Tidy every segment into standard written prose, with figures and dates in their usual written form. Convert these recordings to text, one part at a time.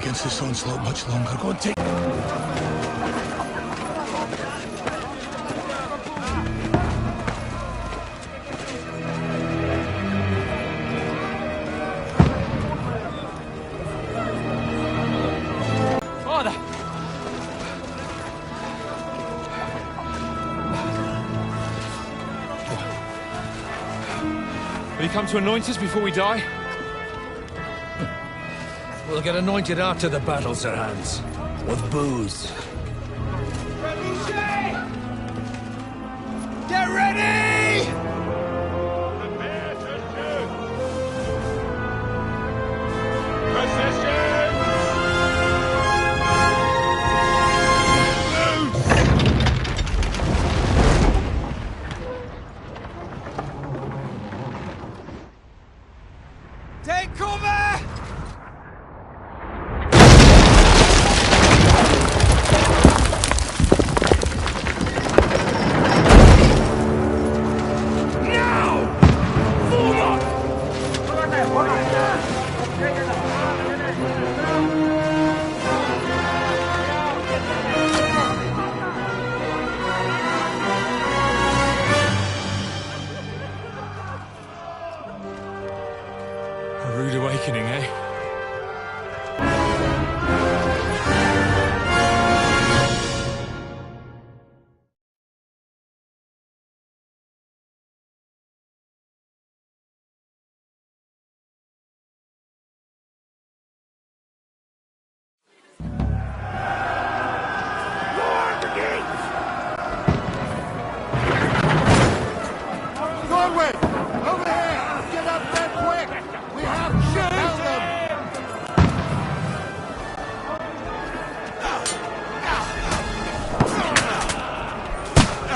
against this onslaught much longer. Go and take... Father! Will you come to anoint us before we die? We'll get anointed after the battles are hands. With booze. Get ready! Prepare to shoot! Position! Take cover! A rude awakening, eh? Norway! Over here! Get up there quick! We have to tell them!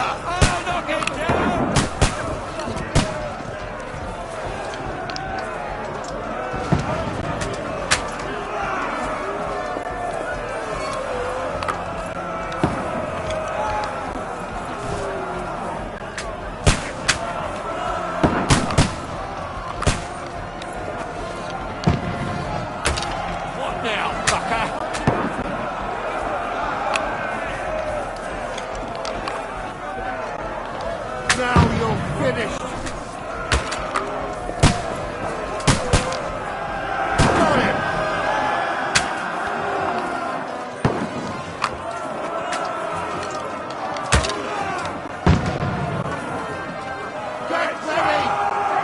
Oh, knock it down! What now, fucker? Now you're finished! Got him! Get ready!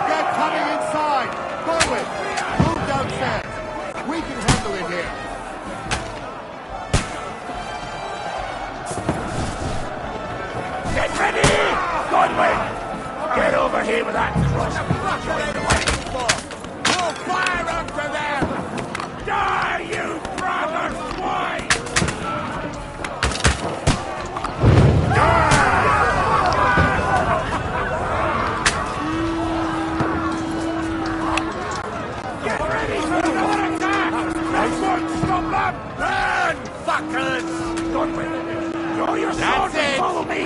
They're coming inside! Forward! Move downstairs! We can handle it here! Get ready! Godwin! Get over here with that cross! What are you waiting for? We'll fire after them! Die, you brother swine! Get ready for another attack! I won't stop them! Run, fuckers! Godwin, draw your sword and follow me!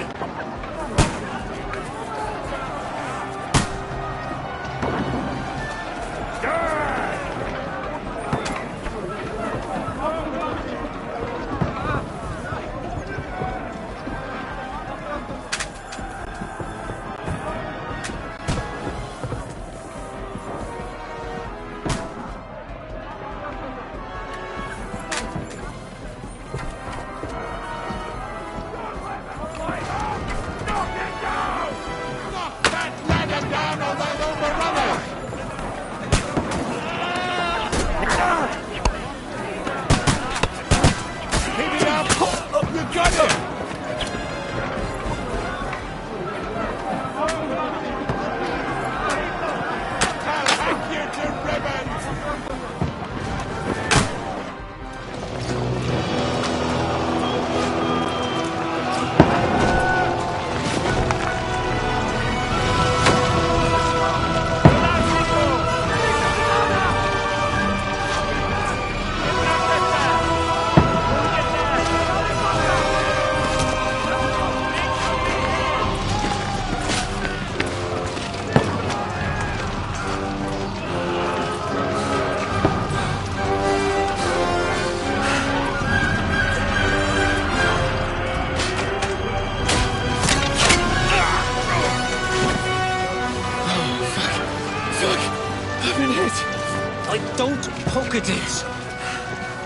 I don't poke at it.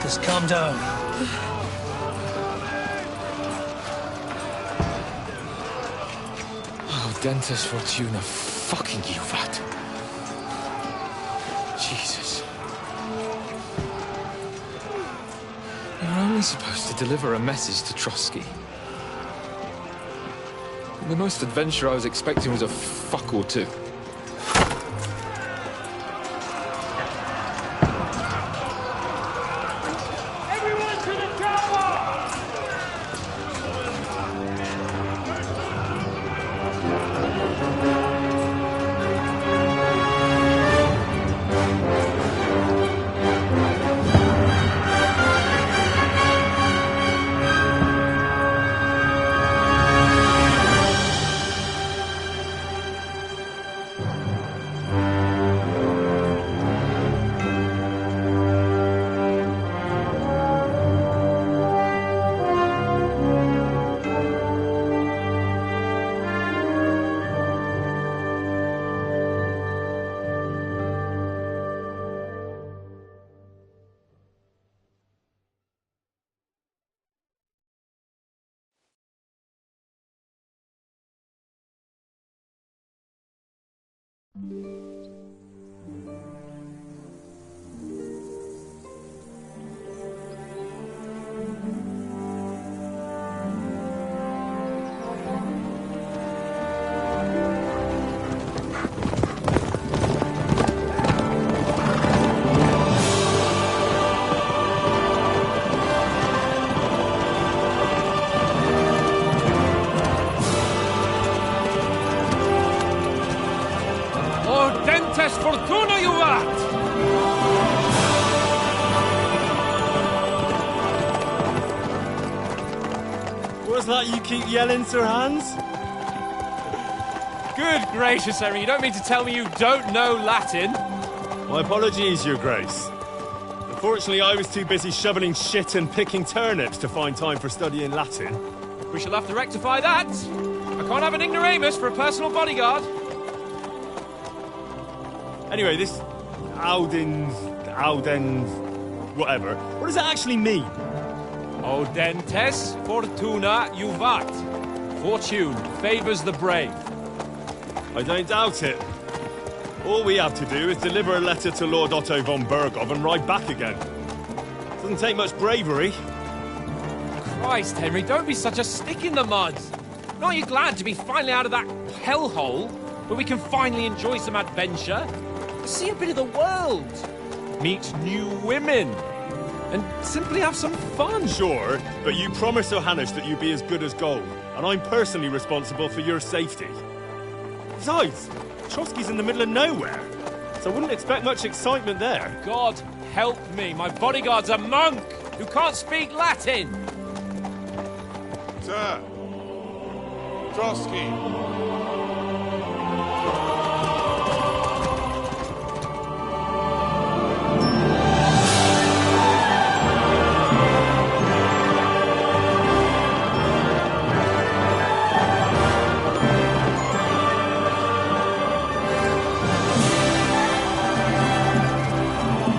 Just calm down. Oh, Dentes Fortuna, fucking you, vat. Jesus. You're only supposed to deliver a message to Trotsky. The most adventure I was expecting was a fuck or two. Everyone to the tower! Dentes Fortuna, you vat! What's that you keep yelling, Sir Hans? Good gracious, Henry, you don't mean to tell me you don't know Latin? My apologies, Your Grace. Unfortunately, I was too busy shoveling shit and picking turnips to find time for studying Latin. We shall have to rectify that. I can't have an ignoramus for a personal bodyguard. Anyway, this Audens, whatever. What does that actually mean? O Dentes Fortuna Juvat. Fortune favours the brave. I don't doubt it. All we have to do is deliver a letter to Lord Otto von Bergov and ride back again. Doesn't take much bravery. Christ, Henry, don't be such a stick in the mud. Aren't you glad to be finally out of that hellhole where we can finally enjoy some adventure? See a bit of the world, meet new women, and simply have some fun. Sure, but you promised Johannes that you'd be as good as gold, and I'm personally responsible for your safety. Besides, Trotsky's in the middle of nowhere, so I wouldn't expect much excitement there. God help me, my bodyguard's a monk who can't speak Latin. Sir. Trotsky.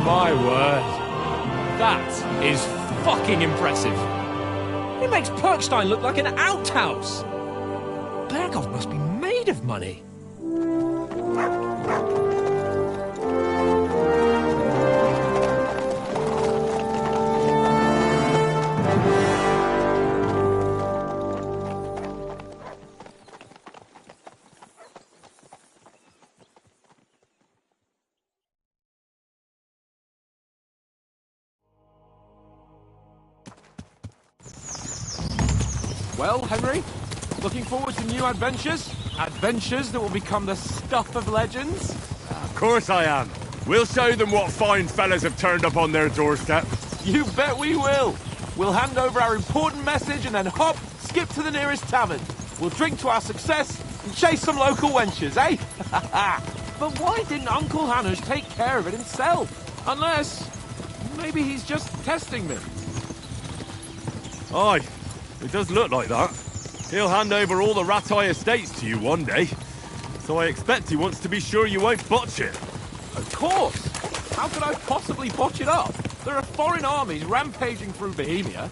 My word. That is fucking impressive. It makes Perkstein look like an outhouse. Bergov must be made of money. Well, Henry, looking forward to new adventures? Adventures that will become the stuff of legends? Of course I am. We'll show them what fine fellas have turned up on their doorstep. You bet we will. We'll hand over our important message and then hop, skip to the nearest tavern. We'll drink to our success and chase some local wenches, eh? But why didn't Uncle Hanush take care of it himself? Unless, maybe he's just testing me. Aye, it does look like that. He'll hand over all the Ratai estates to you one day. So I expect he wants to be sure you won't botch it. Of course. How could I possibly botch it up? There are foreign armies rampaging through Bohemia.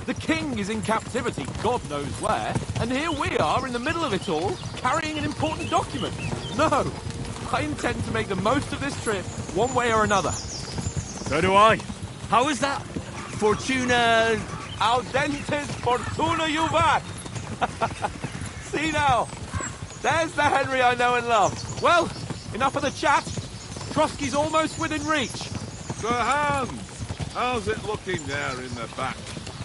The king is in captivity, God knows where, and here we are in the middle of it all, carrying an important document. No, I intend to make the most of this trip, one way or another. So do I. How is that? Fortuna... Audentes fortuna juvat! See now, there's the Henry I know and love. Well, enough of the chat. Trotsky's almost within reach. Sir Hans, how's it looking there in the back?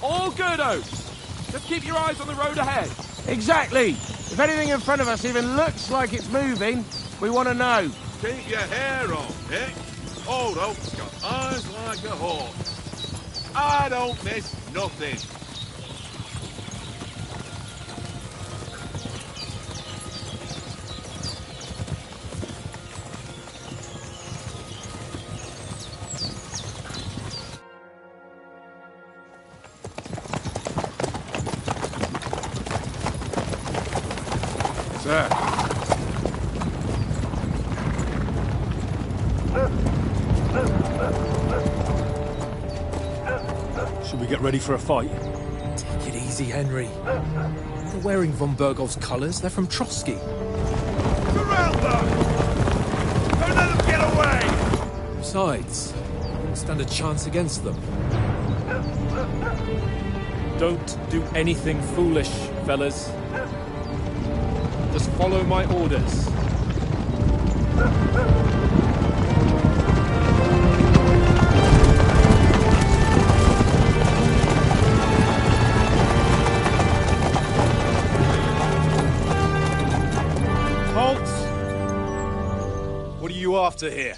All good, Oates. Just keep your eyes on the road ahead. Exactly. If anything in front of us even looks like it's moving, we want to know. Keep your hair on, eh? Old Oak's got eyes like a hawk. I don't miss nothing. Sir. Should we get ready for a fight? Take it easy, Henry. They're wearing von Bergov's colours. They're from Trotsky. Surround them! Don't let them get away! Besides, we don't stand a chance against them. Don't do anything foolish, fellas. Just follow my orders. Halt! What are you after here?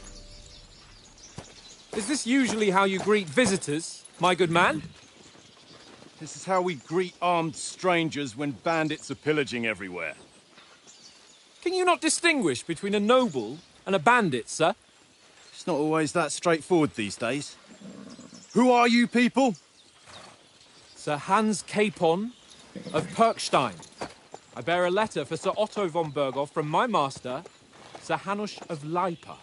Is this usually how you greet visitors, my good man? This is how we greet armed strangers when bandits are pillaging everywhere. Can you not distinguish between a noble and a bandit, sir? It's not always that straightforward these days. Who are you people? Sir Hans Capon of Perkstein. I bear a letter for Sir Otto von Berghoff from my master, Sir Hanush of Lipa.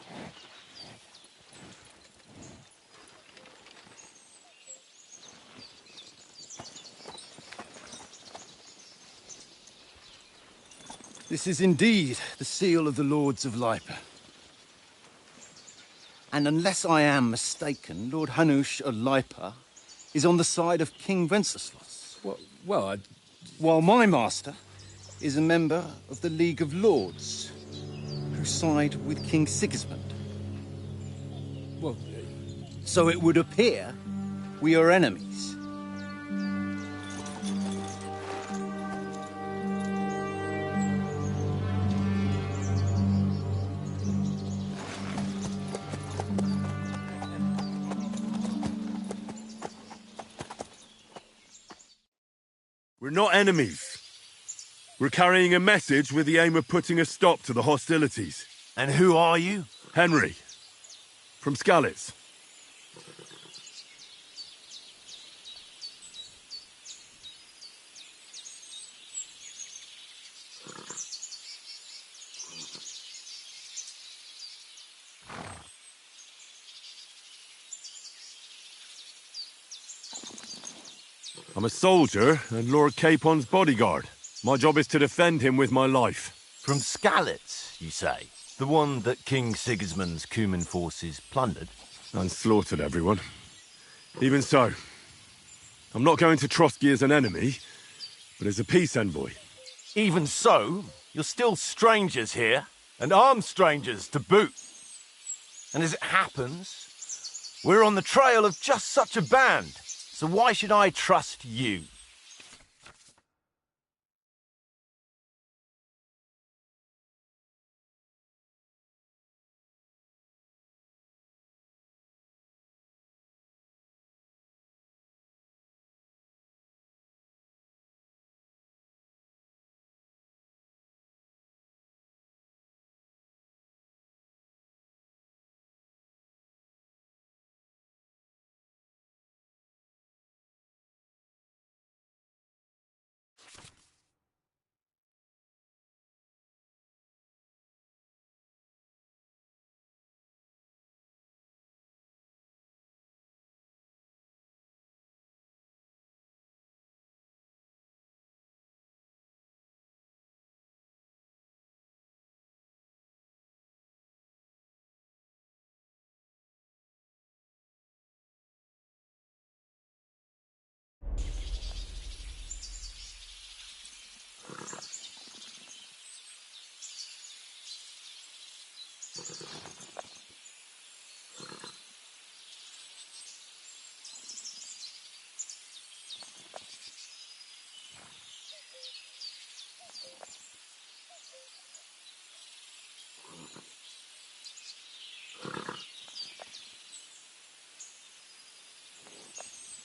This is indeed the seal of the Lords of Lipa. And unless I am mistaken, Lord Hanush of Lipa is on the side of King Wenceslas. While my master is a member of the League of Lords, who side with King Sigismund. So it would appear we are enemies. We're not enemies. We're carrying a message with the aim of putting a stop to the hostilities. And who are you? Henry, from Skalitz. I'm a soldier and Lord Capon's bodyguard. My job is to defend him with my life. From Skalitz, you say? The one that King Sigismund's Cuman forces plundered? And slaughtered everyone. Even so, I'm not going to Trotsky as an enemy, but as a peace envoy. Even so, you're still strangers here, and armed strangers to boot. And as it happens, we're on the trail of just such a band. So why should I trust you?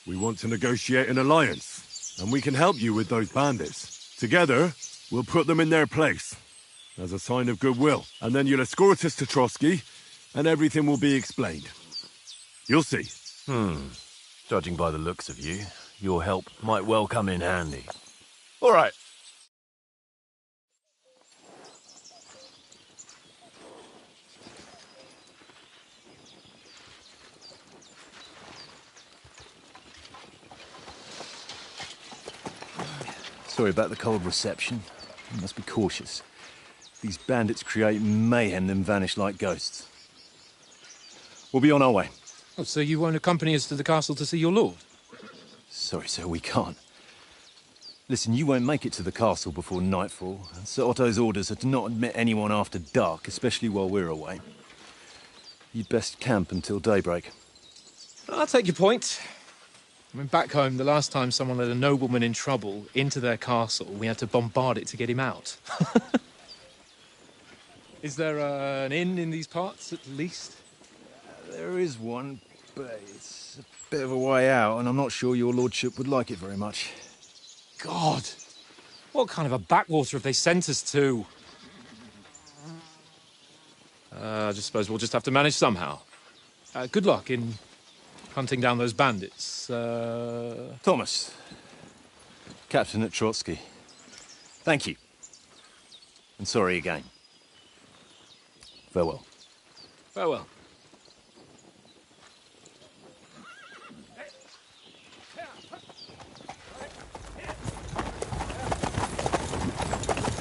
We want to negotiate an alliance, and we can help you with those bandits. Together, we'll put them in their place, as a sign of goodwill. And then you'll escort us to Trotsky, and everything will be explained. You'll see. Judging by the looks of you, your help might well come in handy. All right. Sorry about the cold reception. You must be cautious. These bandits create mayhem, then vanish like ghosts. We'll be on our way. Oh, so you won't accompany us to the castle to see your lord? Sorry, sir, we can't. Listen, you won't make it to the castle before nightfall. Sir Otto's orders are to not admit anyone after dark, especially while we're away. You'd best camp until daybreak. I'll take your point. I mean, back home, the last time someone let a nobleman in trouble into their castle, we had to bombard it to get him out. Is there an inn in these parts, at least? There is one, but it's a bit of a way out, and I'm not sure your lordship would like it very much. God! What kind of a backwater have they sent us to? I just suppose we'll just have to manage somehow. Good luck in hunting down those bandits. Thomas, captain at Trotsky. Thank you. And sorry again. Farewell. Farewell.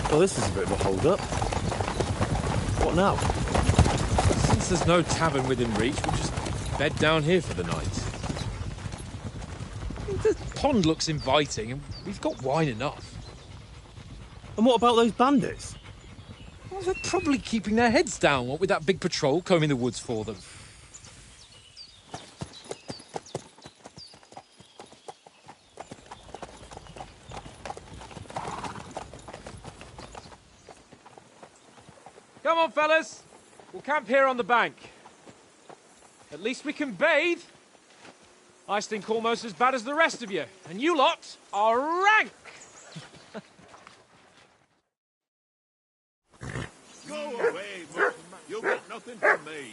Well, this is a bit of a hold-up. What now? Since there's no tavern within reach, we'll just bed down here for the night. The pond looks inviting, and we've got wine enough. And what about those bandits? Well, they're probably keeping their heads down, what with that big patrol combing the woods for them. Come on, fellas. We'll camp here on the bank. At least we can bathe. I stink almost as bad as the rest of you, and you lot are rank. Go away, Mutt. You'll get nothing from me.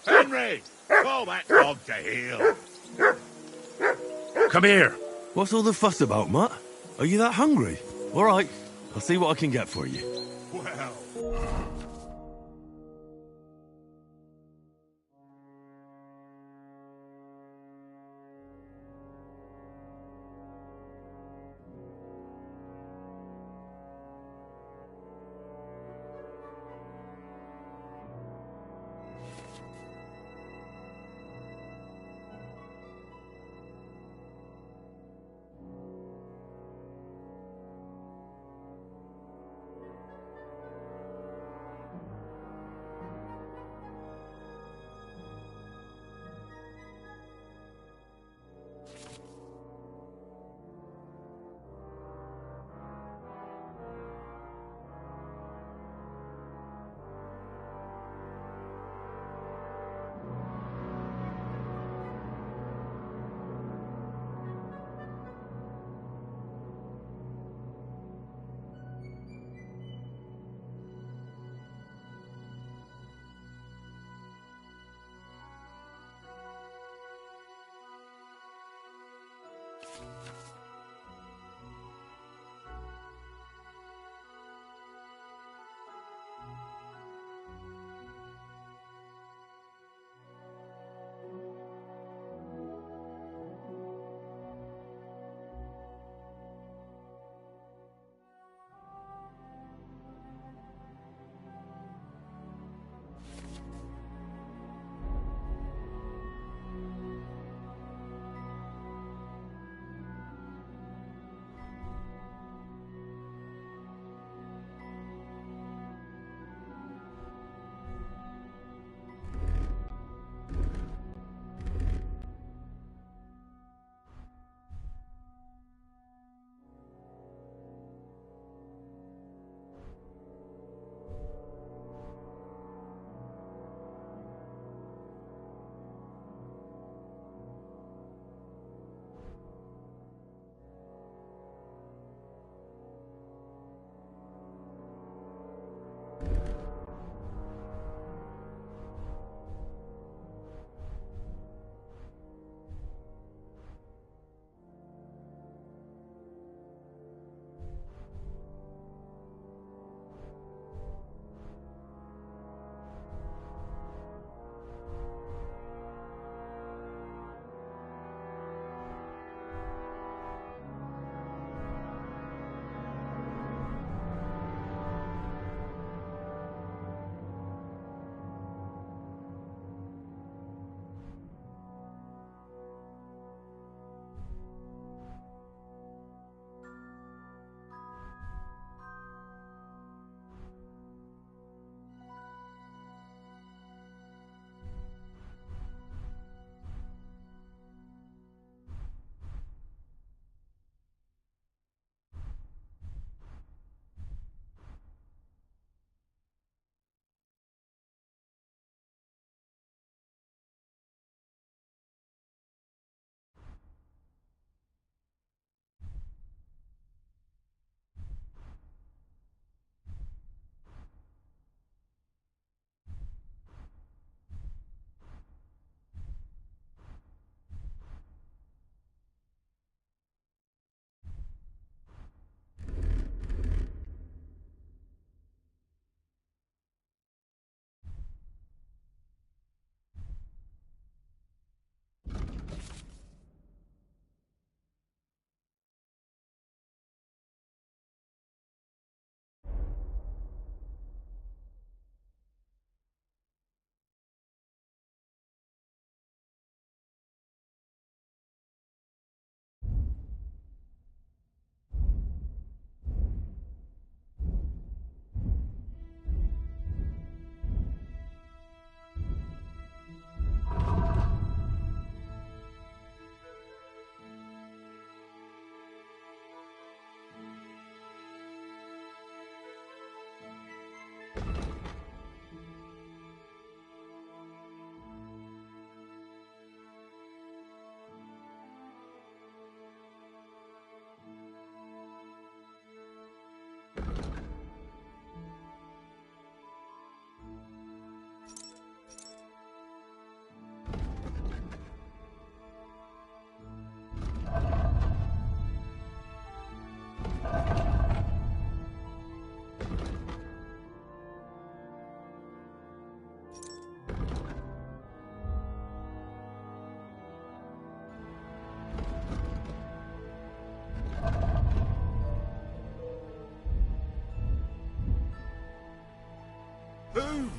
Henry, call that dog to heel. Come here. What's all the fuss about, Mutt? Are you that hungry? All right, I'll see what I can get for you. Well,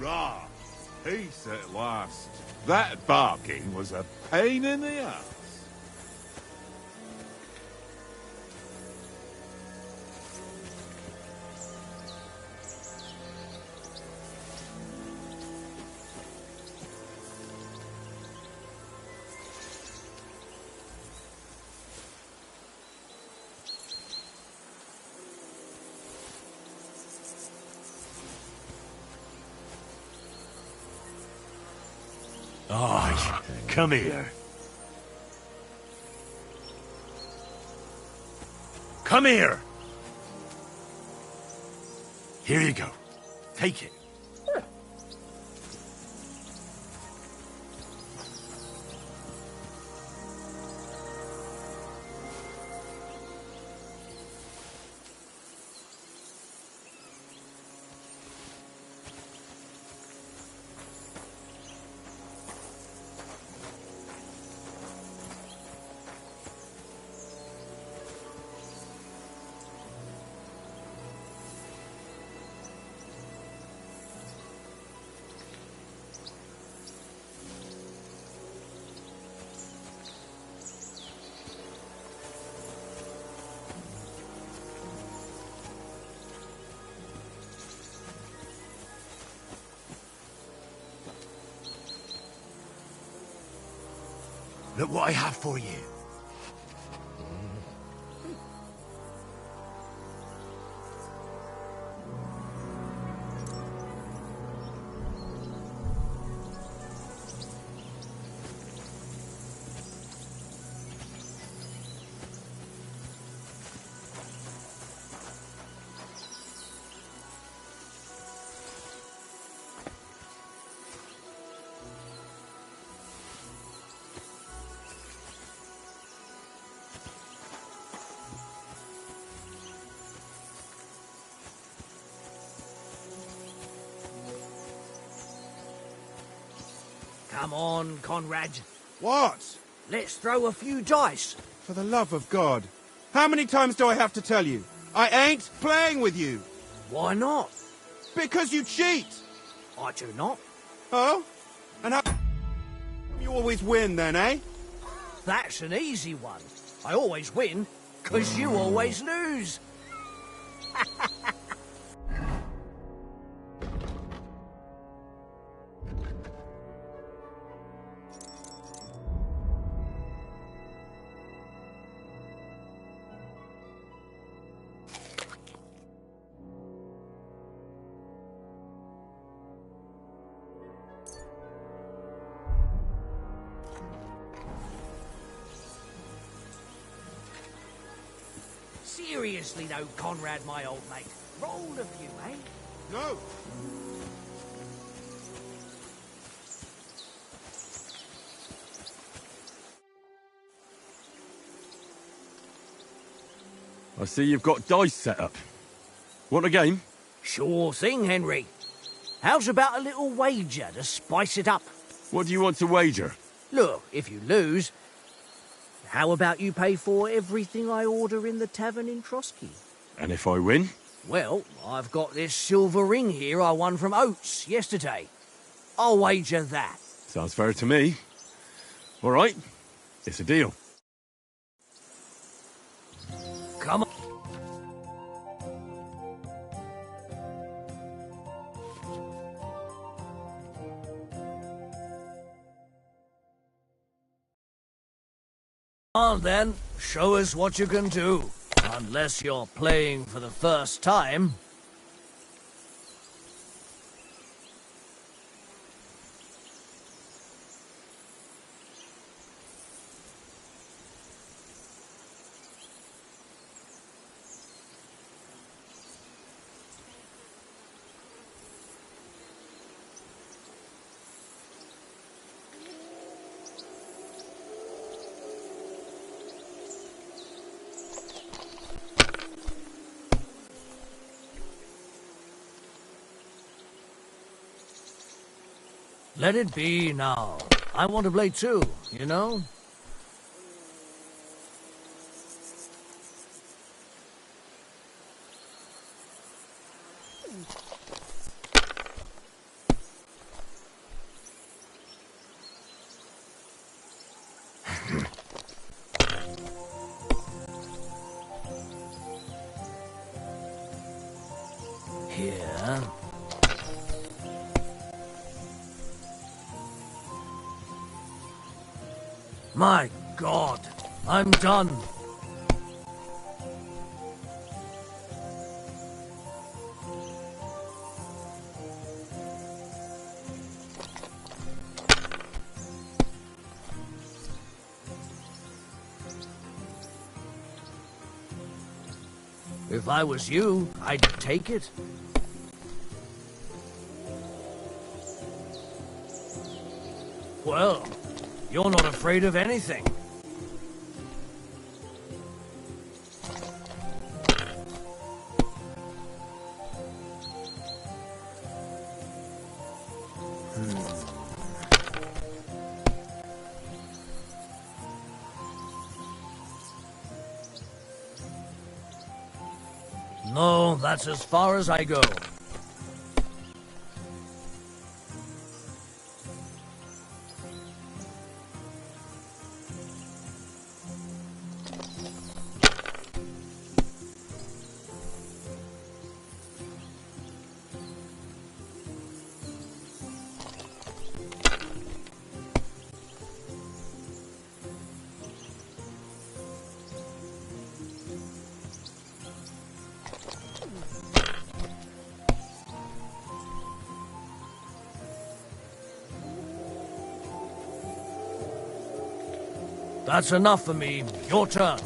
Rah! Peace at last. That barking was a pain in the ass. Aye, come here. Come here! Here you go. Take it. Look what I have for you. Come on, Conrad. What? Let's throw a few dice. For the love of God. How many times do I have to tell you? I ain't playing with you. Why not? Because you cheat. I do not. Oh? And how you always win then, eh? That's an easy one. I always win, 'cause you always lose. Seriously though, Conrad, my old mate. Roll a few, eh? No. I see you've got dice set up. Want a game? Sure thing, Henry. How's about a little wager to spice it up? What do you want to wager? Look, if you lose, how about you pay for everything I order in the tavern in Trotsky? And if I win? Well, I've got this silver ring here I won from Oates yesterday. I'll wager that. Sounds fair to me. All right, it's a deal. Come on. On then, show us what you can do. Unless you're playing for the first time. Let it be now. I want to play too, you know? Here. My God, I'm done. If I was you, I'd take it. Well, you're not afraid of anything. No, that's as far as I go. That's enough for me. Your turn.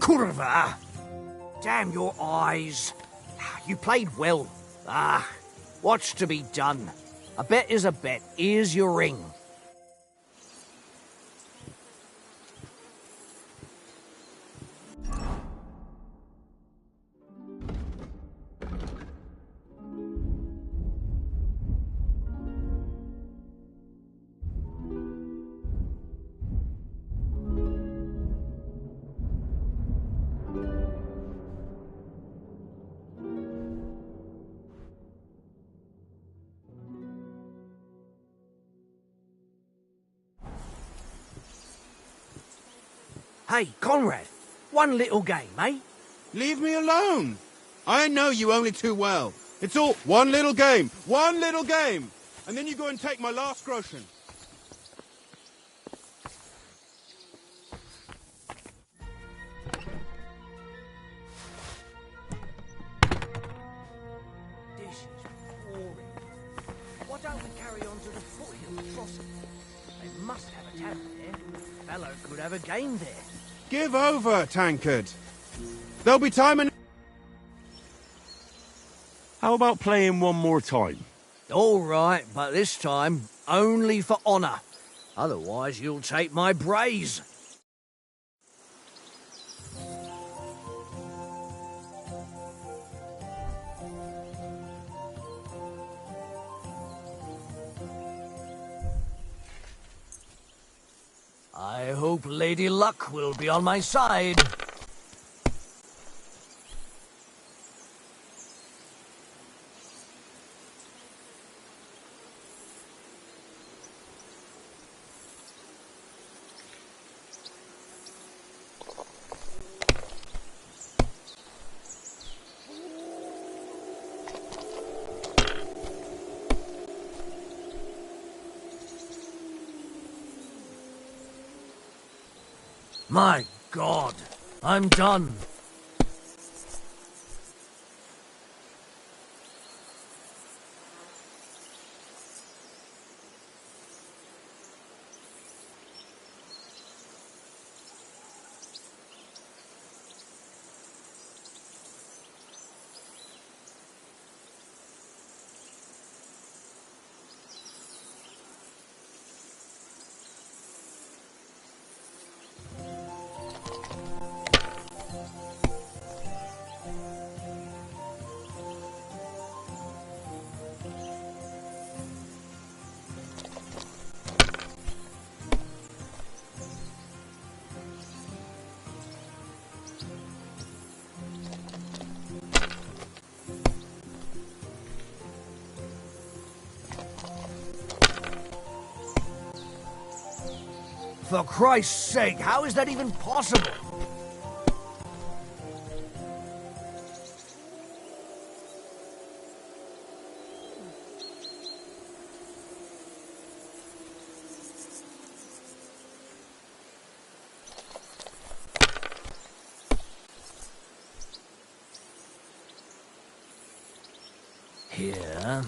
Curva! Damn your eyes. You played well. What's to be done? A bet is a bet. Here's your ring. Hey, Conrad, one little game, eh? Leave me alone. I know you only too well. It's all one little game, and then you go and take my last groschen. This is boring. Why don't we carry on to the foothill of Trosky? They must have a tavern there. Fellow could have a game there. Give over, Tankard. There'll be time and... How about playing one more time? All right, but this time only for honour. Otherwise, you'll take my braze. I hope Lady Luck will be on my side. My God, I'm done. For Christ's sake, how is that even possible? Here.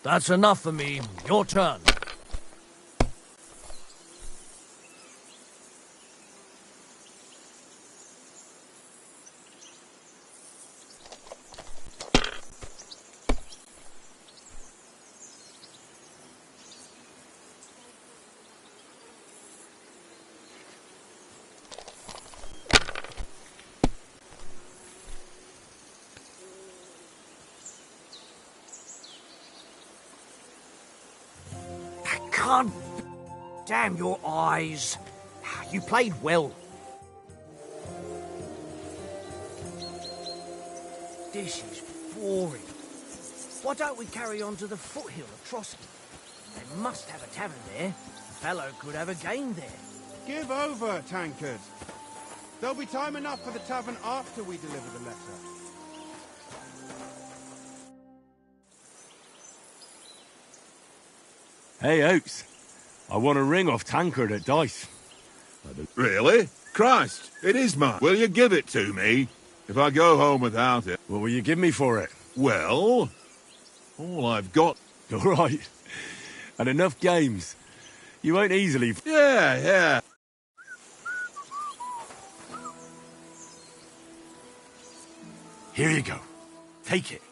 That's enough for me. Your turn. Can't... Damn your eyes. You played well. This is boring. Why don't we carry on to the foothill of Trosky? They must have a tavern there. Fellow could have a game there. Give over, Tankard. There'll be time enough for the tavern after we deliver the letter. Hey, Oaks. I want a ring off Tankard at Dice. Really? Christ, it is mine. Will you give it to me? If I go home without it... What will you give me for it? Well, all I've got... All right. And enough games. You won't easily... Yeah. Here you go. Take it.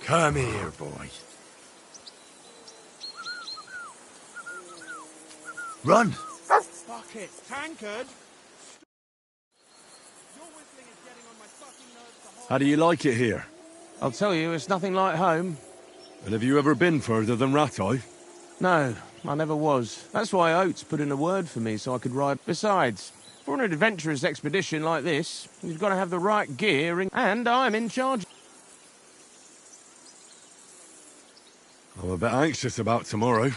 Come here, boy. Run! Fuck it, Tankard! How do you like it here? I'll tell you, it's nothing like home. And have you ever been further than Rattay? No, I never was. That's why Oates put in a word for me so I could ride. Besides, for an adventurous expedition like this, you've got to have the right gear, and I'm in charge. I'm a bit anxious about tomorrow.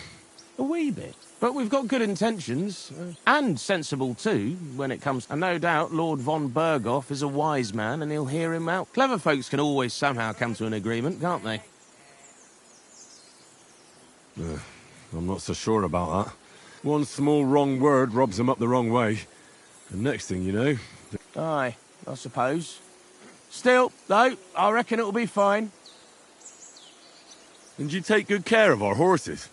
A wee bit. But we've got good intentions, and sensible too, when it comes... And no doubt Lord von Berghoff is a wise man, and he'll hear him out. Clever folks can always somehow come to an agreement, can't they? I'm not so sure about that. One small wrong word robs them up the wrong way. And next thing you know... Aye, I suppose. Still, though, I reckon it'll be fine. And you take good care of our horses.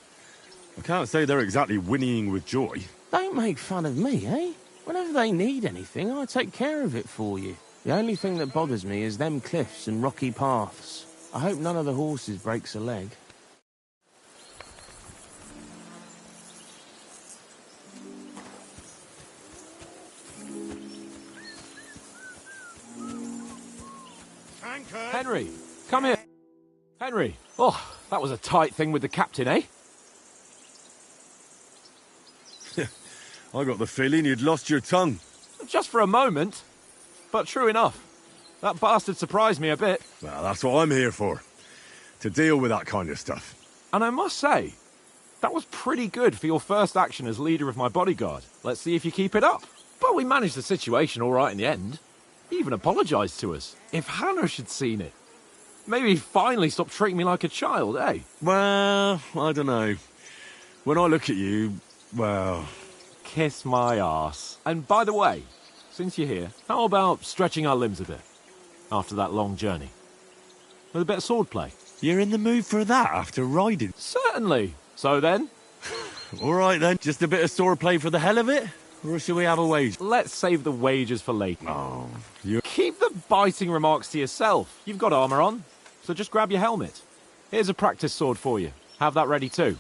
I can't say they're exactly whinnying with joy. Don't make fun of me, eh? Whenever they need anything, I take care of it for you. The only thing that bothers me is them cliffs and rocky paths. I hope none of the horses breaks a leg. Henry, come here. Henry. Oh, that was a tight thing with the captain, eh? I got the feeling you'd lost your tongue. Just for a moment. But true enough. That bastard surprised me a bit. Well, that's what I'm here for. To deal with that kind of stuff. And I must say, that was pretty good for your first action as leader of my bodyguard. Let's see if you keep it up. But we managed the situation all right in the end. He even apologised to us. If Hanush had seen it, maybe he'd finally stop treating me like a child, eh? Well, I don't know. When I look at you, well... Kiss my arse. And by the way, since you're here, how about stretching our limbs a bit? After that long journey. With a bit of swordplay. You're in the mood for that after riding? Certainly. So then? All right then, just a bit of swordplay for the hell of it? Or shall we have a wager? Let's save the wagers for later. Oh, you... Keep the biting remarks to yourself. You've got armour on, so just grab your helmet. Here's a practice sword for you. Have that ready too.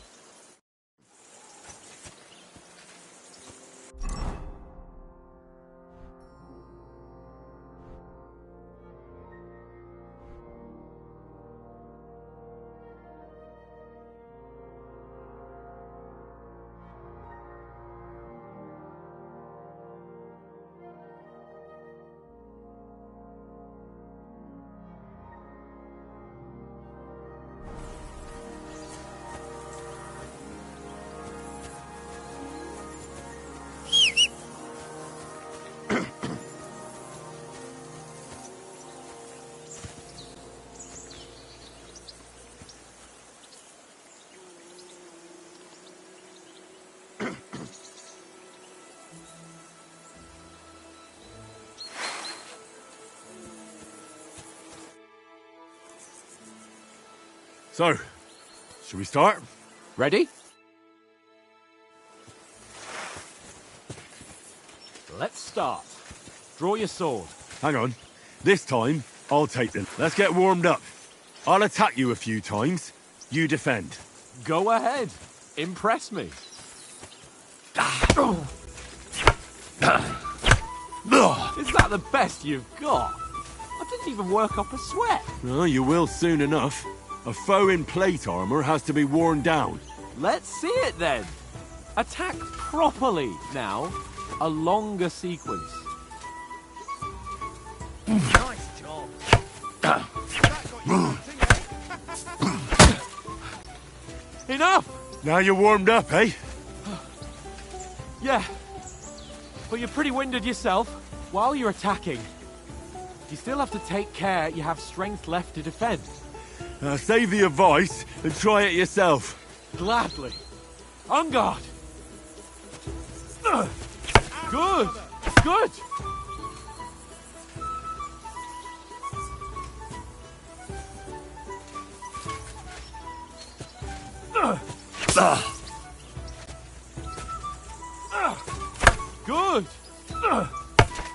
So, should we start? Ready? Let's start. Draw your sword. Hang on. This time, I'll take them. Let's get warmed up. I'll attack you a few times. You defend. Go ahead. Impress me. Is that the best you've got? I didn't even work up a sweat. Oh, you will soon enough. A foe in plate armour has to be worn down. Let's see it then. Attack properly now. A longer sequence. Nice job. Enough! Now you're warmed up, eh? Yeah. But you're pretty winded yourself. While you're attacking, you still have to take care you have strength left to defend. Save the advice and try it yourself. Gladly. On guard. Good. Good. Good.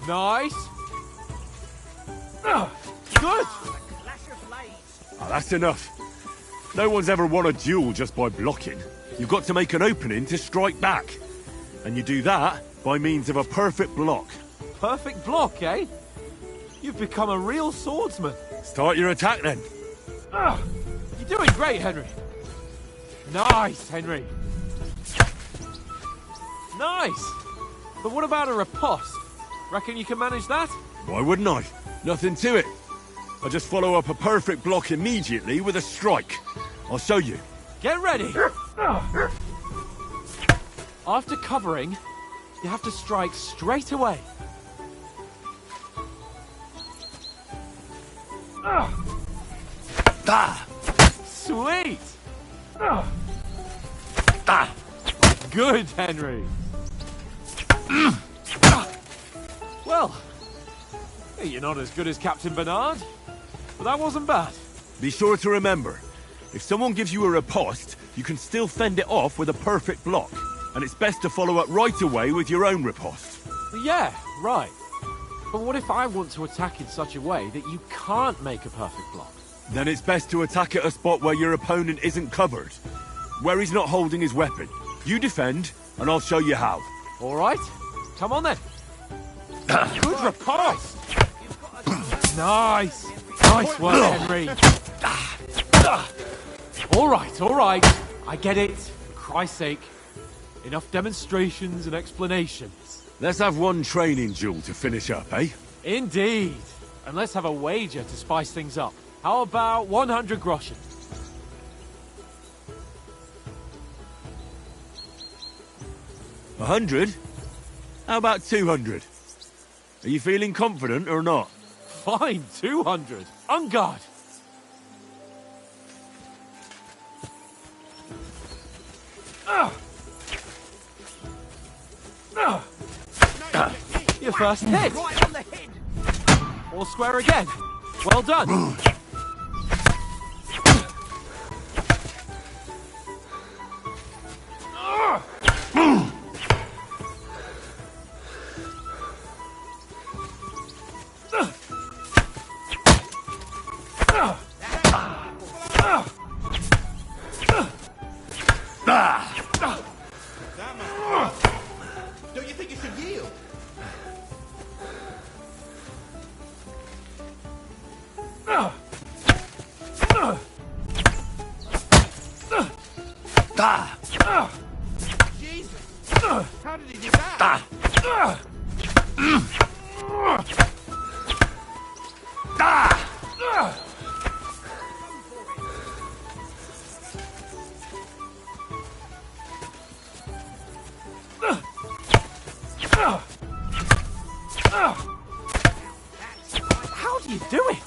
Nice. Good. Oh, that's enough. No one's ever won a duel just by blocking. You've got to make an opening to strike back. And you do that by means of a perfect block. Perfect block, eh? You've become a real swordsman. Start your attack then. You're doing great, Henry. Nice, Henry. Nice. But what about a riposte? Reckon you can manage that? Why wouldn't I? Nothing to it. I just follow up a perfect block immediately with a strike. I'll show you. Get ready. After covering, you have to strike straight away. Sweet. Good, Henry. Well, you're not as good as Captain Bernard, but that wasn't bad. Be sure to remember, if someone gives you a riposte, you can still fend it off with a perfect block. And it's best to follow up right away with your own riposte. Yeah, right. But what if I want to attack in such a way that you can't make a perfect block? Then it's best to attack at a spot where your opponent isn't covered. Where he's not holding his weapon. You defend, and I'll show you how. All right. Come on then. Good riposte. Nice. Nice work, Henry. All right. I get it. For Christ's sake. Enough demonstrations and explanations. Let's have one training duel to finish up, eh? Indeed. And let's have a wager to spice things up. How about 100 groschen? 100? How about 200? Are you feeling confident or not? Fine, 200. On guard. Your first hit. Right on the head. All square again. Well done. Don't you think you should yield? Jesus! How did he do that? How do you do it?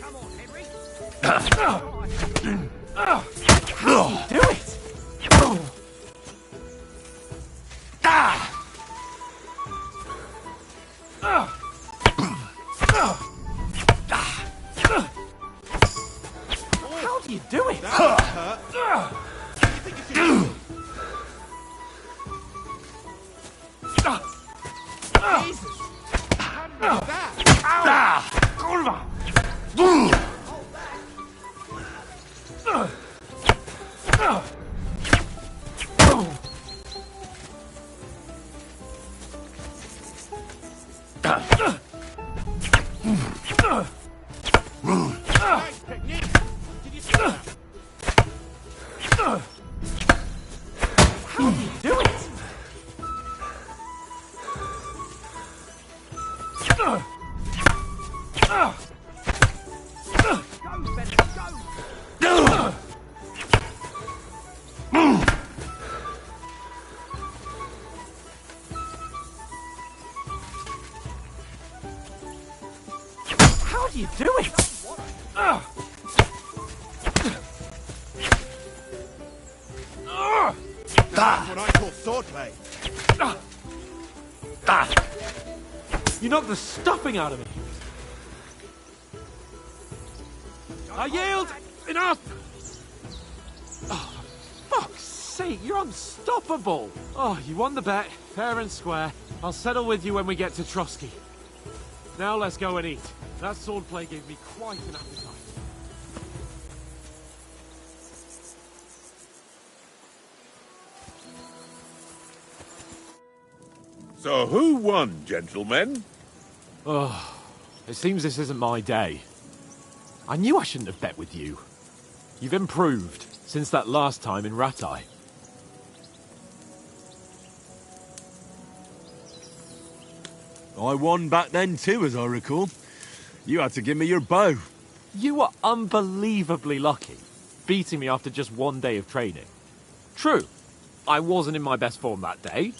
Come on, Henry. How do you do it? How do you do it? Jesus! How did he do that? Nice technique! Did you see that? How do you do it? Go, Bennett, go. How do you do it? That's what I call swordplay. You knocked the stuffing out of me. I yield! Enough! Oh, for fuck's sake, you're unstoppable! Oh, you won the bet, fair and square. I'll settle with you when we get to Trotsky. Now let's go and eat. That swordplay gave me quite an appetite. So who won, gentlemen? Oh, it seems this isn't my day. I knew I shouldn't have bet with you. You've improved since that last time in Ratai. I won back then too, as I recall. You had to give me your bow. You were unbelievably lucky, beating me after just one day of training. True, I wasn't in my best form that day.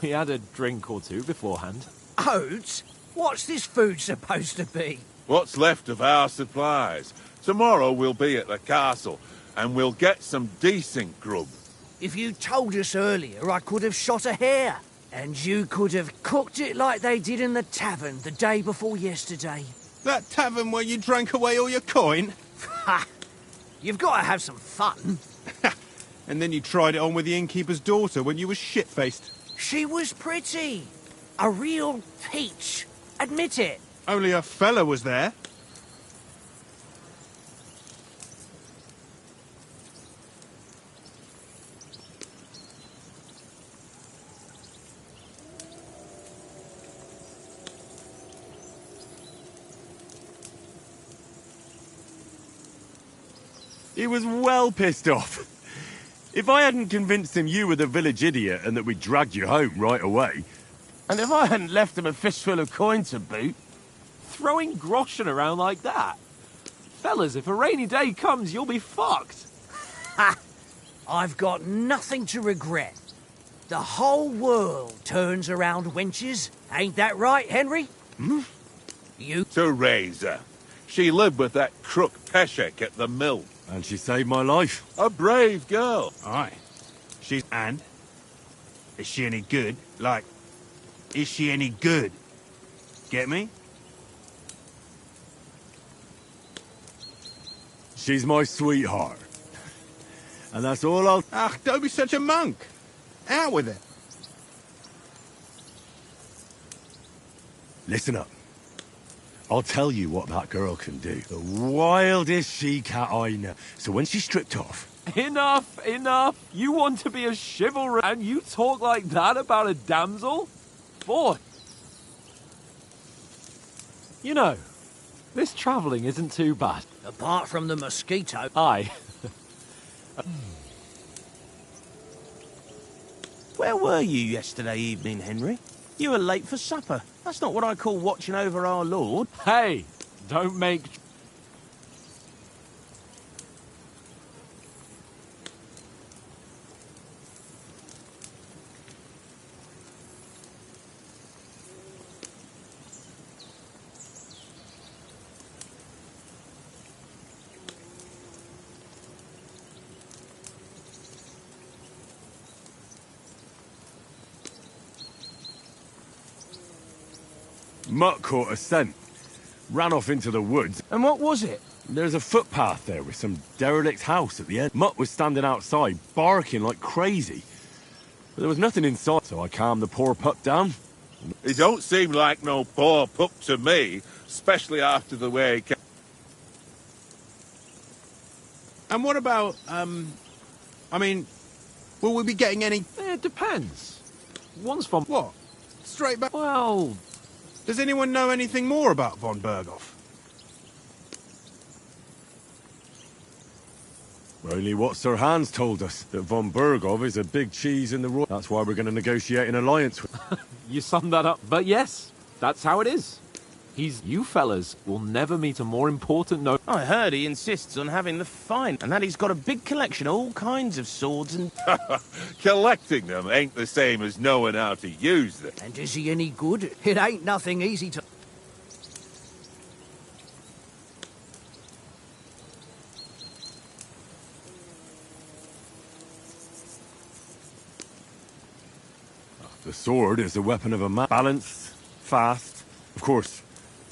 We had a drink or two beforehand. Oates? What's this food supposed to be? What's left of our supplies. Tomorrow we'll be at the castle, and we'll get some decent grub. If you told us earlier, I could have shot a hare. And you could have cooked it like they did in the tavern the day before yesterday. That tavern where you drank away all your coin? Ha! You've got to have some fun. And then you tried it on with the innkeeper's daughter when you were shit-faced. She was pretty. A real peach. Admit it. Only a fella was there. He was well pissed off. If I hadn't convinced him you were the village idiot and that we dragged you home right away... And if I hadn't left him a fistful of coin to boot... Throwing groschen around like that? Fellas, if a rainy day comes, you'll be fucked. Ha! I've got nothing to regret. The whole world turns around wenches. Ain't that right, Henry? Hmm? You... Teresa. She lived with that crook Peshek at the mill. And she saved my life. A brave girl. Aye. She's... And? Is she any good? Like, is she any good? Get me? She's my sweetheart. And that's all I'll... Ah, don't be such a monk. Out with it. Listen up. I'll tell you what that girl can do. The wildest she-cat I know. So when she's stripped off... Enough, enough. You want to be a chivalry and you talk like that about a damsel? Boy. You know, this travelling isn't too bad. Apart from the mosquito. Aye. Where were you yesterday evening, Henry? You were late for supper. That's not what I call watching over our Lord. Hey, don't make... Mutt caught a scent. Ran off into the woods. And what was it? There's a footpath there with some derelict house at the end. Mutt was standing outside, barking like crazy. But there was nothing inside, so I calmed the poor pup down. He don't seem like no poor pup to me, especially after the way he came. And what about, I mean, will we be getting any... It depends. One's from... What? Straight back... Well... Does anyone know anything more about von Berghoff? Only what Sir Hans told us, that von Berghoff is a big cheese in the royal... That's why we're going to negotiate an alliance with... You summed that up. But yes, that's how it is. You fellas will never meet a more important note. I heard he insists on having the fine, and that he's got a big collection of all kinds of swords and... Collecting them ain't the same as knowing how to use them. And is he any good? It ain't nothing easy to... The sword is the weapon of a man. Balanced, fast. Of course,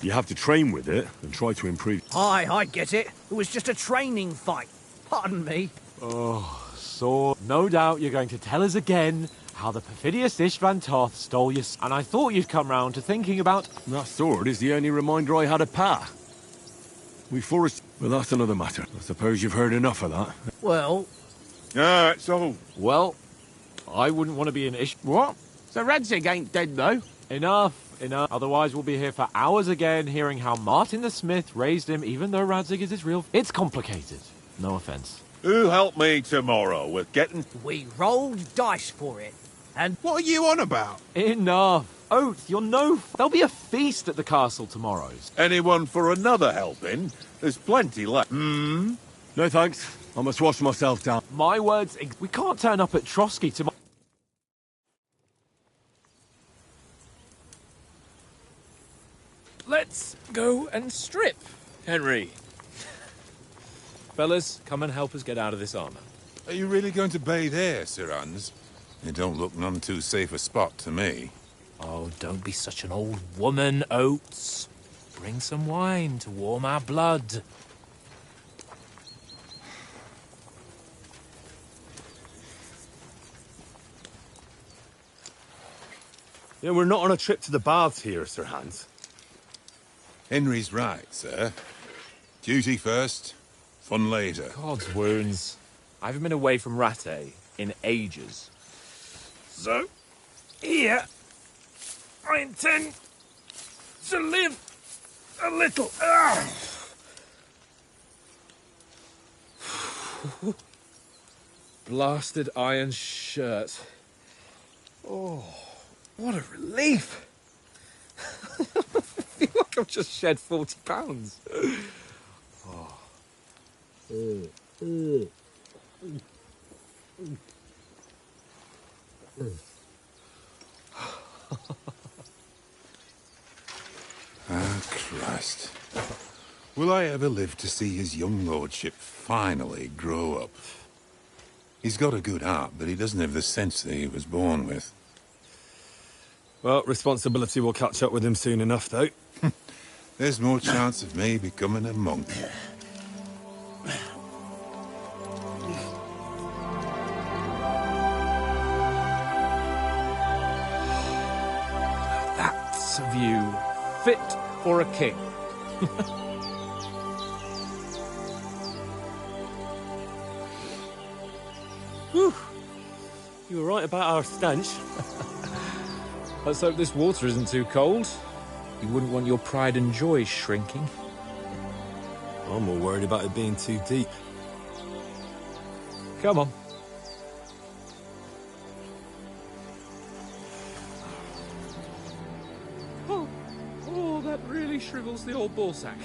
you have to train with it and try to improve. Aye, I get it. It was just a training fight. Pardon me. Oh, sword. No doubt you're going to tell us again how the perfidious Istvan Toth stole your... And I thought you'd come round to thinking about... That sword is the only reminder I had of Pa. We forest... Well, that's another matter. I suppose you've heard enough of that. Well... Ah, it's all. Well, I wouldn't want to be an What? So Radzig ain't dead, though? Enough. Otherwise we'll be here for hours again, hearing how Martin the Smith raised him, even though Radzig is his real... It's complicated. No offence. Who'll help me tomorrow with getting... We rolled dice for it, and... What are you on about? Enough. Oath, you're no... There'll be a feast at the castle tomorrow. Anyone for another helping? There's plenty left. No thanks. I must wash myself down. My words, we can't turn up at Trotsky tomorrow. Let's go and strip, Henry. Fellas, come and help us get out of this armor. Are you really going to bathe here, Sir Hans? It don't look none too safe a spot to me. Oh, don't be such an old woman, Oates. Bring some wine to warm our blood. Yeah, we're not on a trip to the baths here, Sir Hans. Henry's right, sir. Duty first, fun later. God's wounds. I haven't been away from Rattay in ages. So, here, I intend to live a little. Blasted iron shirt. Oh, what a relief. I feel like I've just shed 40 pounds. Ah, Christ. Will I ever live to see his young lordship finally grow up? He's got a good heart, but he doesn't have the sense that he was born with. Well, responsibility will catch up with him soon enough, though. There's more chance of me becoming a monk. That's a view fit for a king. Whew. You were right about our stench. Let's hope this water isn't too cold. You wouldn't want your pride and joy shrinking. I'm more worried about it being too deep. Come on. Oh, that really shrivels the old ballsack.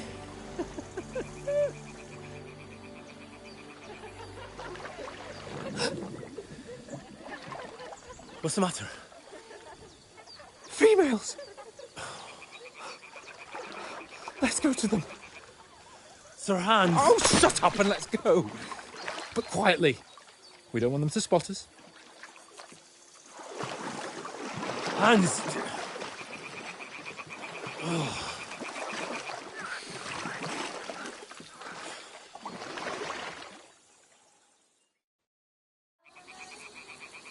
What's the matter? Females! Let's go to them. Sir Hans! Oh, shut up and let's go. But quietly. We don't want them to spot us. Hans! Oh.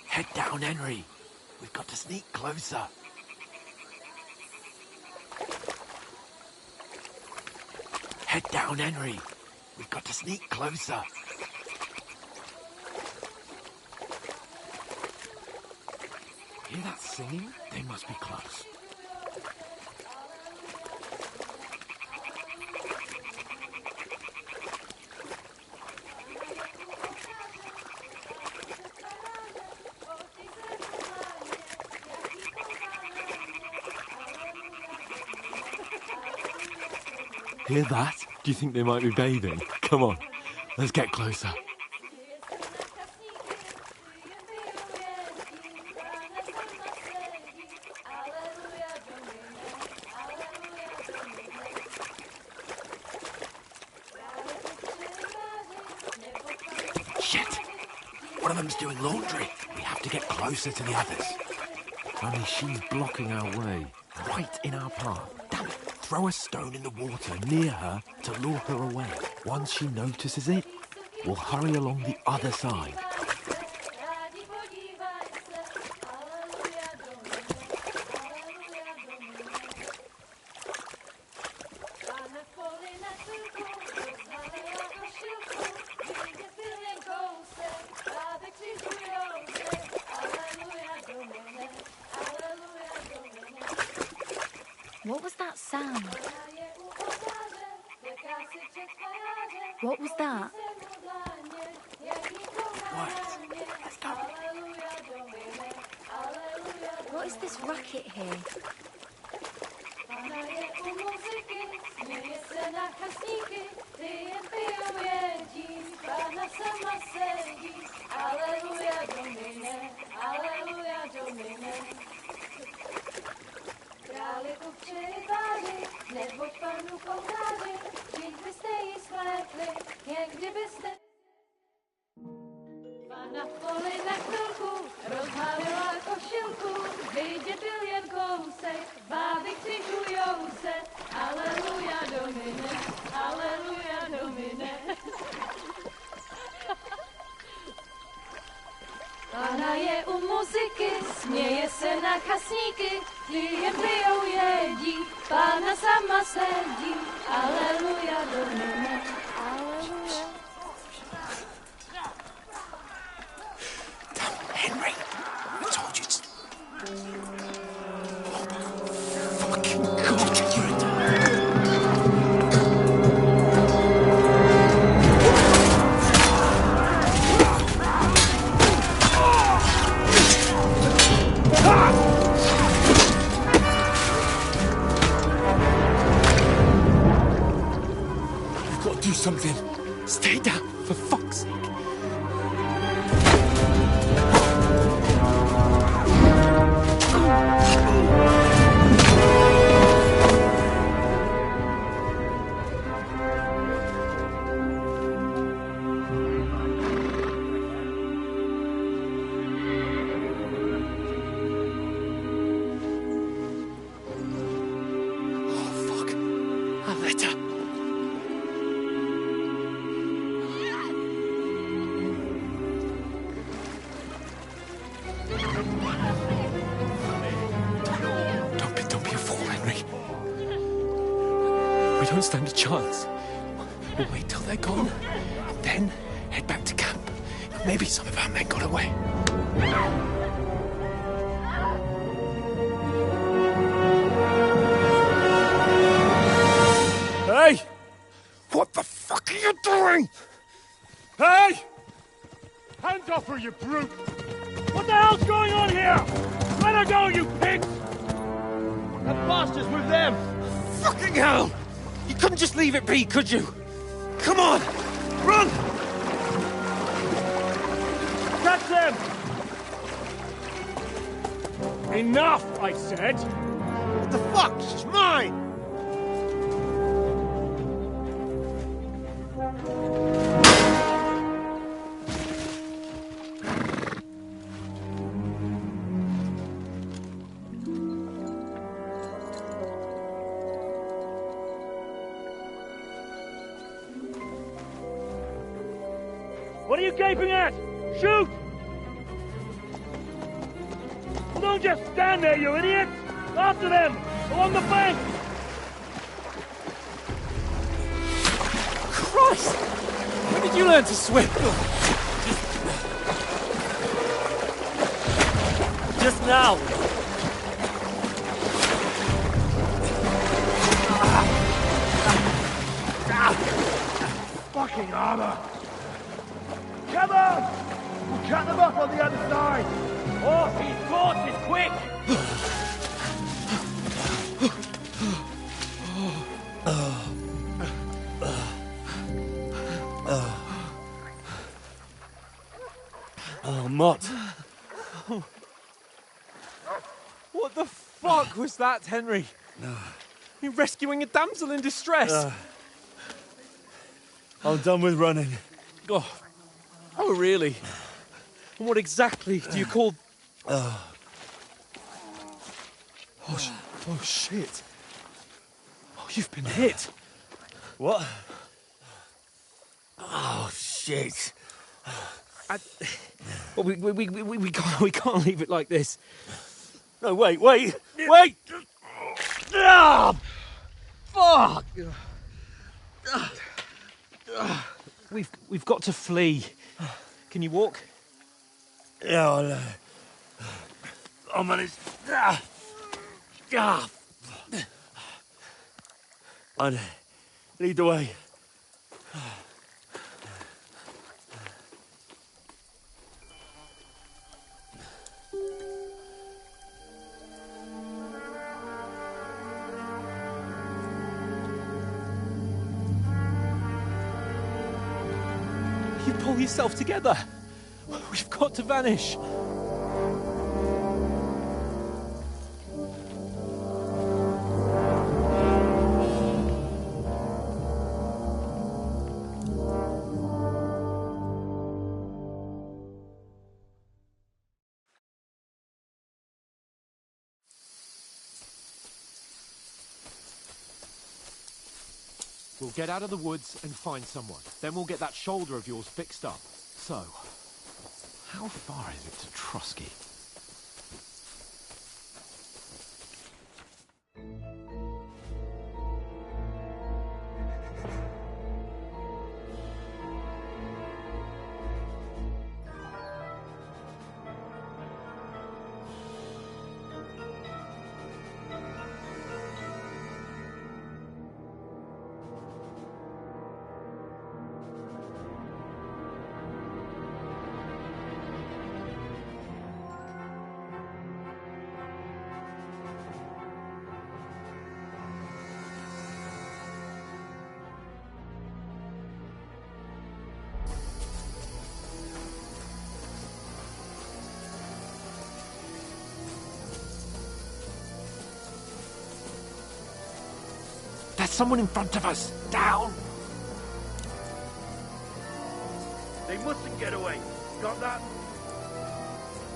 Head down, Henry. We've got to sneak closer. Head down, Henry. We've got to sneak closer. Hear that singing? They must be close. Hear that? Do you think they might be bathing? Come on, let's get closer. Shit! One of them's doing laundry. We have to get closer to the others. Only she's blocking our way, right in our path. Damn it! Throw a stone in the water near her to lure her away. Once she notices it, we'll hurry along the other side. What was that sound? What was that? What is this racket here? Na poli na chvilku rozhalila košilku, vidět byl jen kousek, báby křižujou se, aleluja Domine, aleluja Domine. Pána je u muziky, směje se na chasníky, klíjem pijou jedí, Pána sama sedí, aleluja Domine, aleluja. Henry, I told you it's... Fucking God, you're a... You've got to do something. Stay down, for fuck's sake. Don't stand a chance. We'll wait till they're gone, then head back to camp. Maybe some of our men got away. Hey! What the fuck are you doing? Hey! Hands off her, you brute! What the hell's going on here? Let her go, you pigs! The bastards with them! Fucking hell! You couldn't just leave it be, could you? Come on! Run! Catch them! Enough, I said! What the fuck? She's mine! What are you gaping at? Shoot! Well, don't just stand there, you idiot! After them! Along the bank! Christ! When did you learn to swim? Just now! Fucking armor! Come on! We'll cut them off on the other side! Off his horses, quick! Oh, Mott. What the fuck was that, Henry? You're rescuing a damsel in distress. I'm done with running. Oh, really? And what exactly do you call... Oh, shit. Oh, you've been hit. What? Oh, shit. Well, we can't leave it like this. No, wait! Ah! Fuck! We've got to flee. Can you walk? Yeah, I'll manage. I lead the way. You pull yourself together. We've got to vanish. We'll get out of the woods and find someone. Then we'll get that shoulder of yours fixed up. So, how far is it to Trotsky? There's someone in front of us! Down! They mustn't get away. Got that?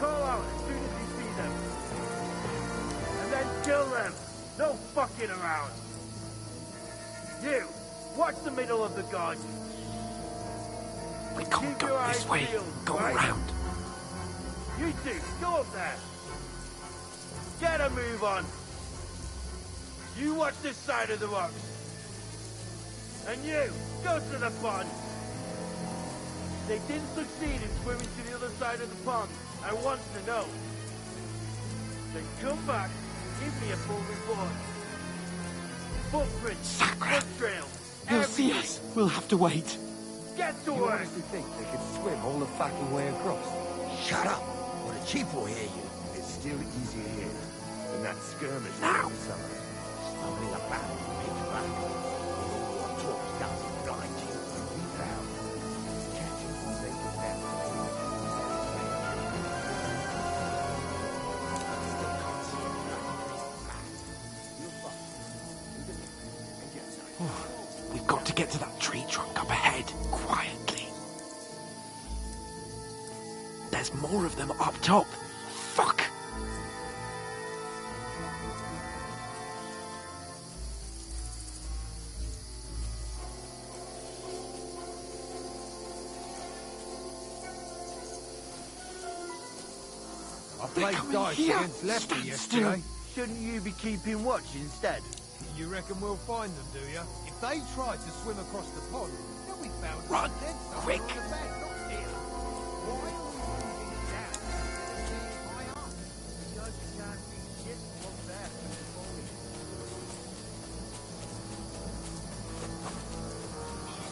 Call out as soon as you see them. And then kill them. No fucking around. You, watch the middle of the gun. We can't go this way. Go around. You two, go up there. Get a move on. You watch this side of the rocks. And you, go to the pond. They didn't succeed in swimming to the other side of the pond. I want to know. Then come back, give me a full report. Footprints, foot trails, They'll see us. We'll have to wait. Get to You work. honestly think they could swim all the fucking way across? Shut up, or the chief will hear you. It's still easier here than that skirmish Now. in the summer. Stumbling about in pitch black. With all your talk doesn't blind you. We found catching the sake of that. We've got to get to that tree trunk up ahead, quietly. There's more of them up top. Fuck! I played dice against Lefty yesterday. Shouldn't you be keeping watch instead? You reckon we'll find them, do you? If they tried to swim across the pond, they'll be found Run, dead quick. somewhere on the bank, not here. Why are we moving it down? It's high up. Because you can't see shit from there.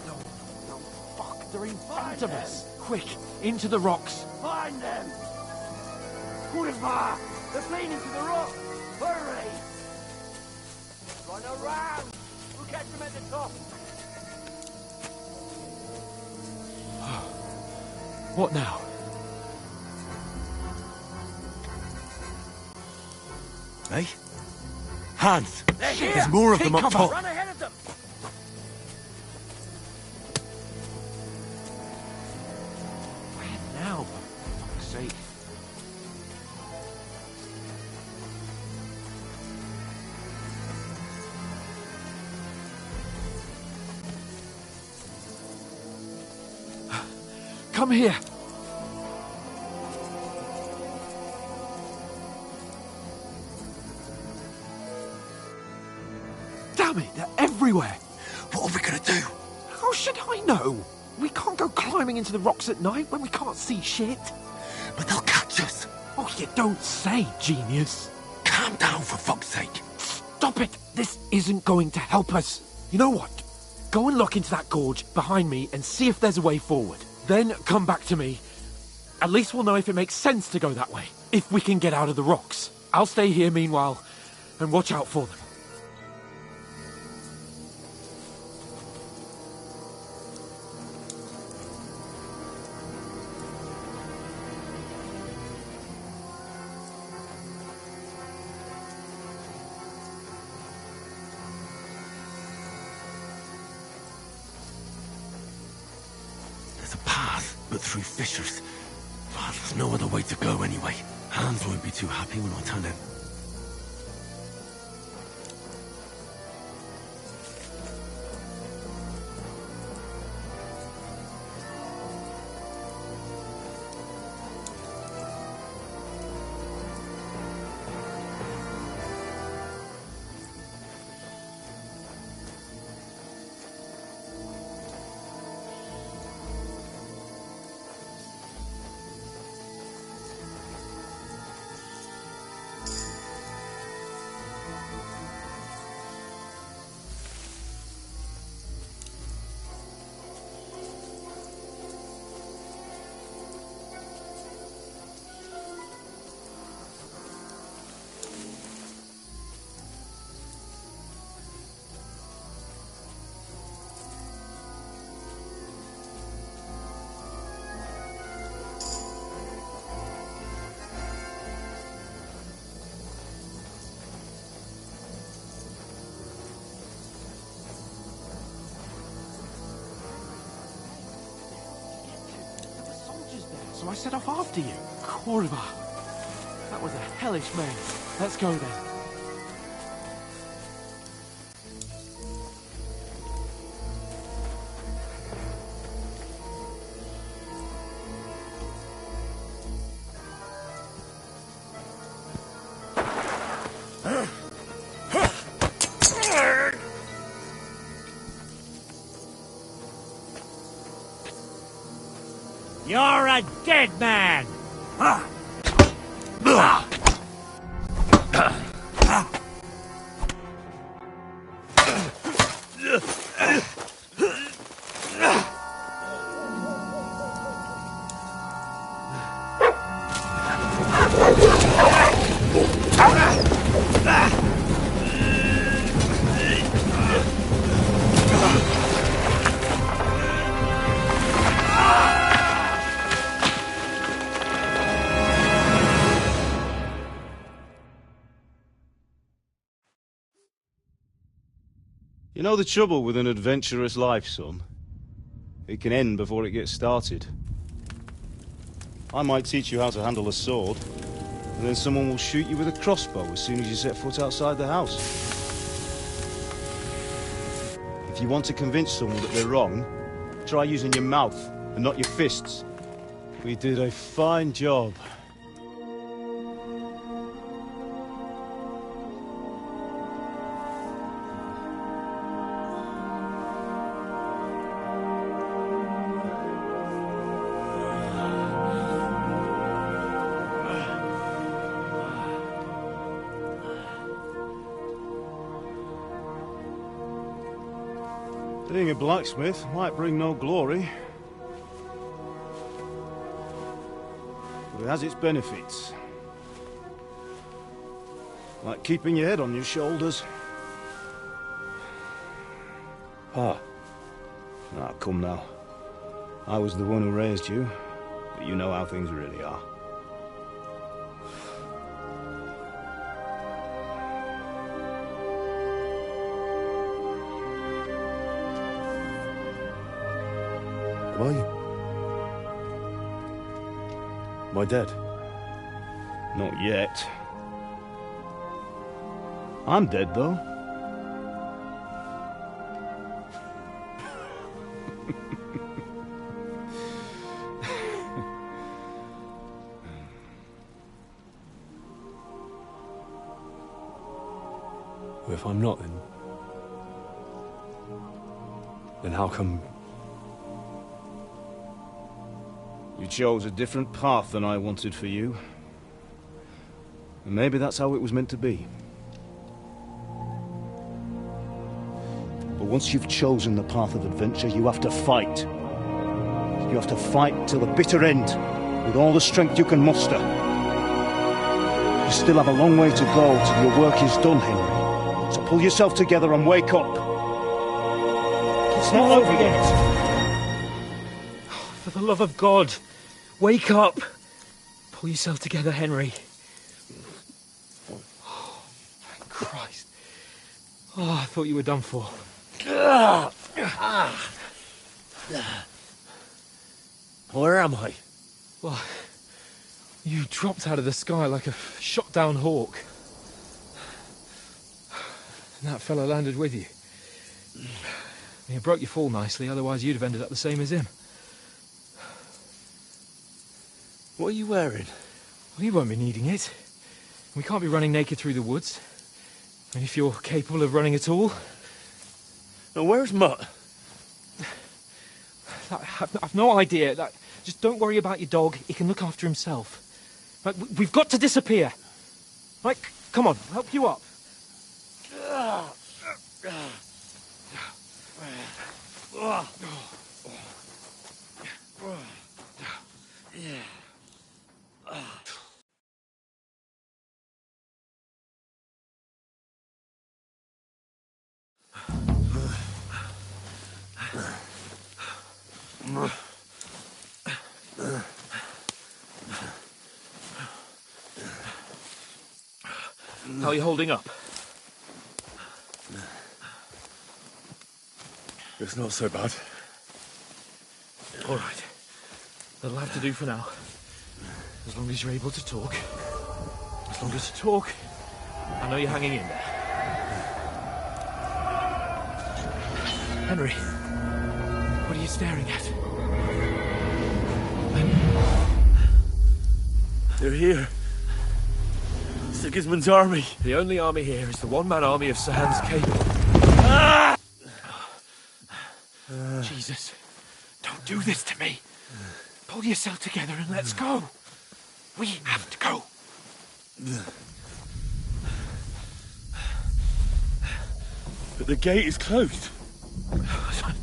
No, fuck, they're in front of us. Quick, into the rocks. Find them! Kurva! They're playing into the rock! Hurry! Run around! We'll catch them at the top! What now? Hey? Hans! They're here! There's more of Take them up cover. top! Run ahead of them! Where now, for fuck's sake? Come here. Damn it, they're everywhere. What are we gonna do? How should I know? We can't go climbing into the rocks at night when we can't see shit. But they'll catch us. Oh, you don't say, genius. Calm down, for fuck's sake. Stop it. This isn't going to help us. You know what? Go and look into that gorge behind me and see if there's a way forward. Then come back to me. At least we'll know if it makes sense to go that way. If we can get out of the rocks. I'll stay here meanwhile and watch out for them. There's a path, but through fissures. Well, there's no other way to go anyway. Hans won't be too happy when I turn in. So I set off after you. Kurva. That was a hellish maze. Let's go then. You're a dead man! You know the trouble with an adventurous life, son? It can end before it gets started. I might teach you how to handle a sword, and then someone will shoot you with a crossbow as soon as you set foot outside the house. If you want to convince someone that they're wrong, try using your mouth and not your fists. We did a fine job. Being a blacksmith might bring no glory, but it has its benefits. Like keeping your head on your shoulders. Pa. Ah, come now. I was the one who raised you, but you know how things really are. Am I dead? Not yet. I'm dead, though. Well, if I'm not, then how come... You chose a different path than I wanted for you. And maybe that's how it was meant to be. But once you've chosen the path of adventure, you have to fight. You have to fight till the bitter end, with all the strength you can muster. You still have a long way to go till your work is done, Henry. So pull yourself together and wake up. It's not over yet. For the love of God, wake up! Pull yourself together, Henry. Oh, thank Christ. Oh, I thought you were done for. Where am I? Well, you dropped out of the sky like a shot-down hawk. And that fella landed with you. He broke your fall nicely, otherwise you'd have ended up the same as him. What are you wearing? Well, you won't be needing it. We can't be running naked through the woods. And if you're capable of running at all... Now, where's Mutt? I've no idea. Just don't worry about your dog. He can look after himself. Right, we've got to disappear. Right, come on, I'll help you up. How are you holding up? It's not so bad. All right. That'll have to do for now. As long as you're able to talk. As long as you talk, I know you're hanging in there. Henry, what are you staring at? They're here. Sigismund's army. The only army here is the one-man army of Sahan's Cable. Jesus, don't do this to me. Pull yourself together and let's go. We have to go. But the gate is closed.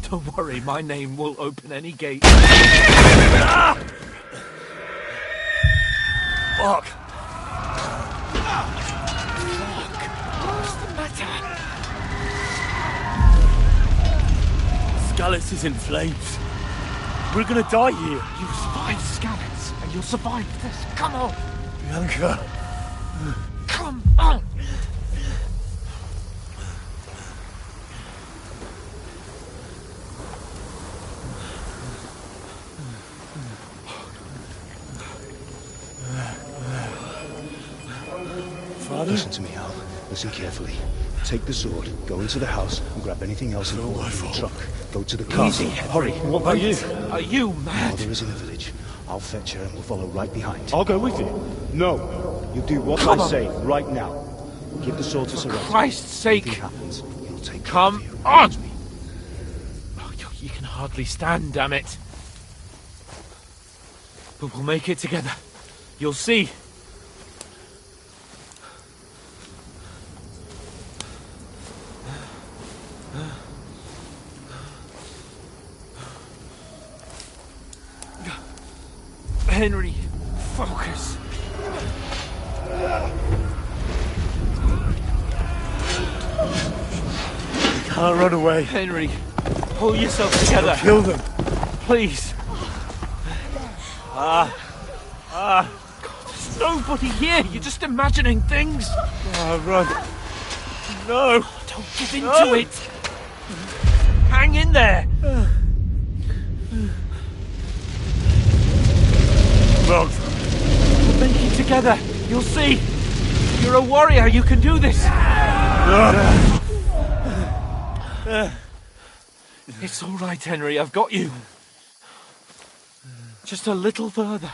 Don't worry, my name will open any gate. Fuck. What's the matter? Skalitz is in flames. We're gonna die here. You survived Skalitz, and you'll survive this. Come on. Bianca. Come on. Father? Listen to me, Al. Listen carefully. Take the sword, go into the house, and grab anything else in the truck. Go to the castle. Easy. Hurry. What about you? Are you mad? Mother is in the village. I'll fetch her and we'll follow right behind. I'll go with you. No. You do what Come I on. say right now. Give the sword to For Sorrento. Christ's sake. Anything happens, he'll take Come care of you. on. Oh, you can hardly stand, damn it. But we'll make it together. You'll see. Henry, focus. You can't run away. Henry, pull yourself together. Kill them. Please. There's nobody here. You're just imagining things. Run. No. Don't give in to it. Hang in there. Look. We'll make it together. You'll see. You're a warrior. You can do this. It's all right, Henry. I've got you. Just a little further.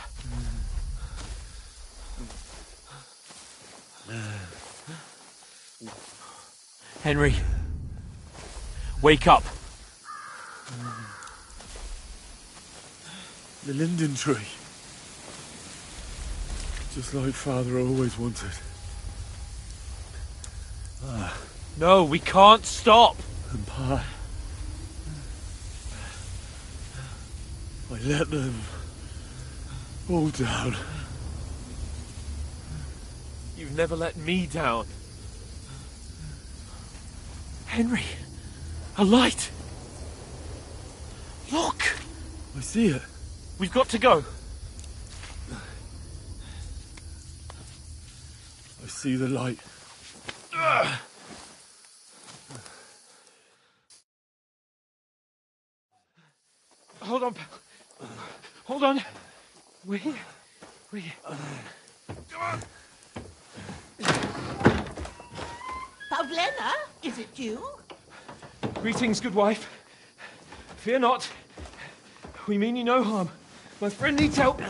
Henry, wake up. The linden tree. Just like Father always wanted. No, we can't stop. And Pa. I let them all down. You've never let me down. Henry, a light! Look! I see it. We've got to go. I see the light. Hold on, pal. Hold on. We're here. We're here. Come on. Pavlena, is it you? Greetings, good wife. Fear not. We mean you no harm. My friend needs help.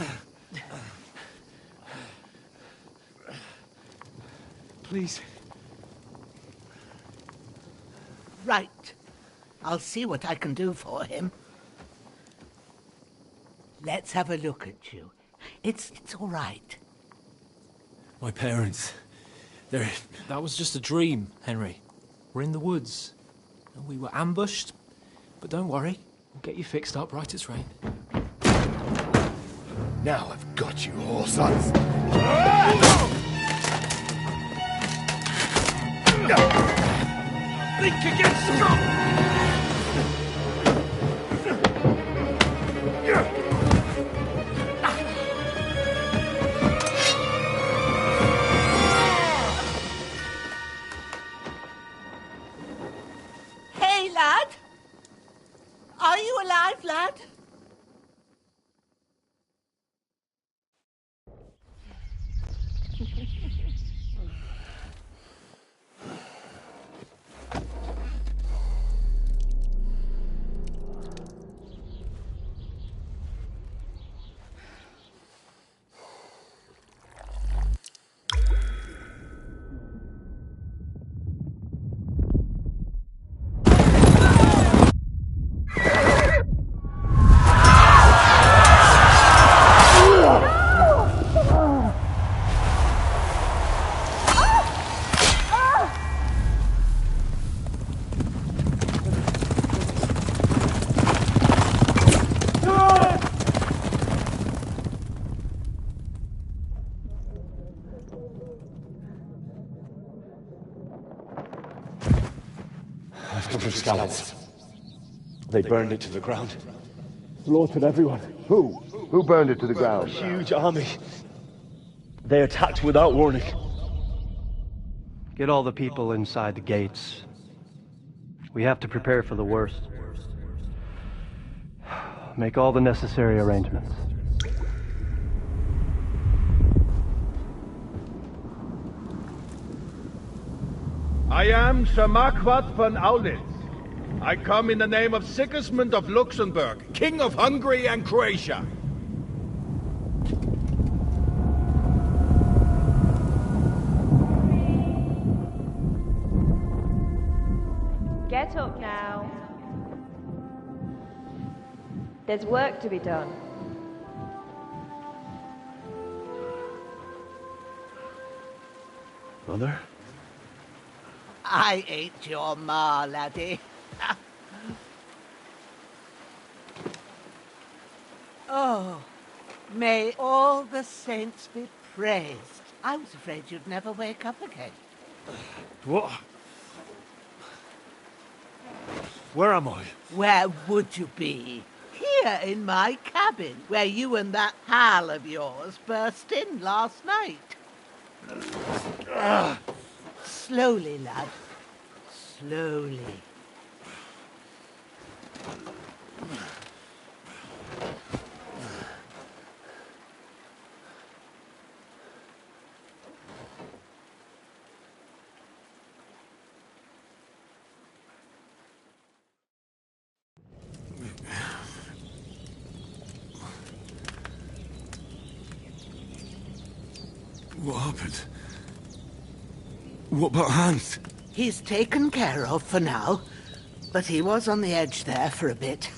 Please. Right. I'll see what I can do for him. Let's have a look at you. It's all right. My parents, they're... That was just a dream, Henry. We're in the woods. And we were ambushed. But don't worry, we'll get you fixed up right as rain. Now I've got you, whore sons. Think again, Scott! Hey, lad! Are you alive, lad? I've come from Scallops. They burned it to the ground. Slaughtered everyone. Who? Who burned it to the A ground? huge army. They attacked without warning. Get all the people inside the gates. We have to prepare for the worst. Make all the necessary arrangements. I am Sir Marquardt von Aulitz. I come in the name of Sigismund of Luxembourg, King of Hungary and Croatia. Get up now. There's work to be done. Mother? I ain't your ma, laddie. Oh, may all the saints be praised. I was afraid you'd never wake up again. What? Where am I? Where would you be? Here in my cabin, where you and that pal of yours burst in last night. Slowly, lad. Slowly. What happened? What about Hans? He's taken care of for now, but he was on the edge there for a bit.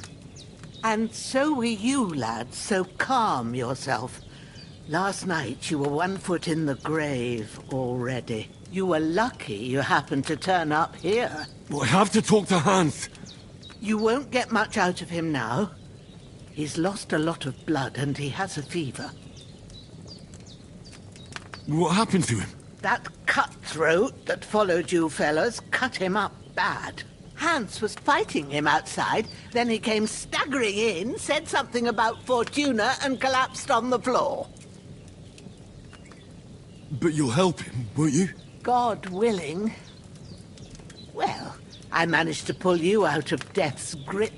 And so were you, lad, so calm yourself. Last night you were 1 foot in the grave already. You were lucky you happened to turn up here. Well, I have to talk to Hans. You won't get much out of him now. He's lost a lot of blood and he has a fever. What happened to him? That cutthroat that followed you fellas cut him up bad. Hans was fighting him outside, then he came staggering in, said something about Fortuna, and collapsed on the floor. But you'll help him, won't you? God willing. Well, I managed to pull you out of death's grip,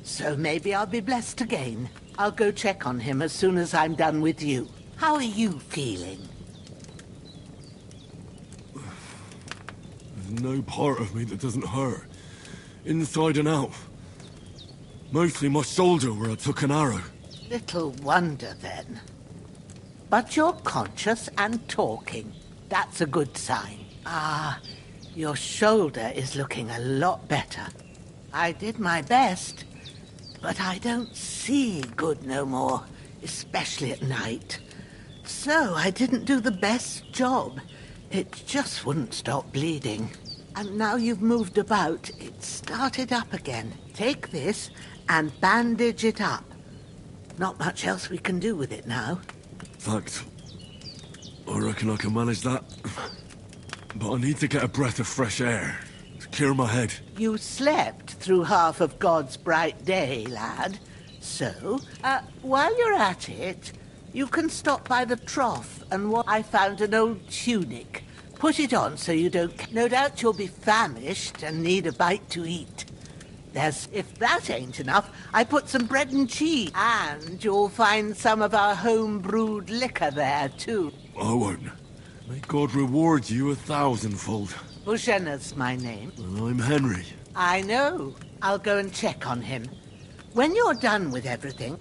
so maybe I'll be blessed again. I'll go check on him as soon as I'm done with you. How are you feeling? There's no part of me that doesn't hurt. Inside and out. Mostly my shoulder where I took an arrow. Little wonder, then. But you're conscious and talking. That's a good sign. Ah, your shoulder is looking a lot better. I did my best, but I don't see good no more, especially at night. So I didn't do the best job. It just wouldn't stop bleeding. And now you've moved about, it started up again. Take this and bandage it up. Not much else we can do with it now. Thanks. I reckon I can manage that. But I need to get a breath of fresh air to clear my head. You slept through half of God's bright day, lad. So, while you're at it, you can stop by the trough and I found an old tunic. Put it on so you don't... No doubt you'll be famished and need a bite to eat. If that ain't enough, I put some bread and cheese. And you'll find some of our home-brewed liquor there, too. I won't. May God reward you 1,000-fold. Bushena's my name. And I'm Henry. I know. I'll go and check on him. When you're done with everything...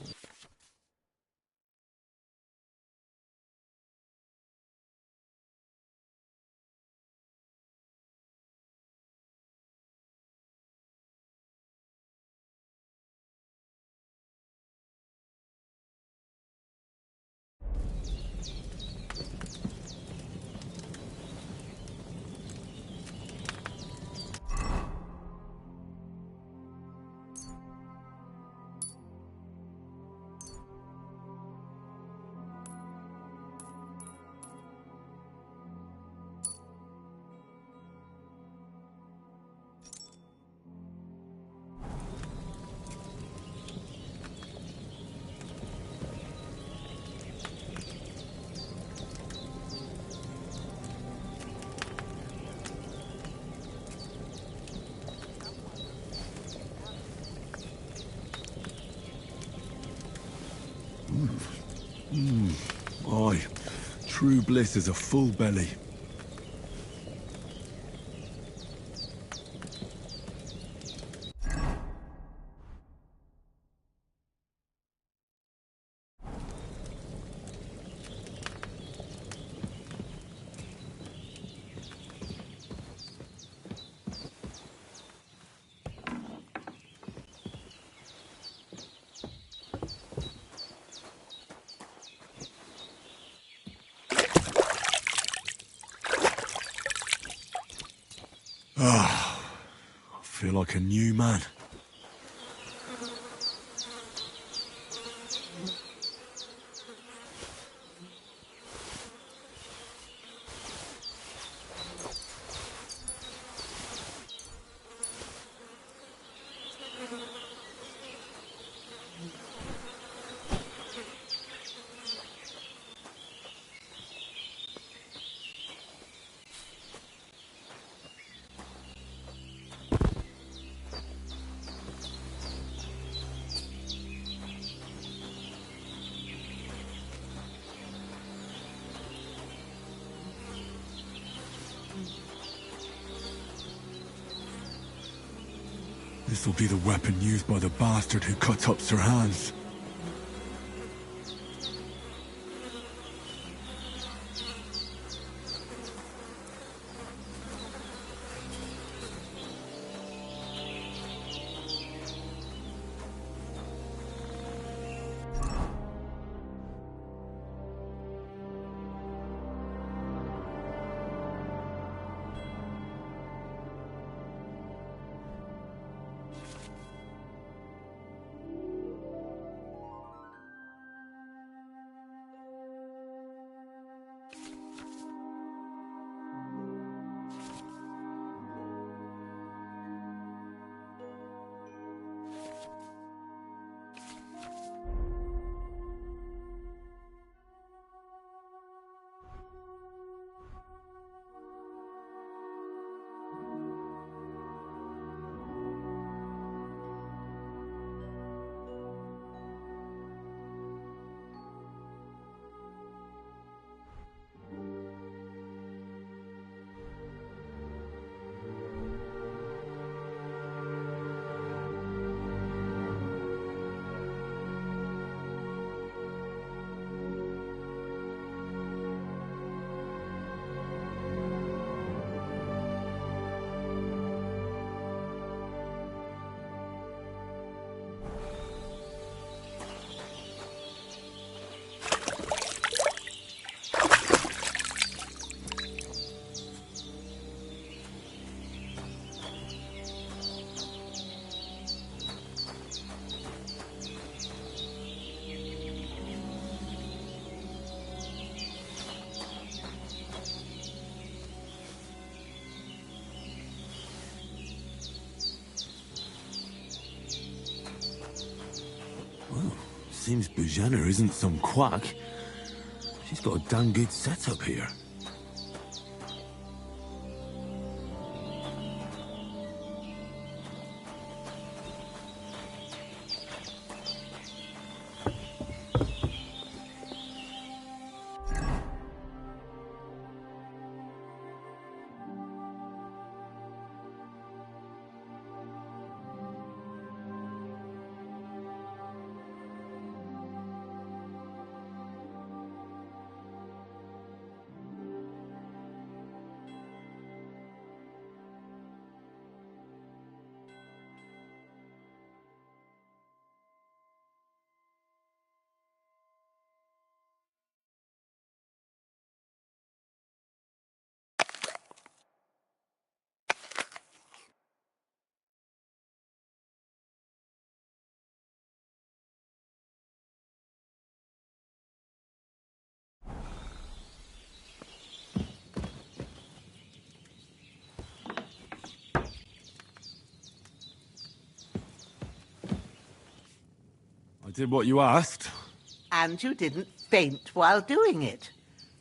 Aye. True bliss is a full belly. Ah, I feel like a new man. This'll be the weapon used by the bastard who cut up Sir Hans. Seems Bujana isn't some quack. She's got a damn good setup here. I did what you asked. And you didn't faint while doing it.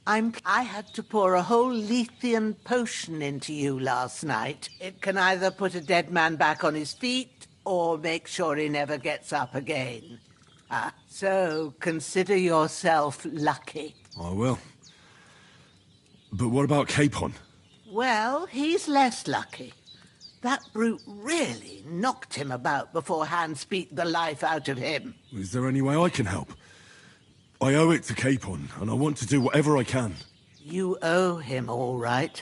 I had to pour a whole Lethean potion into you last night. It can either put a dead man back on his feet or make sure he never gets up again. So consider yourself lucky. I will. But what about Capon? Well, he's less lucky. That brute really knocked him about before Hans beat the life out of him. Is there any way I can help? I owe it to Capon, and I want to do whatever I can. You owe him, all right.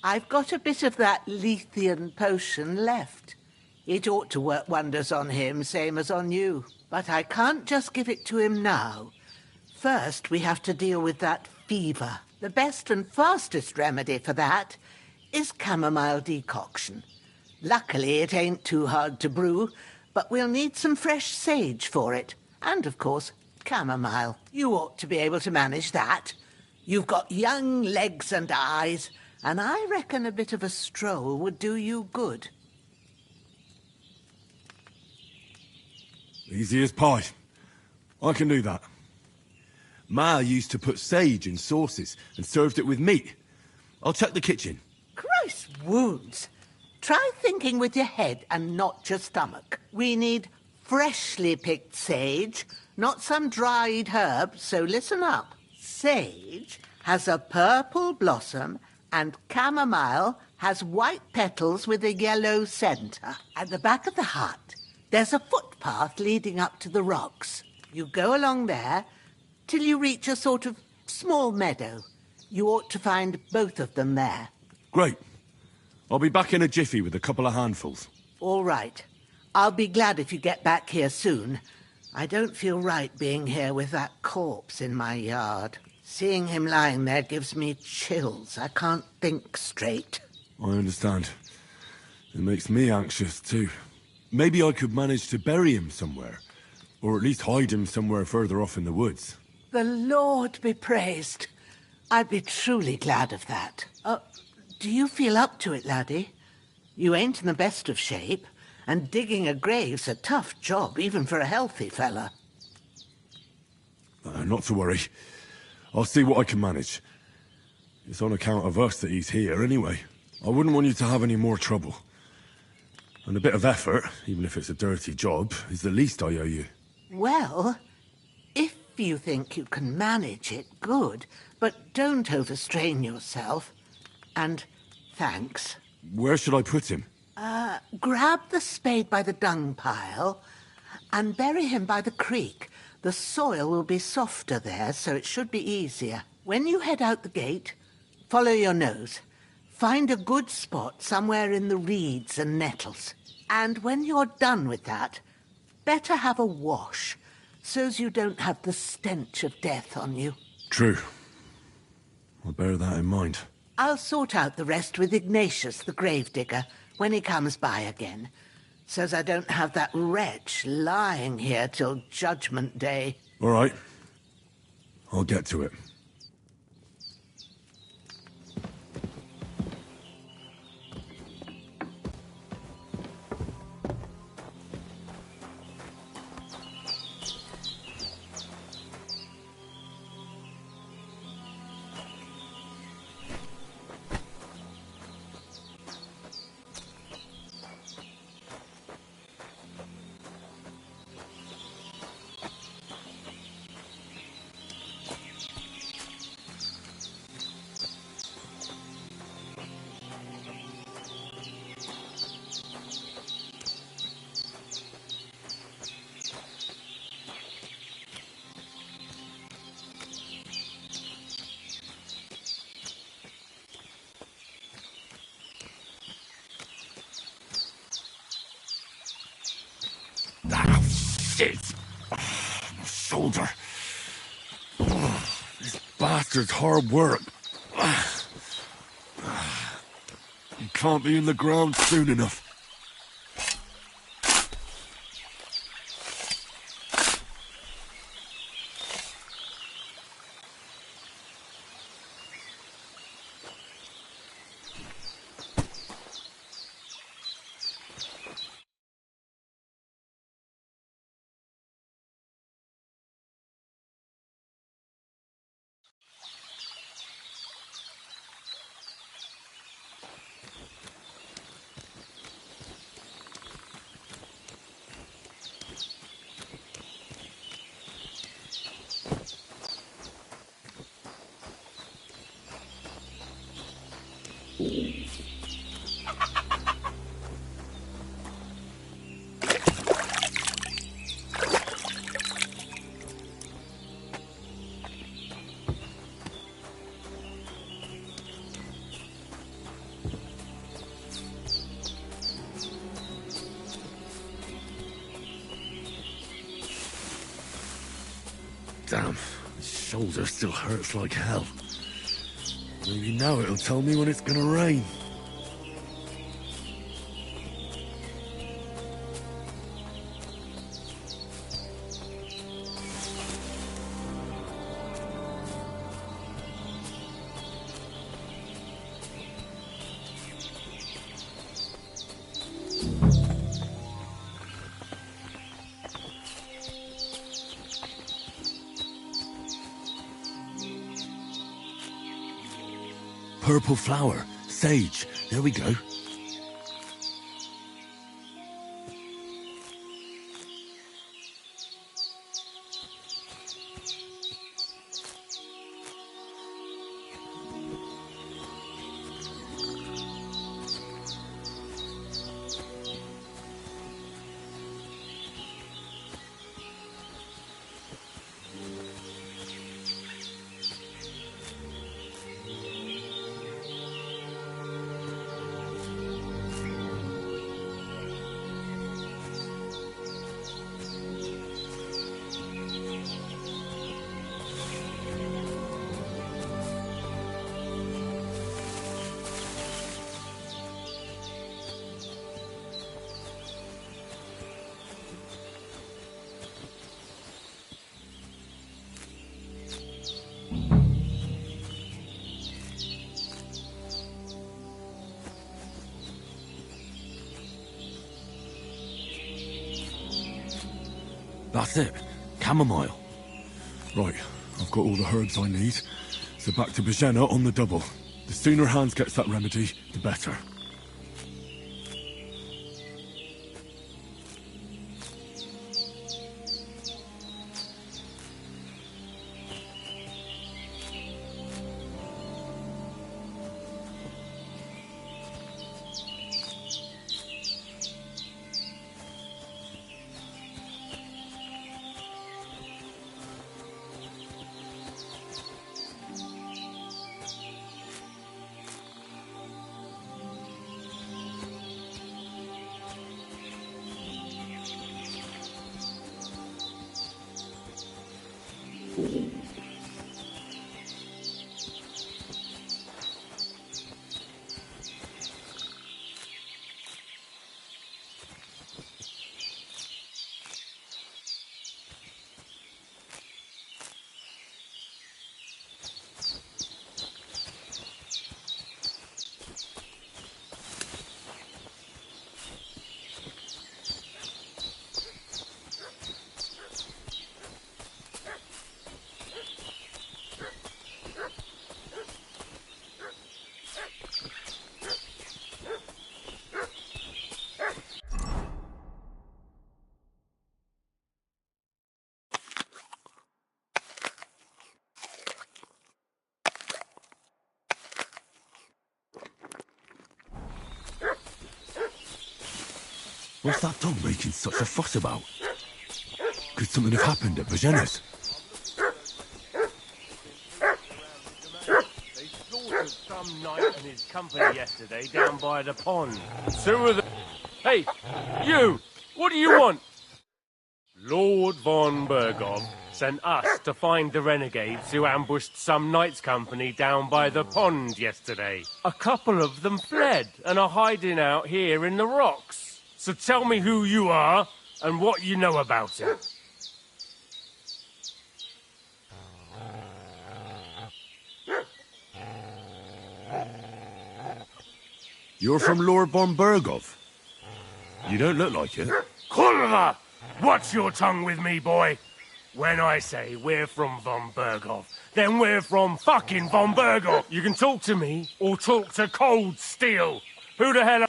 I've got a bit of that Lethean potion left. It ought to work wonders on him, same as on you. But I can't just give it to him now. First, we have to deal with that fever. The best and fastest remedy for that is chamomile decoction. Luckily, it ain't too hard to brew, but we'll need some fresh sage for it. And, of course, chamomile. You ought to be able to manage that. You've got young legs and eyes, and I reckon a bit of a stroll would do you good. Easy as pie. I can do that. Ma used to put sage in sauces and served it with meat. I'll check the kitchen. Christ wounds! Try thinking with your head and not your stomach. We need freshly picked sage, not some dried herb, so listen up. Sage has a purple blossom and chamomile has white petals with a yellow centre. At the back of the hut, there's a footpath leading up to the rocks. You go along there till you reach a sort of small meadow. You ought to find both of them there. Great. I'll be back in a jiffy with a couple of handfuls. All right. I'll be glad if you get back here soon. I don't feel right being here with that corpse in my yard. Seeing him lying there gives me chills. I can't think straight. I understand. It makes me anxious, too. Maybe I could manage to bury him somewhere. Or at least hide him somewhere further off in the woods. The Lord be praised. I'd be truly glad of that. Do you feel up to it, laddie? You ain't in the best of shape, and digging a grave's a tough job, even for a healthy fella. Not to worry. I'll see what I can manage. It's on account of us that he's here, anyway. I wouldn't want you to have any more trouble. And a bit of effort, even if it's a dirty job, is the least I owe you. Well, if you think you can manage it, good. But don't overstrain yourself. And thanks. Where should I put him? Grab the spade by the dung pile and bury him by the creek. The soil will be softer there, so it should be easier. When you head out the gate, follow your nose. Find a good spot somewhere in the reeds and nettles. And when you're done with that, better have a wash, so's you don't have the stench of death on you. True. I'll bear that in mind. I'll sort out the rest with Ignatius, the gravedigger, when he comes by again, so's I don't have that wretch lying here till Judgment Day. All right. I'll get to it. Shit! My shoulder. This bastard's hard work. He can't be in the ground soon enough. Damn, my shoulder still hurts like hell. Maybe now it'll tell me when it's gonna rain. Purple flower. Sage. There we go. That's it. Chamomile. Right, I've got all the herbs I need. So back to Bajena on the double. The sooner Hans gets that remedy, the better. What's that dog making such a fuss about? Could something have happened at Bajena's? They slaughtered some knight and his company yesterday down by the pond. Two of them... Hey, you! What do you want? Lord von Bergov sent us to find the renegades who ambushed some knight's company down by the pond yesterday. A couple of them fled and are hiding out here in the rocks. So tell me who you are and what you know about it. You're from Lord von Bergov. You don't look like it. Kurva! Watch your tongue with me, boy. When I say we're from von Bergov, then we're from fucking von Bergov. You can talk to me or talk to cold steel. Who the hell are...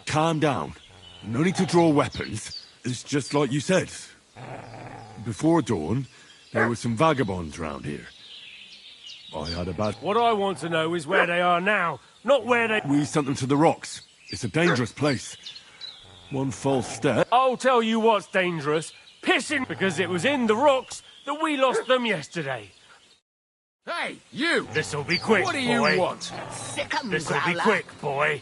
Calm down. No need to draw weapons. It's just like you said. Before dawn, there were some vagabonds round here. I had a bad... What I want to know is where they are now, not where they... We sent them to the rocks. It's a dangerous place. One false step... I'll tell you what's dangerous. Pissing, because it was in the rocks that we lost them yesterday. Hey, you! This'll be quick, What do you boy. want? Sick 'em, This'll be Growler. quick, boy.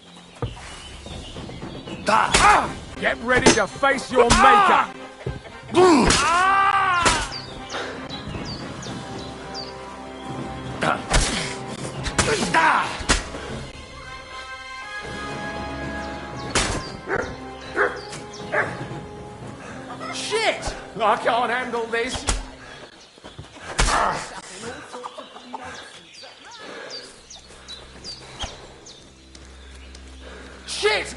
Get ready to face your maker! Shit! I can't handle this. Shit!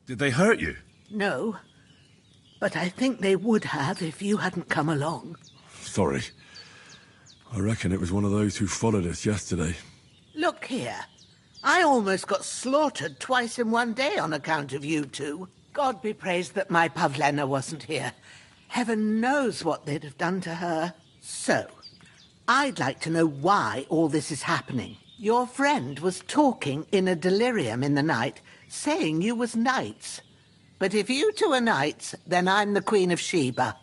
Did they hurt you? No, but I think they would have if you hadn't come along. Sorry. I reckon it was one of those who followed us yesterday. Look here. I almost got slaughtered twice in one day on account of you two. God be praised that my Pavlena wasn't here. Heaven knows what they'd have done to her. So, I'd like to know why all this is happening. Your friend was talking in a delirium in the night, saying you was knights. But if you two are knights, then I'm the Queen of Sheba.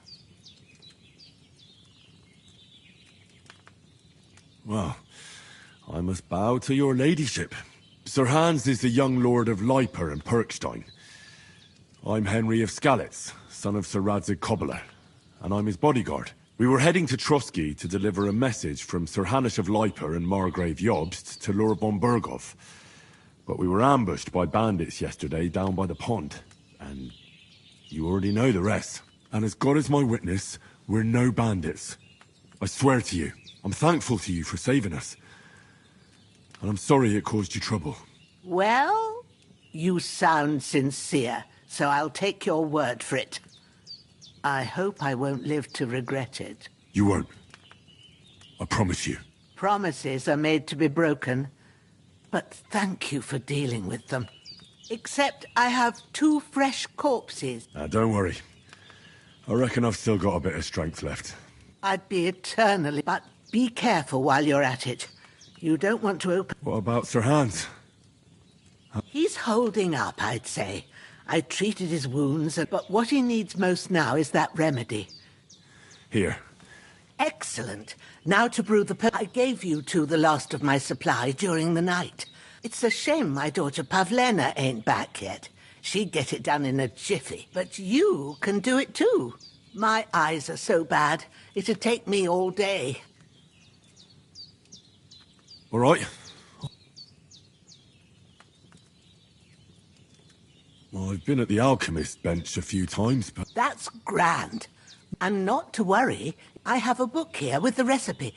Well, I must bow to your ladyship. Sir Hans is the young lord of Leiper and Perkstein. I'm Henry of Skalitz, son of Sir Radzig Cobbler, and I'm his bodyguard. We were heading to Trotsky to deliver a message from Sir Hanush of Leiper and Margrave Jobst to Lord von Berghoff. But we were ambushed by bandits yesterday down by the pond, and you already know the rest. And as God is my witness, we're no bandits. I swear to you, I'm thankful to you for saving us. And I'm sorry it caused you trouble. Well, you sound sincere, so I'll take your word for it. I hope I won't live to regret it. You won't. I promise you. Promises are made to be broken, but thank you for dealing with them. Except I have 2 fresh corpses. Now, don't worry. I reckon I've still got a bit of strength left. I'd be eternally... But be careful while you're at it. You don't want to open... What about Sir Hans? He's holding up, I'd say. I treated his wounds, but what he needs most now is that remedy. Here. Excellent. Now to brew the... I gave you two the last of my supply during the night. It's a shame my daughter Pavlena ain't back yet. She'd get it done in a jiffy. But you can do it too. My eyes are so bad, it'd take me all day. All right. Well, I've been at the alchemist bench a few times, but... That's grand. And not to worry, I have a book here with the recipe.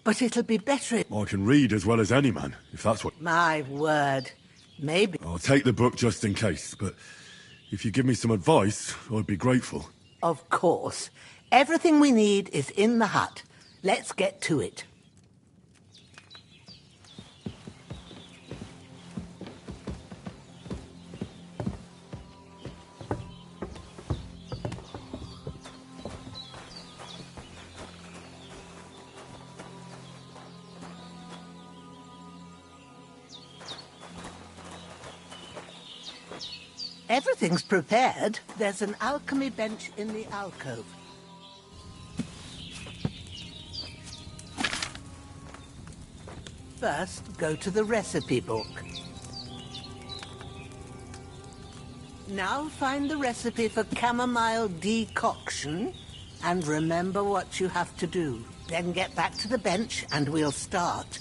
But it'll be better if... I can read as well as any man, if that's what... My word. Maybe... I'll take the book just in case, but if you give me some advice, I'd be grateful. Of course. Everything we need is in the hut. Let's get to it. Everything's prepared. There's an alchemy bench in the alcove. First, go to the recipe book. Now find the recipe for chamomile decoction, and remember what you have to do. Then get back to the bench, and we'll start.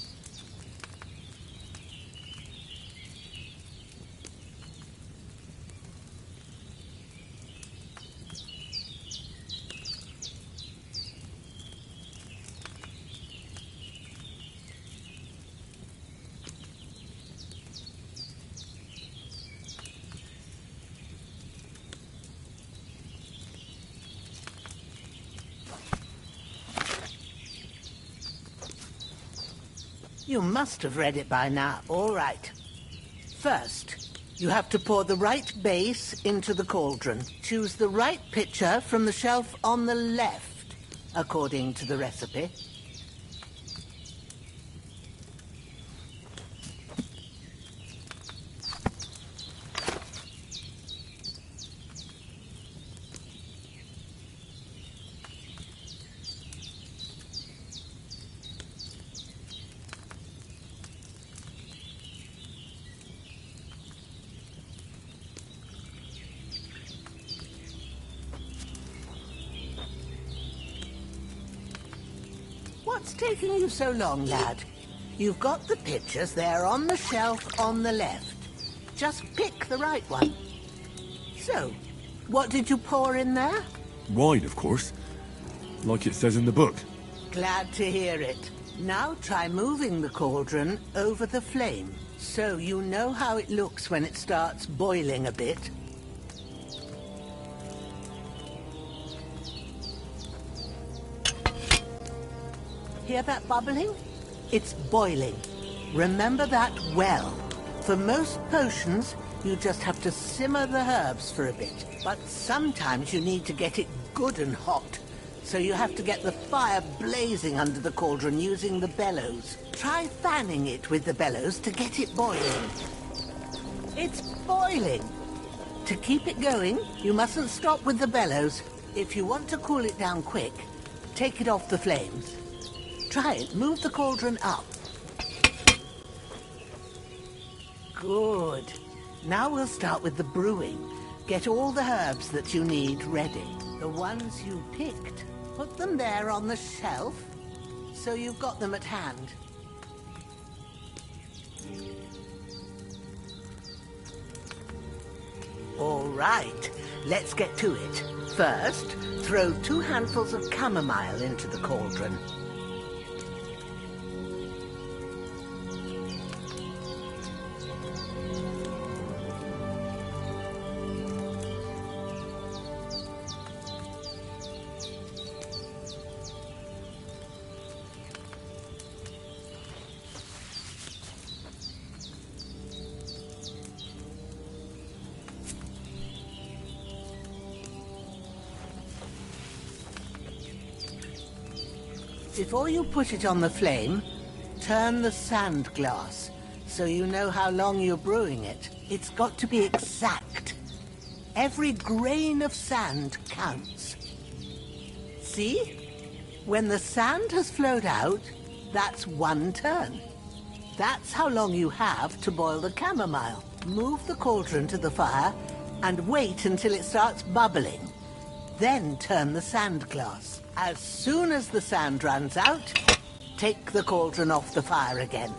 You must have read it by now. All right. First, you have to pour the right base into the cauldron. Choose the right pitcher from the shelf on the left, according to the recipe. What's taking you so long, lad? You've got the pitchers there on the shelf on the left. Just pick the right one. So, what did you pour in there? Wine, of course. Like it says in the book. Glad to hear it. Now try moving the cauldron over the flame, so you know how it looks when it starts boiling a bit. Hear that bubbling? It's boiling. Remember that well. For most potions, you just have to simmer the herbs for a bit. But sometimes you need to get it good and hot. So you have to get the fire blazing under the cauldron using the bellows. Try fanning it with the bellows to get it boiling. It's boiling. To keep it going, you mustn't stop with the bellows. If you want to cool it down quick, take it off the flames. Try it. Move the cauldron up. Good. Now we'll start with the brewing. Get all the herbs that you need ready. The ones you picked. Put them there on the shelf, so you've got them at hand. All right, let's get to it. First, throw 2 handfuls of chamomile into the cauldron. Before you put it on the flame, turn the sand glass so you know how long you're brewing it. It's got to be exact. Every grain of sand counts. See? When the sand has flowed out, that's 1 turn. That's how long you have to boil the chamomile. Move the cauldron to the fire and wait until it starts bubbling. Then turn the sand glass. As soon as the sand runs out, take the cauldron off the fire again.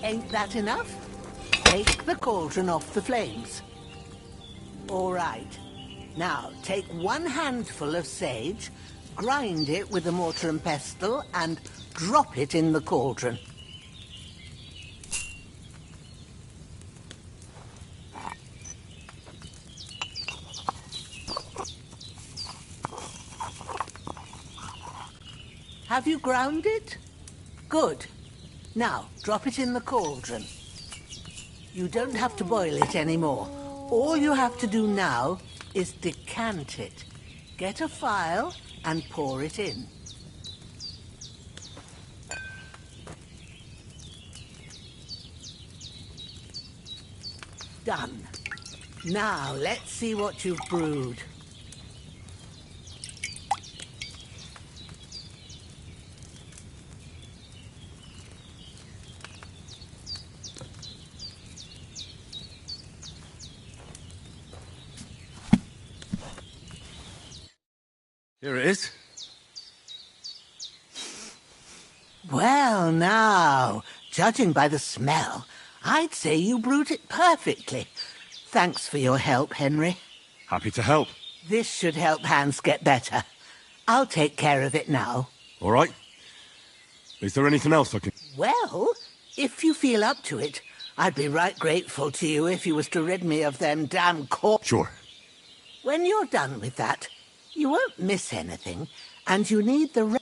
Ain't that enough? Take the cauldron off the flames. All right. Now, take 1 handful of sage, grind it with a mortar and pestle, and drop it in the cauldron. Have you ground it? Good. Now, drop it in the cauldron. You don't have to boil it anymore. All you have to do now is decant it. Get a phial and pour it in. Done. Now, let's see what you've brewed. Here it is. Well, now, judging by the smell, I'd say you brewed it perfectly. Thanks for your help, Henry. Happy to help. This should help Hans get better. I'll take care of it now. All right. Is there anything else I can... Well, if you feel up to it, I'd be right grateful to you if you was to rid me of them damn Sure. When you're done with that, you won't miss anything, and you need the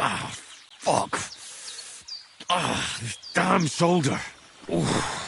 Ah, fuck. Ah, this damn shoulder. Oof.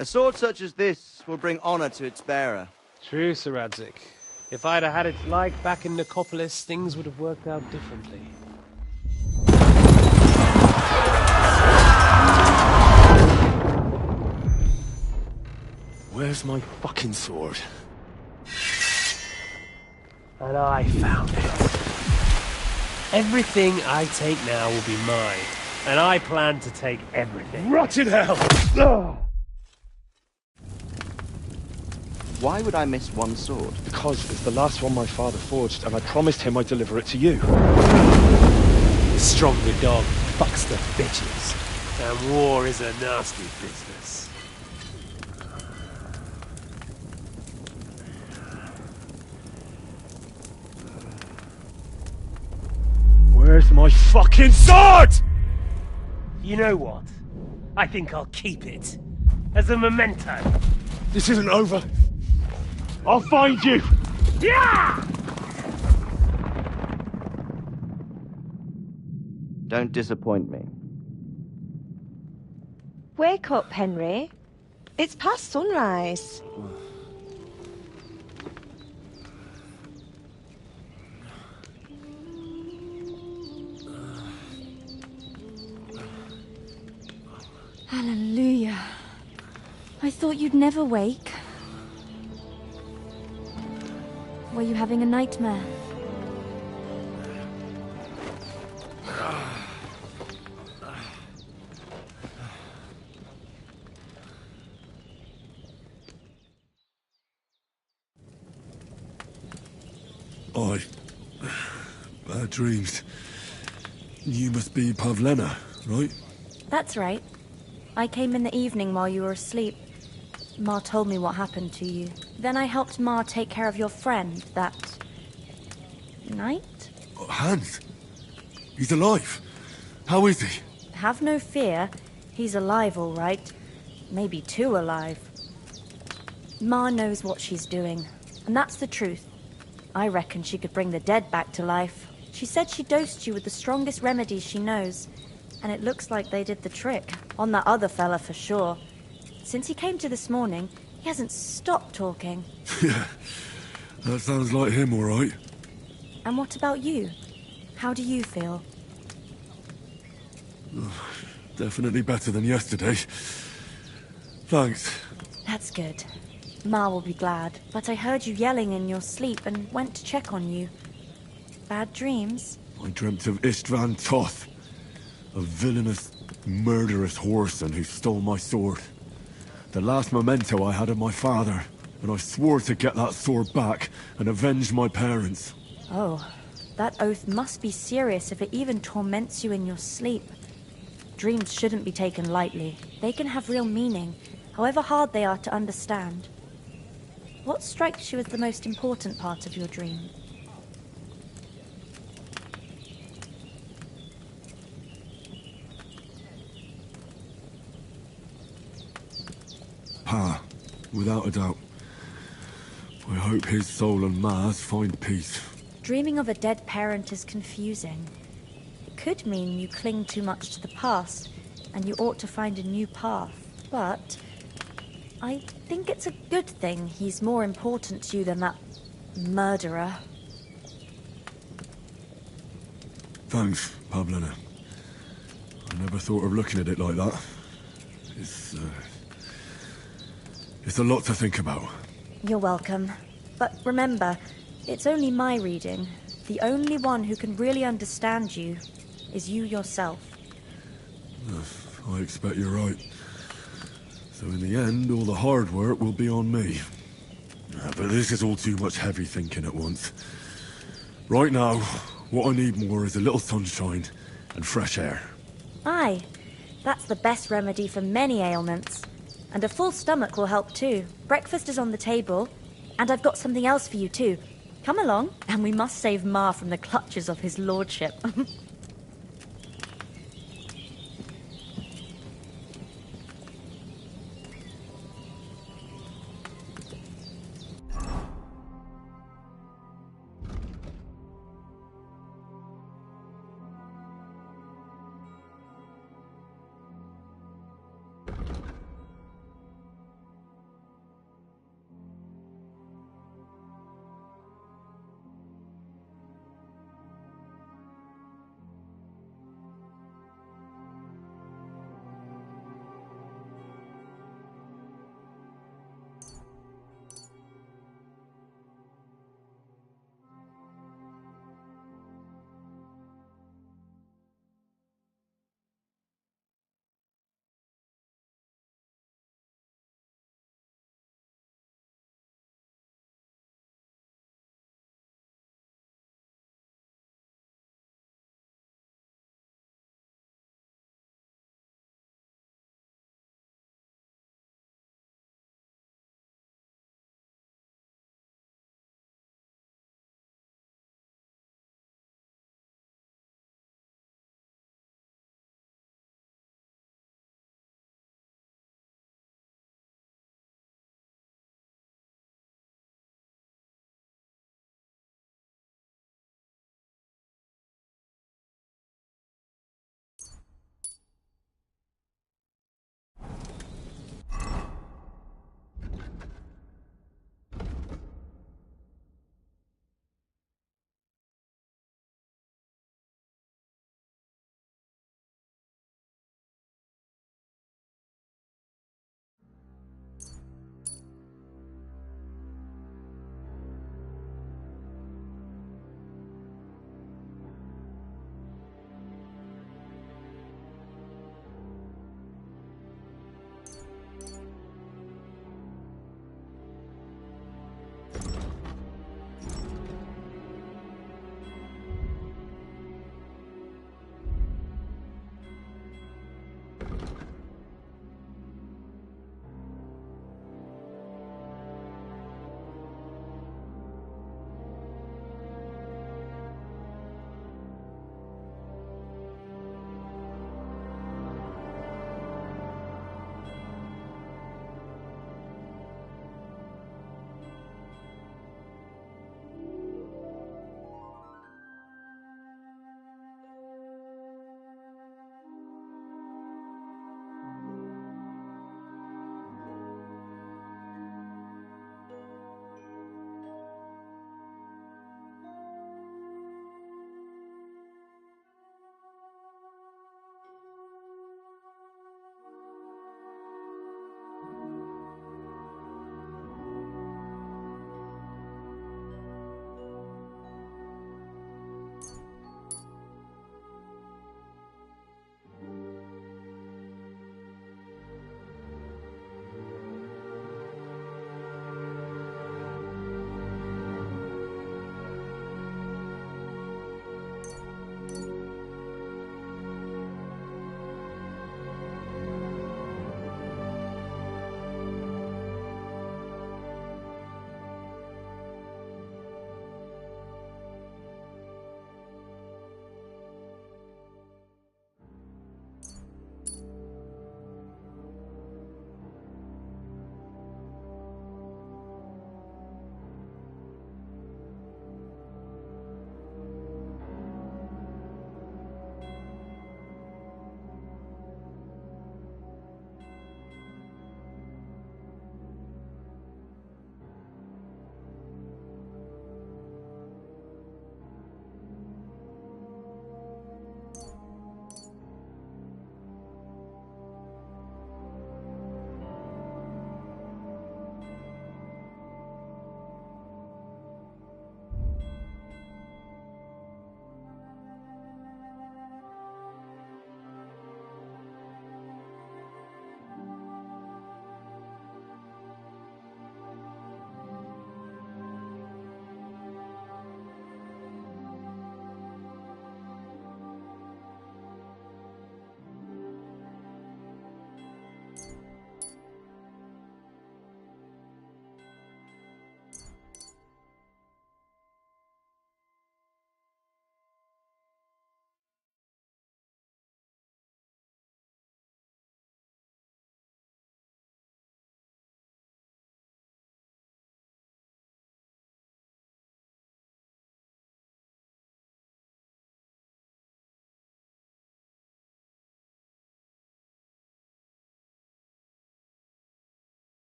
A sword such as this will bring honor to its bearer. True, Sir Radzik. If I'd have had its like back in Nicopolis, things would have worked out differently. Where's my fucking sword? And I found it. Everything I take now will be mine, and I plan to take everything. Rotted hell! Why would I miss one sword? Because it's the last one my father forged, and I promised him I'd deliver it to you. Stronger dog fucks the bitches, and war is a nasty business. Where's my fucking sword? You know what? I think I'll keep it. As a memento. This isn't over. I'll find you! Yeah! Don't disappoint me. Wake up, Henry. It's past sunrise. Hallelujah. I thought you'd never wake. Were you having a nightmare? Bad dreams. You must be Pavlena, right? That's right. I came in the evening while you were asleep. Ma told me what happened to you. Then I helped Ma take care of your friend that night? Hans? He's alive. How is he? Have no fear. He's alive, all right. Maybe too alive. Ma knows what she's doing, and that's the truth. I reckon she could bring the dead back to life. She said she dosed you with the strongest remedies she knows, and it looks like they did the trick. On that other fella for sure. Since he came to this morning, he hasn't stopped talking. Yeah, that sounds like him, all right. And what about you? How do you feel? Definitely better than yesterday. Thanks. That's good. Ma will be glad, but I heard you yelling in your sleep and went to check on you. Bad dreams? I dreamt of Istvan Toth, a villainous, murderous whoreson who stole my sword. The last memento I had of my father, and I swore to get that sword back and avenge my parents. Oh, that oath must be serious if it even torments you in your sleep. Dreams shouldn't be taken lightly. They can have real meaning, however hard they are to understand. What strikes you as the most important part of your dream? Pa, without a doubt. I hope his soul and Ma's find peace. Dreaming of a dead parent is confusing. It could mean you cling too much to the past, and you ought to find a new path. But I think it's a good thing he's more important to you than that murderer. Thanks, Pavlena. I never thought of looking at it like that. It's a lot to think about. You're welcome. But remember, it's only my reading. The only one who can really understand you is you yourself. I expect you're right. So in the end, all the hard work will be on me. But this is all too much heavy thinking at once. Right now, what I need more is a little sunshine and fresh air. Aye, that's the best remedy for many ailments. And a full stomach will help too. Breakfast is on the table, and I've got something else for you too. Come along, and we must save Ma from the clutches of his lordship.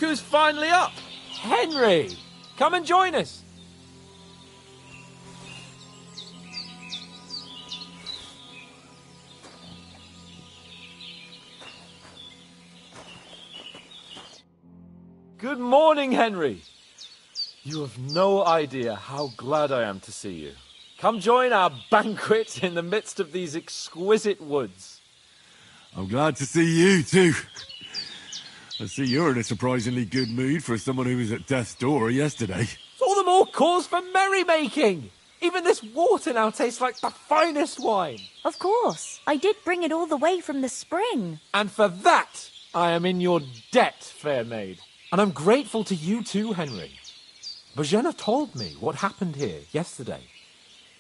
Look who's finally up! Henry! Come and join us! Good morning, Henry! You have no idea how glad I am to see you. Come join our banquet in the midst of these exquisite woods. I'm glad to see you, too. I see you're in a surprisingly good mood for someone who was at death's door yesterday. It's all the more cause for merrymaking! Even this water now tastes like the finest wine. Of course. I did bring it all the way from the spring. And for that, I am in your debt, fair maid. And I'm grateful to you too, Henry. Bajena told me what happened here yesterday.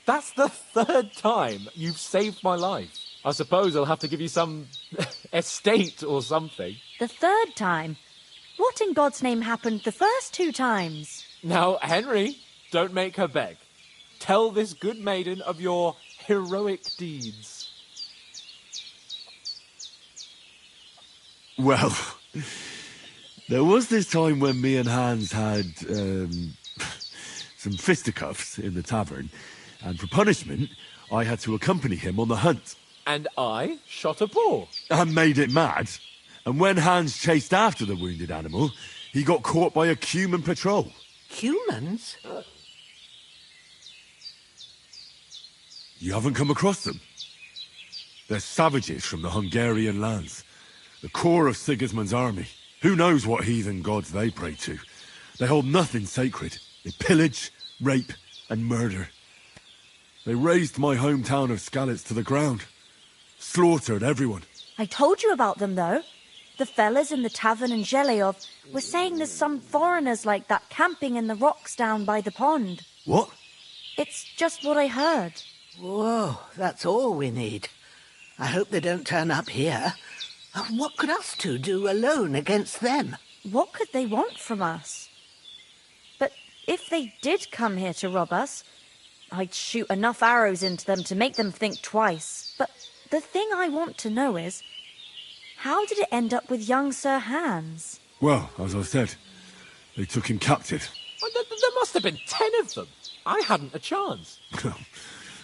That's the 3rd time you've saved my life. I suppose I'll have to give you some estate or something. The 3rd time? What in God's name happened the first 2 times? Now, Henry, don't make her beg. Tell this good maiden of your heroic deeds. Well, there was this time when me and Hans had some fisticuffs in the tavern, and for punishment, I had to accompany him on the hunt. And I shot a boar. And made it mad. And when Hans chased after the wounded animal, he got caught by a human patrol. Humans? You haven't come across them? They're savages from the Hungarian lands. The core of Sigismund's army. Who knows what heathen gods they pray to? They hold nothing sacred. They pillage, rape, and murder. They razed my hometown of Skalitz to the ground. Slaughtered everyone. I told you about them, though. The fellas in the tavern in Zheleov were saying there's some foreigners like that camping in the rocks down by the pond. What? It's just what I heard. Whoa, that's all we need. I hope they don't turn up here. What could us two do alone against them? What could they want from us? But if they did come here to rob us, I'd shoot enough arrows into them to make them think twice. But the thing I want to know is, how did it end up with young Sir Hans? Well, as I said, they took him captive. Well, there must have been 10 of them. I hadn't a chance.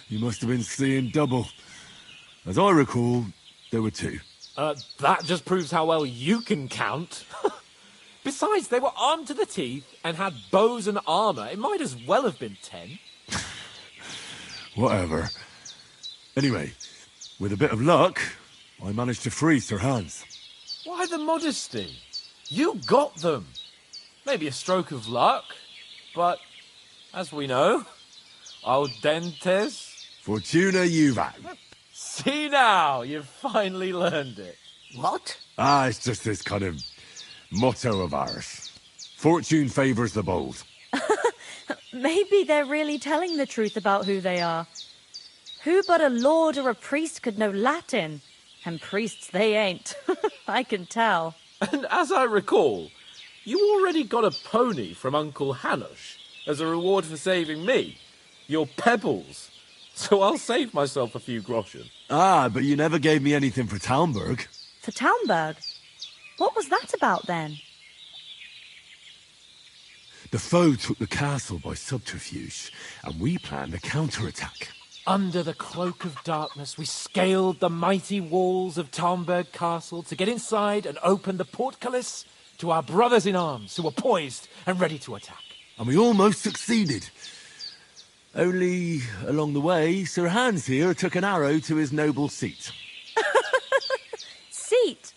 You must have been seeing double. As I recall, there were 2. That just proves how well you can count. Besides, they were armed to the teeth and had bows and armour. It might as well have been 10. Whatever. Anyway, with a bit of luck, I managed to free Sir Hans. Why the modesty? You got them. Maybe a stroke of luck, but as we know, audentes... Fortuna juvat. See now, you've finally learned it. What? It's just this kind of motto of ours. Fortune favours the bold. Maybe they're really telling the truth about who they are. Who but a lord or a priest could know Latin? And priests they ain't. I can tell. And as I recall, you already got a pony from Uncle Hanush as a reward for saving me. Your pebbles. So I'll save myself a few groschen. But you never gave me anything for Talmberg. For Talmberg? What was that about then? The foe took the castle by subterfuge, and we planned a counterattack. Under the cloak of darkness, we scaled the mighty walls of Talmberg Castle to get inside and open the portcullis to our brothers in arms who were poised and ready to attack. And we almost succeeded. Only, along the way, Sir Hans here took an arrow to his noble seat. Seat?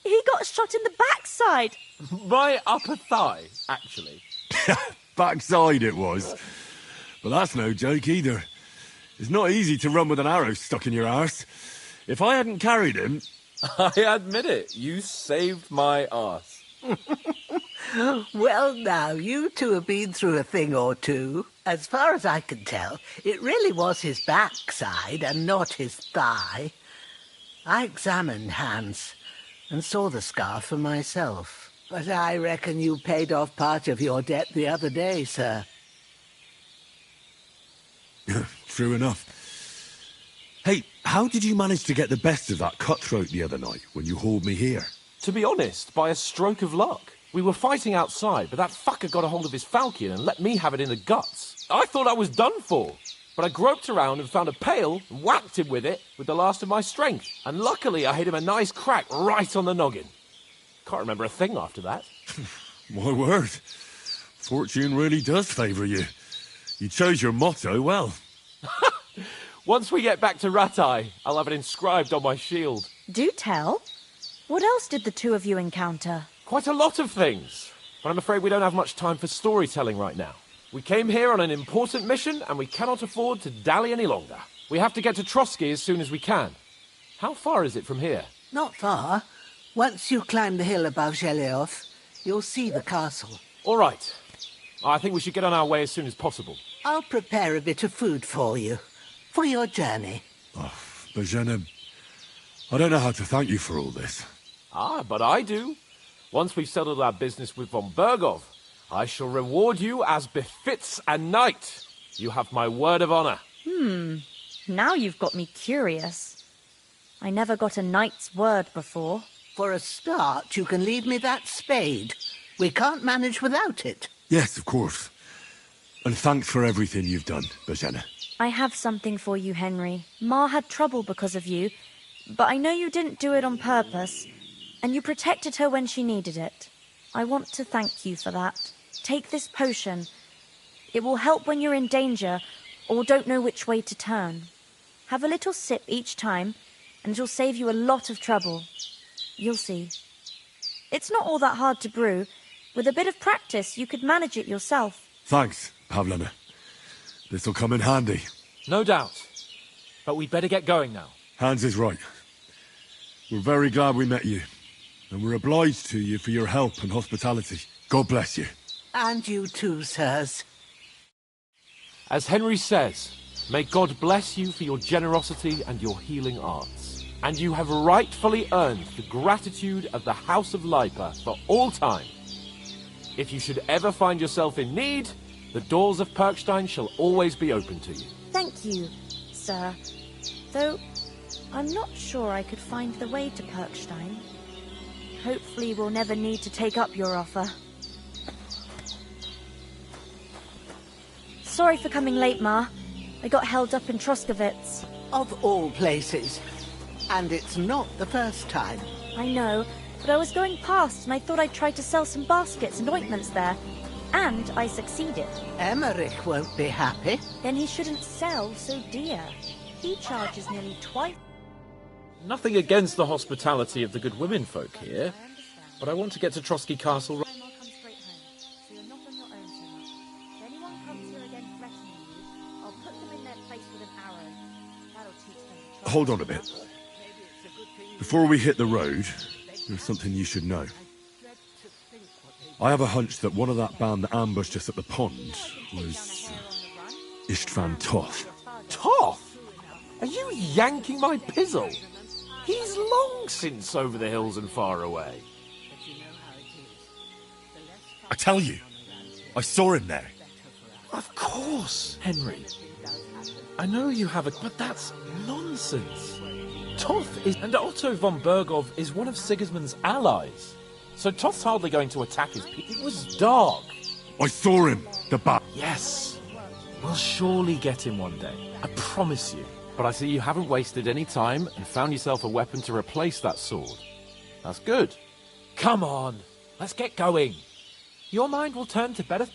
He got shot in the backside. My upper thigh, actually. Backside it was. But that's no joke either. It's not easy to run with an arrow stuck in your arse. If I hadn't carried him... I admit it, you saved my arse. Well, now, you two have been through a thing or two. As far as I can tell, it really was his backside and not his thigh. I examined Hans and saw the scar for myself. But I reckon you paid off part of your debt the other day, sir. True enough. Hey, how did you manage to get the best of that cutthroat the other night when you hauled me here? To be honest, by a stroke of luck. We were fighting outside, but that fucker got a hold of his falchion and let me have it in the guts. I thought I was done for. But I groped around and found a pail and whacked him with it with the last of my strength. And luckily I hit him a nice crack right on the noggin. Can't remember a thing after that. My word. Fortune really does favour you. You chose your motto well. Once we get back to Ratai, I'll have it inscribed on my shield. Do tell. What else did the two of you encounter? Quite a lot of things. But I'm afraid we don't have much time for storytelling right now. We came here on an important mission, and we cannot afford to dally any longer. We have to get to Trotsky as soon as we can. How far is it from here? Not far. Once you climb the hill above Zhelioth, you'll see the castle. All right. I think we should get on our way as soon as possible. I'll prepare a bit of food for you, for your journey. Oh, Bozhena, I don't know how to thank you for all this. Ah, but I do. Once we've settled our business with von Bergov, I shall reward you as befits a knight. You have my word of honor. Now you've got me curious. I never got a knight's word before. For a start, you can leave me that spade. We can't manage without it. Yes, of course. And thanks for everything you've done, Bozhena. I have something for you, Henry. Ma had trouble because of you, but I know you didn't do it on purpose, and you protected her when she needed it. I want to thank you for that. Take this potion. It will help when you're in danger or don't know which way to turn. Have a little sip each time, and it'll save you a lot of trouble. You'll see. It's not all that hard to brew. With a bit of practice, you could manage it yourself. Thanks, Pavlena. This'll come in handy. No doubt. But we'd better get going now. Hans is right. We're very glad we met you. And we're obliged to you for your help and hospitality. God bless you. And you too, sirs. As Henry says, may God bless you for your generosity and your healing arts. And you have rightfully earned the gratitude of the House of Lipa for all time. If you should ever find yourself in need, the doors of Perkstein shall always be open to you. Thank you, sir. Though, I'm not sure I could find the way to Perkstein. Hopefully we'll never need to take up your offer. Sorry for coming late, Ma. I got held up in Troskowitz. Of all places. And it's not the first time. I know, but I was going past and I thought I'd try to sell some baskets and ointments there. And I succeeded. Emmerich won't be happy. Then he shouldn't sell so dear. He charges nearly twice. Nothing against the hospitality of the good women folk here, but I want to get to Trotsky Castle. I'll come straight home, so you're not on your own so much. If anyone comes here again threatening you, I'll put them in their place with an arrow. That'll teach them to trust. Hold on a bit. Before we hit the road, there's something you should know. I have a hunch that one of that band that ambushed us at the pond was Istvan Toth. Toth? Are you yanking my pizzle? He's long since over the hills and far away. I tell you, I saw him there. Of course, Henry. I know you have a... But that's nonsense. Toth is... And Otto von Bergov is one of Sigismund's allies. So Toth's hardly going to attack his people. It was dark. I saw him, the bat. Yes. We'll surely get him one day. I promise you. But I see you haven't wasted any time and found yourself a weapon to replace that sword. That's good. Come on, let's get going. Your mind will turn to better...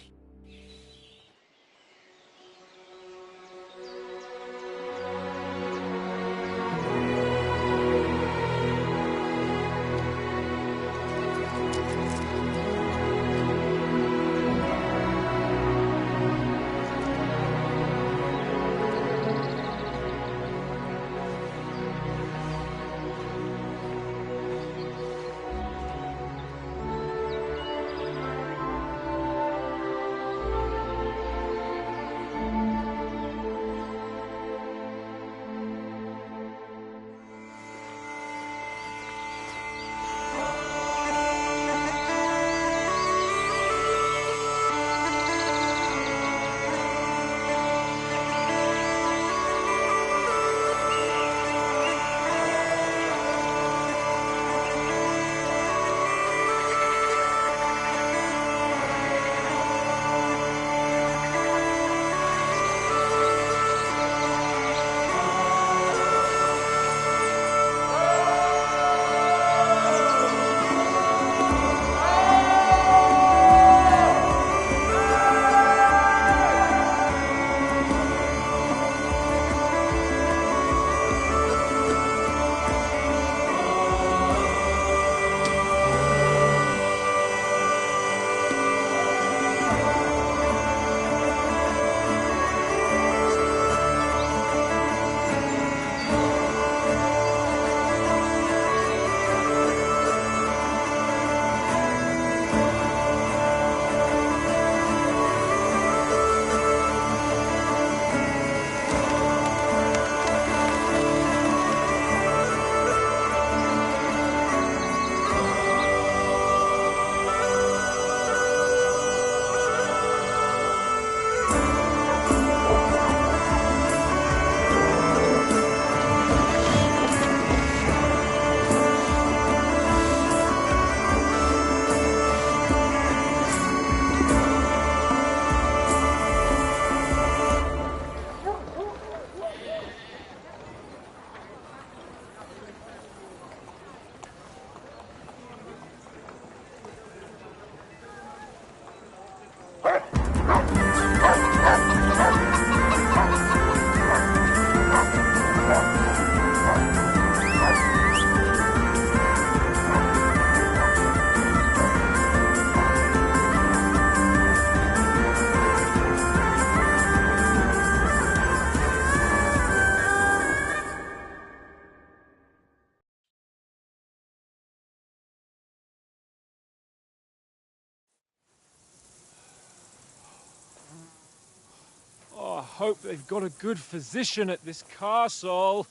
hope they've got a good physician at this castle.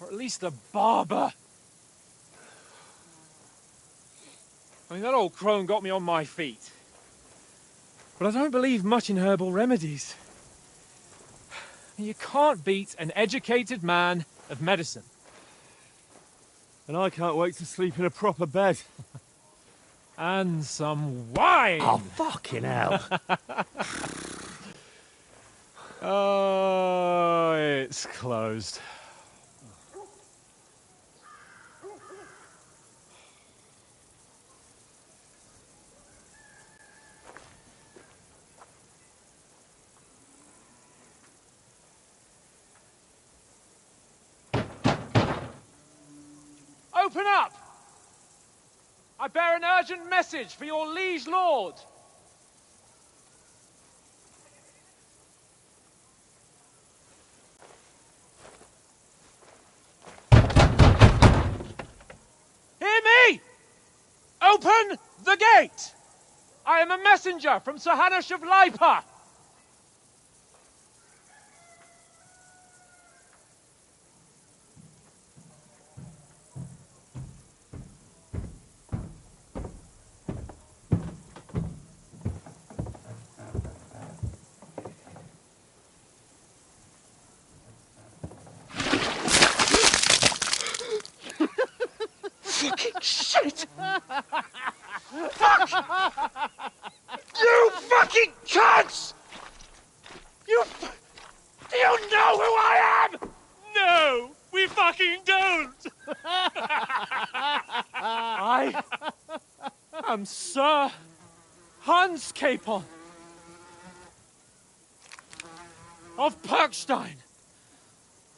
Or at least a barber. I mean, that old crone got me on my feet. But I don't believe much in herbal remedies. You can't beat an educated man of medicine. And I can't wait to sleep in a proper bed. And some wine! Oh, fucking hell. Oh, it's closed. Open up! I bear an urgent message for your liege lord. Hear me! Open the gate! I am a messenger from Sir Hanush of Lipa. Fucking shit! Fuck! You fucking cunts! Do you know who I am? No, we fucking don't! I am Sir Hans Capon of Perkstein,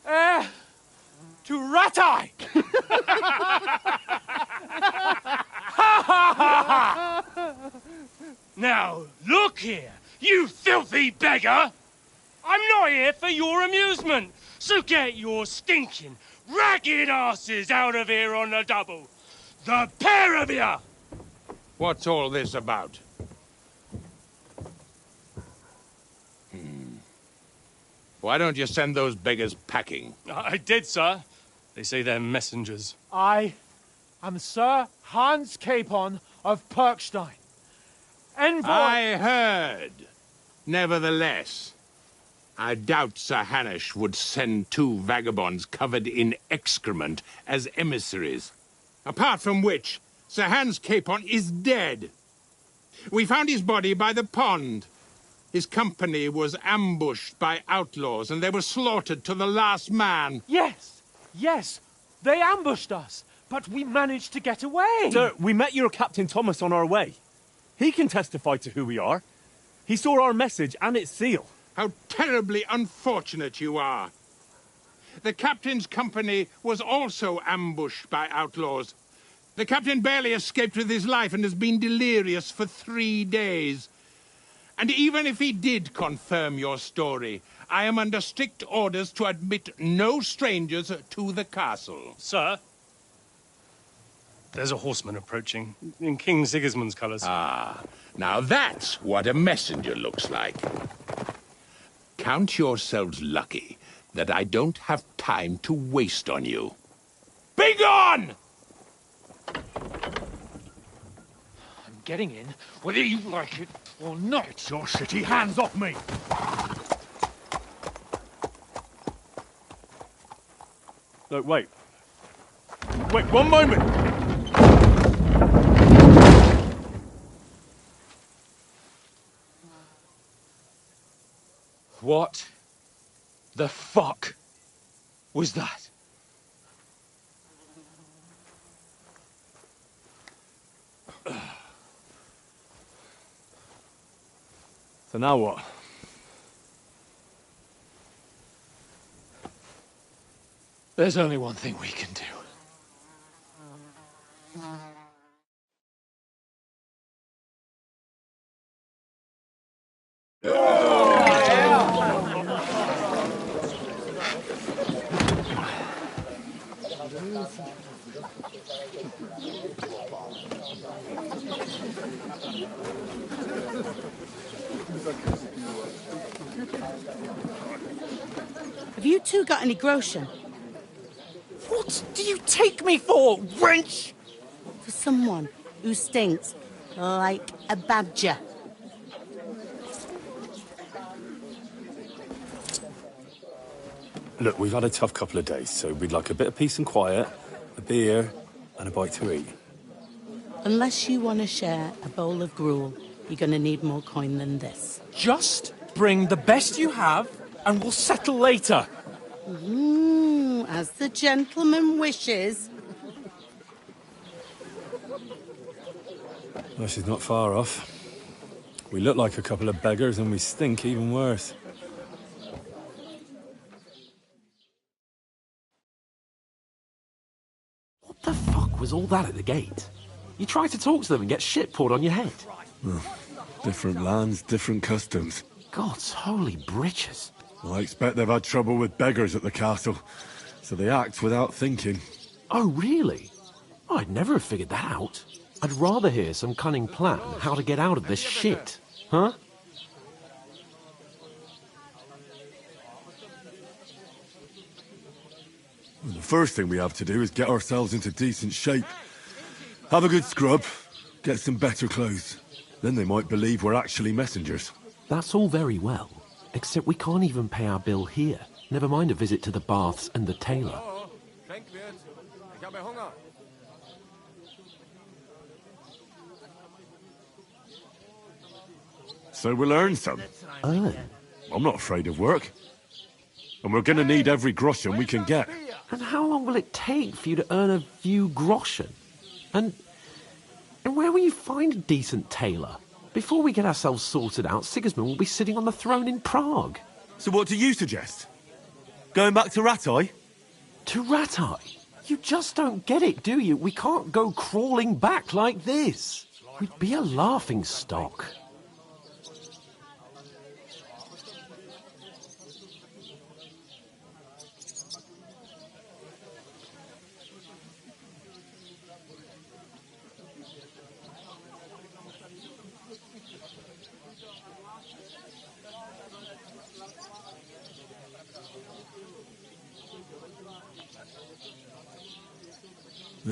heir to Ratai! Now, look here, you filthy beggar! I'm not here for your amusement, so get your stinking, ragged asses out of here on the double. The pair of you! What's all this about? Why don't you send those beggars packing? I did, sir. They say they're messengers. I am Sir Hans Capon of Perkstein, envoy... I heard. Nevertheless, I doubt Sir Hanush would send two vagabonds covered in excrement as emissaries. Apart from which, Sir Hans Capon is dead. We found his body by the pond. His company was ambushed by outlaws, and they were slaughtered to the last man. Yes, yes, they ambushed us, but we managed to get away. Sir, we met your Captain Thomas on our way. He can testify to who we are. He saw our message and its seal. How terribly unfortunate you are. The captain's company was also ambushed by outlaws. The captain barely escaped with his life and has been delirious for 3 days. And even if he did confirm your story, I am under strict orders to admit no strangers to the castle. Sir, there's a horseman approaching in King Sigismund's colours. Ah, now that's what a messenger looks like. Count yourselves lucky that I don't have time to waste on you. Be gone! I'm getting in, whether you like it or not. Your shitty hands off me! Look, wait. Wait, one moment! What the fuck was that? So now what? There's only one thing we can do. Have you two got any groschen? What do you take me for, wench? For someone who stinks like a badger. Look, we've had a tough couple of days, so we'd like a bit of peace and quiet, a beer, and a bite to eat. Unless you want to share a bowl of gruel, you're going to need more coin than this. Just bring the best you have, and we'll settle later. As the gentleman wishes. Well, she's not far off. We look like a couple of beggars, and we stink even worse. What the fuck was all that at the gate? You try to talk to them and get shit poured on your head. Different lands, different customs. God's holy britches. I expect they've had trouble with beggars at the castle, so they act without thinking. Oh, really? I'd never have figured that out. I'd rather hear some cunning plan how to get out of this shit. Huh? Well, the first thing we have to do is get ourselves into decent shape. Have a good scrub, get some better clothes. Then they might believe we're actually messengers. That's all very well, except we can't even pay our bill here. Never mind a visit to the baths and the tailor. So we'll earn some. Earn? I'm not afraid of work. And we're gonna need every groschen we can get. And how long will it take for you to earn a few groschen? And where will you find a decent tailor? Before we get ourselves sorted out, Sigismund will be sitting on the throne in Prague. So what do you suggest? Going back to Ratai? To Ratai? You just don't get it, do you? We can't go crawling back like this. We'd be a laughing stock.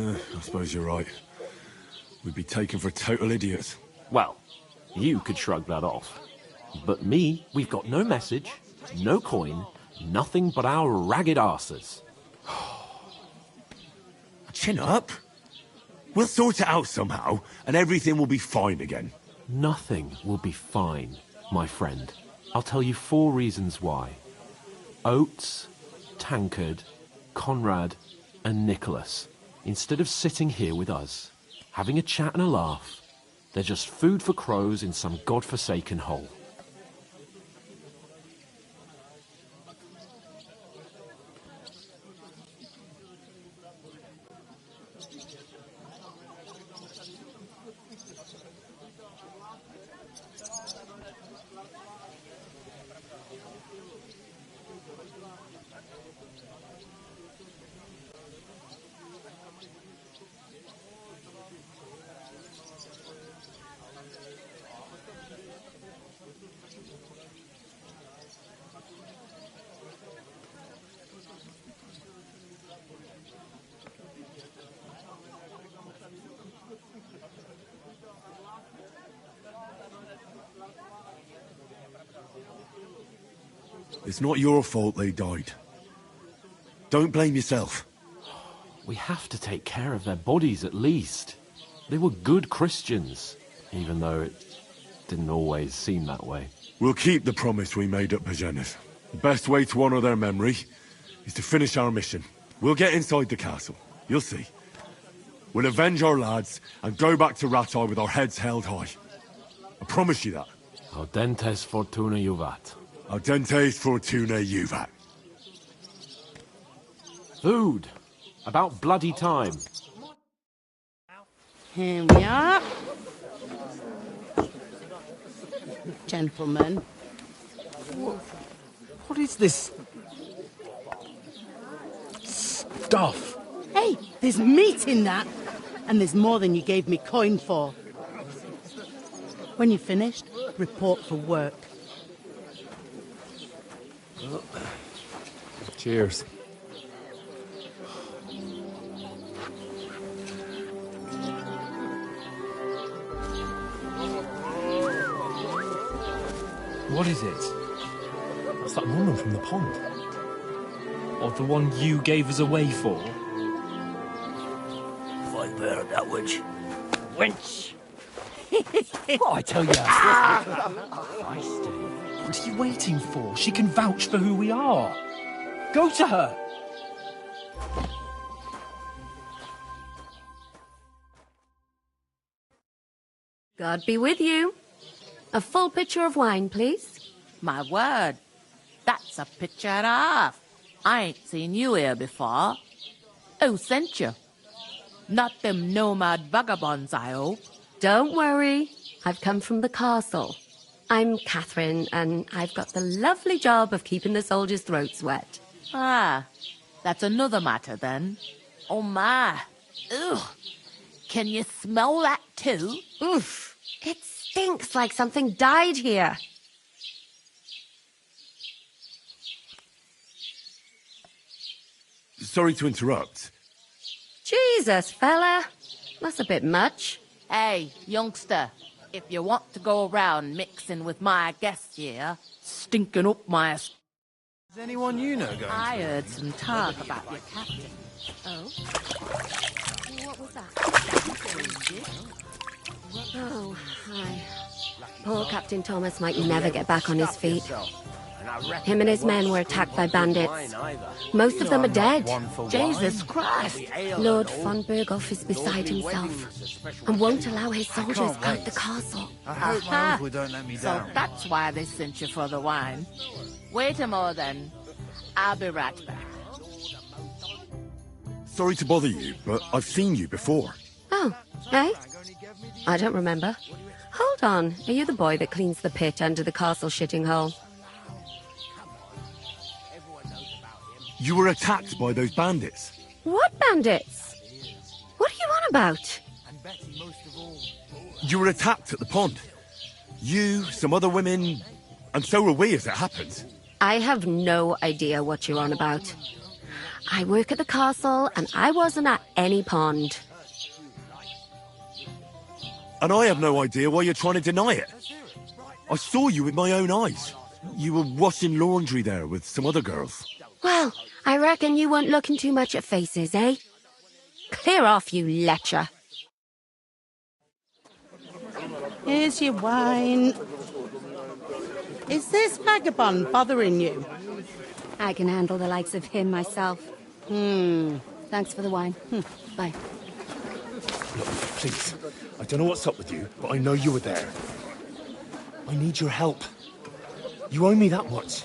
I suppose you're right. We'd be taken for total idiots. Well, you could shrug that off. But me, we've got no message, no coin, nothing but our ragged arses. Chin up. We'll sort it out somehow, and everything will be fine again. Nothing will be fine, my friend. I'll tell you 4 reasons why. Oates, Tankard, Conrad, and Nicholas. Instead of sitting here with us, having a chat and a laugh, they're just food for crows in some godforsaken hole. It's not your fault they died. Don't blame yourself. We have to take care of their bodies at least. They were good Christians, even though it didn't always seem that way. We'll keep the promise we made at Pagenes. The best way to honor their memory is to finish our mission. We'll get inside the castle. You'll see. We'll avenge our lads and go back to Ratai with our heads held high. I promise you that. Audentes fortuna juvat. Audentes fortuna juvat. Food. About bloody time. Here we are. Gentlemen. What is this stuff? Hey, there's meat in that. And there's more than you gave me coin for. When you're finished, report for work. Cheers. What is it? It's that woman from the pond. Or the one you gave us away for? If I bear that witch. Wench! What I tell you? What are you waiting for? She can vouch for who we are. Go to her. God be with you. A full pitcher of wine, please. My word, that's a pitcher and a half. I ain't seen you here before. Who sent you? Not them nomad vagabonds, I hope. Don't worry. I've come from the castle. I'm Catherine, and I've got the lovely job of keeping the soldiers' throats wet. Ah, that's another matter then. Oh my. Ugh. Can you smell that too? Oof. It stinks like something died here. Sorry to interrupt. Jesus, fella. That's a bit much. Hey, youngster, if you want to go around mixing with my guests here, stinking up my... Is anyone you know going I heard some talk about your captain. Oh? What was that? Oh, hi. Poor Captain Thomas might never get back on his feet. Him and his men were attacked by bandits. Most of them are dead. Jesus Christ! Lord von Berghoff is beside himself and won't allow his soldiers out the castle. I hope my uncle don't let me So down. that's why they sent you for the wine. Wait a moment then. I'll be right back. Sorry to bother you, but I've seen you before. Oh, eh? I don't remember. Hold on. Are you the boy that cleans the pit under the castle shitting hole? You were attacked by those bandits. What bandits? What are you on about? You were attacked at the pond. You, some other women, and so were we as it happened. I have no idea what you're on about. I work at the castle, and I wasn't at any pond. And I have no idea why you're trying to deny it. I saw you with my own eyes. You were washing laundry there with some other girls. Well, I reckon you weren't looking too much at faces, eh? Clear off, you lecher. Here's your wine. Is this vagabond bothering you? I can handle the likes of him myself. Thanks for the wine. Bye. Look, please. I don't know what's up with you, but I know you were there. I need your help. You owe me that much.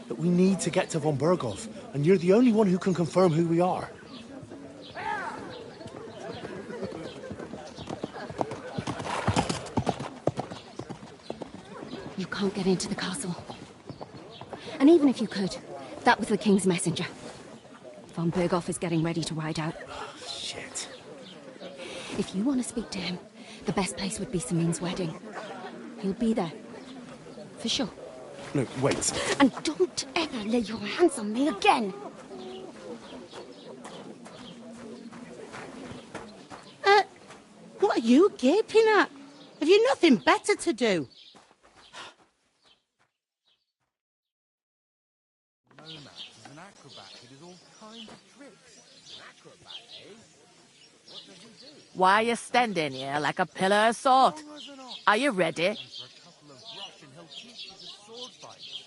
But we need to get to von Berghoff, and you're the only one who can confirm who we are. You can't get into the castle. And even if you could, that was the King's messenger. Von Berghoff is getting ready to ride out. Shit. If you want to speak to him, the best place would be Samin's wedding. He'll be there. For sure. No, wait. And don't ever lay your hands on me again! What are you gaping at? Have you nothing better to do? Why are you standing here like a pillar of salt? Are you ready?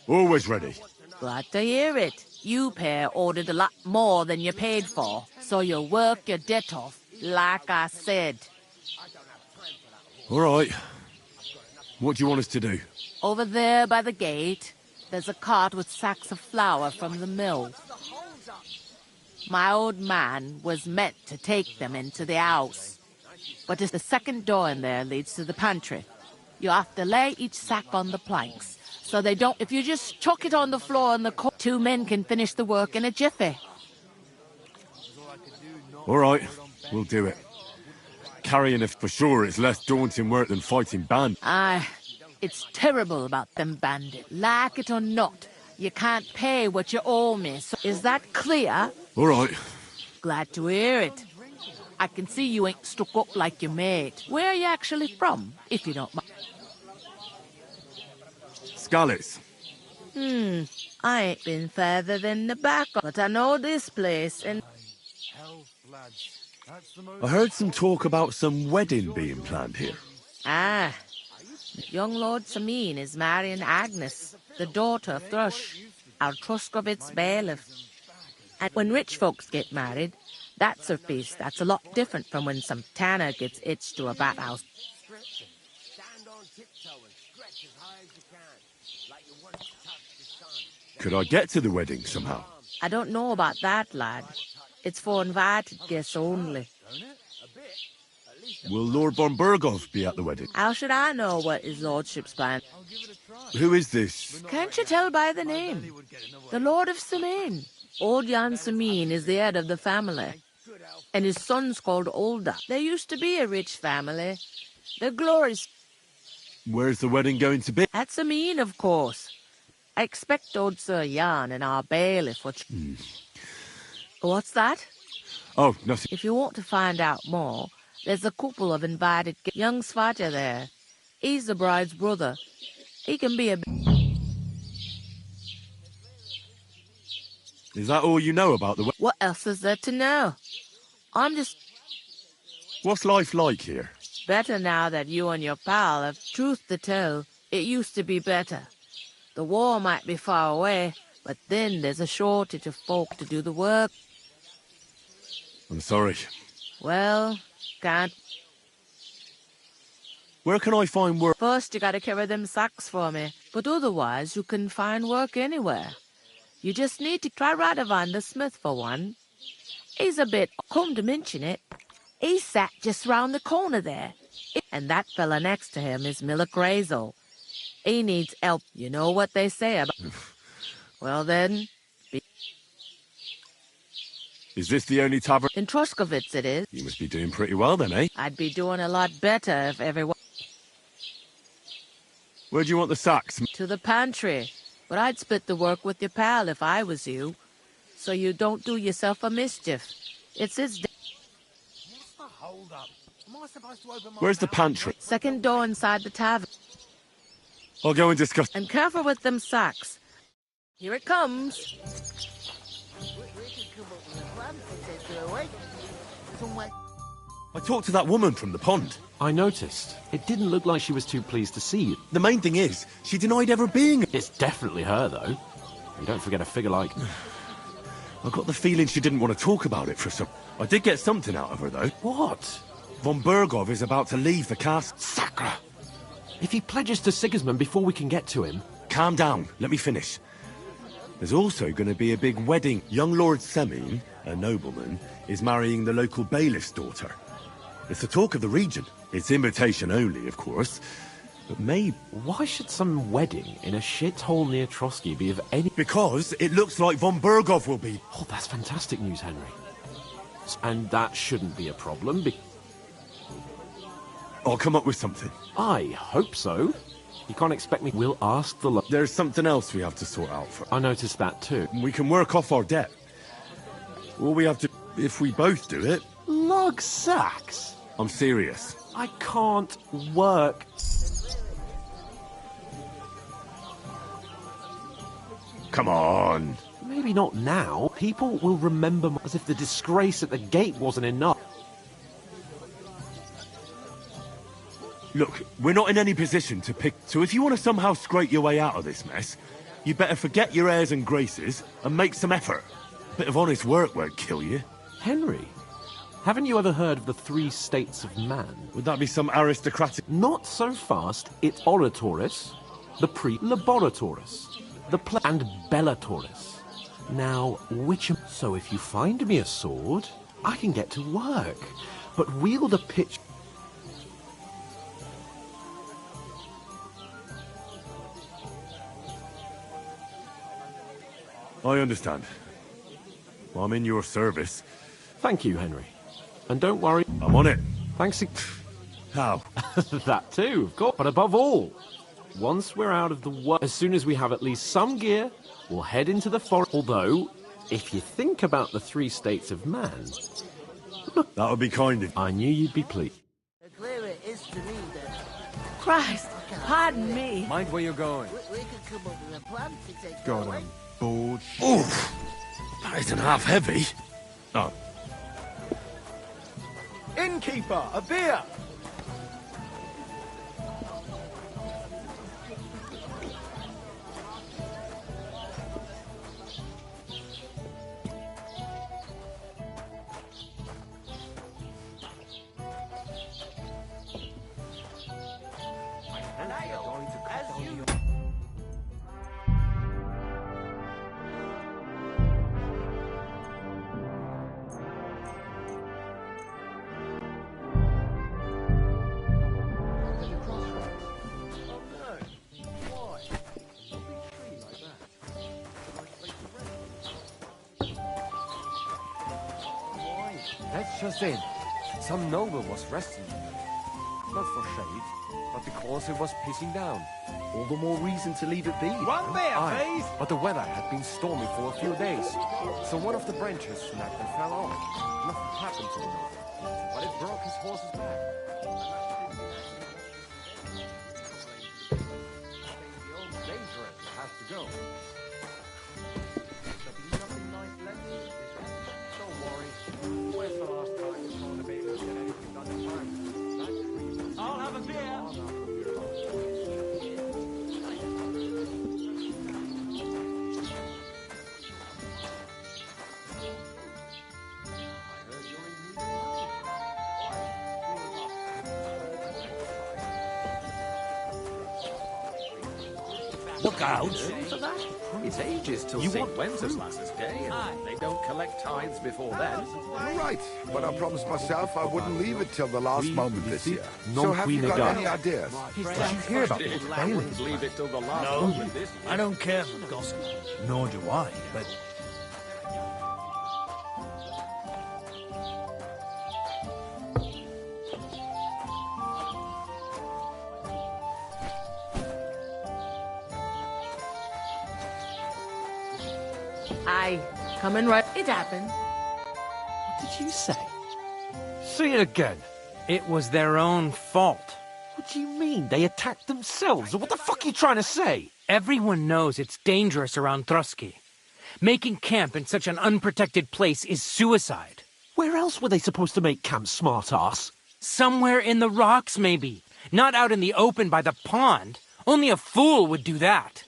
Always ready. Glad to hear it. You pair ordered a lot more than you paid for, so you work your debt off, like I said. All right. What do you want us to do? Over there by the gate, there's a cart with sacks of flour from the mill. My old man was meant to take them into the house. But the second door in there leads to the pantry. You have to lay each sack on the planks, so they don't... If you just chuck it on the floor in the court, 2 men can finish the work in a jiffy. All right, we'll do it. Carrying it for sure is less daunting work than fighting band. Aye, it's terrible about them bandits. Like it or not, You can't pay what you owe me. So is that clear? All right. Glad to hear it. I can see you ain't stuck up like your mate. Where are you actually from, if you don't mind? Scallis. I ain't been further than the back, but I know this place, and... I heard some talk about some wedding being planned here. Ah, young Lord Sameen is marrying Agnes, the daughter of Thrush, our Truscovitz bailiff. And when rich folks get married, that's a feast that's a lot different from when some tanner gets hitched to a bathhouse. Could I get to the wedding somehow? I don't know about that, lad. It's for invited guests only. Will Lord von Berghoff be at the wedding? How should I know what his lordship's plan? Who is this? Can't you tell by the name? The Lord of Sameen. Old Jan Sameen is the head of the family. And his son's called Olda. There used to be a rich family. The glorious... Where's the wedding going to be? At Sameen, of course. I expect old Sir Jan and our bailiff would... What's that? Oh, nothing. If you want to find out more, there's a couple of invited... Young Svaja there. He's the bride's brother. He can be a... Is that all you know about the wedding? What else is there to know? I'm just... What's life like here? Better now that you and your pal have truth to tell. It used to be better. The war might be far away, but then there's a shortage of folk to do the work. I'm sorry. Well, can't... Where can I find work? First, you gotta carry them sacks for me, but otherwise you can find work anywhere. You just need to try Radovan the smith for one. He's a bit... Come to mention it, he's sat just round the corner there. And that fella next to him is Miller Crazel. He needs help. You know what they say about... Well then... Is this the only tavern? In Truscovitz it is. You must be doing pretty well then, eh? I'd be doing a lot better if everyone... Where do you want the sacks? To the pantry. But I'd split the work with your pal if I was you. So you don't do yourself a mischief. It's his... Where's the pantry? Second door inside the tavern. I'll go and discuss... And careful with them sacks. Here it comes. I talked to that woman from the pond. I noticed. It didn't look like she was too pleased to see you. The main thing is, she denied ever being... It's definitely her, though. And don't forget a figure like... I got the feeling she didn't want to talk about it for some... I did get something out of her, though. What? Von Berghoff is about to leave the castle. Sacre! If he pledges to Sigismund before we can get to him... Calm down. Let me finish. There's also going to be a big wedding. Young Lord Semine, a nobleman, is marrying the local bailiff's daughter. It's the talk of the region. It's invitation only, of course. But maybe... Why should some wedding in a shithole near Trotsky be of any... Because it looks like von Berghoff will be... Oh, that's fantastic news, Henry. And that shouldn't be a problem, I'll come up with something. I hope so. You can't expect me... We'll ask the... There's something else we have to sort out for... I noticed that too. We can work off our debt. All we have to... If we both do it... Lug sacks? I'm serious. I can't work. Come on. Maybe not now. People will remember as if the disgrace at the gate wasn't enough. Look, we're not in any position to pick... So if you want to somehow scrape your way out of this mess, you better forget your airs and graces and make some effort. A bit of honest work won't kill you. Henry, haven't you ever heard of the 3 states of man? Would that be some aristocratic... Not so fast. It's oratoris, the laboratoris, the and bellatoris. Now, which... So if you find me a sword, I can get to work. But wield a pitch... I understand. Well, I'm in your service. Thank you, Henry. And don't worry... I'm on it. Thanks... How? That too, of course. But above all, Once we're out of the way, as soon as we have at least some gear, we'll head into the forest. Although, if you think about the 3 states of man... Look, that would be kind of... I knew you'd be pleased. Christ, pardon me. Mind where you're going. We could come up with a plan to take God, I'm bored. Oof! That isn't half heavy. Oh. Innkeeper, a beer! That's just it. Some noble was resting there. Not for shade, but because it was pissing down. All the more reason to leave it be. One beer, please! But the weather had been stormy for a few days, so one of the branches snapped and fell off. Nothing happened to the noble, but it broke his horse's back. Dangerous, it has to go. There'll be nothing nice left. Don't worry. Where's the last time you saw the baby get anything done in time? I'll have a beer! Look out! It's ages till St. Wenceslas is gay, and they don't collect tithes before then. You're right, but I promised myself I wouldn't leave it till the last moment this year. Non So have you got qui any ideas? Did you hear about the I wouldn't leave it till the last No, moment this year. I don't care for gossip. Nor do I, but... Aye, coming right. It happened. What did you say? See it again. It was their own fault. What do you mean? They attacked themselves? What the fuck are you trying to say? Everyone knows it's dangerous around Trusky. Making camp in such an unprotected place is suicide. Where else were they supposed to make camp, smart-ass? Somewhere in the rocks, maybe. Not out in the open by the pond. Only a fool would do that.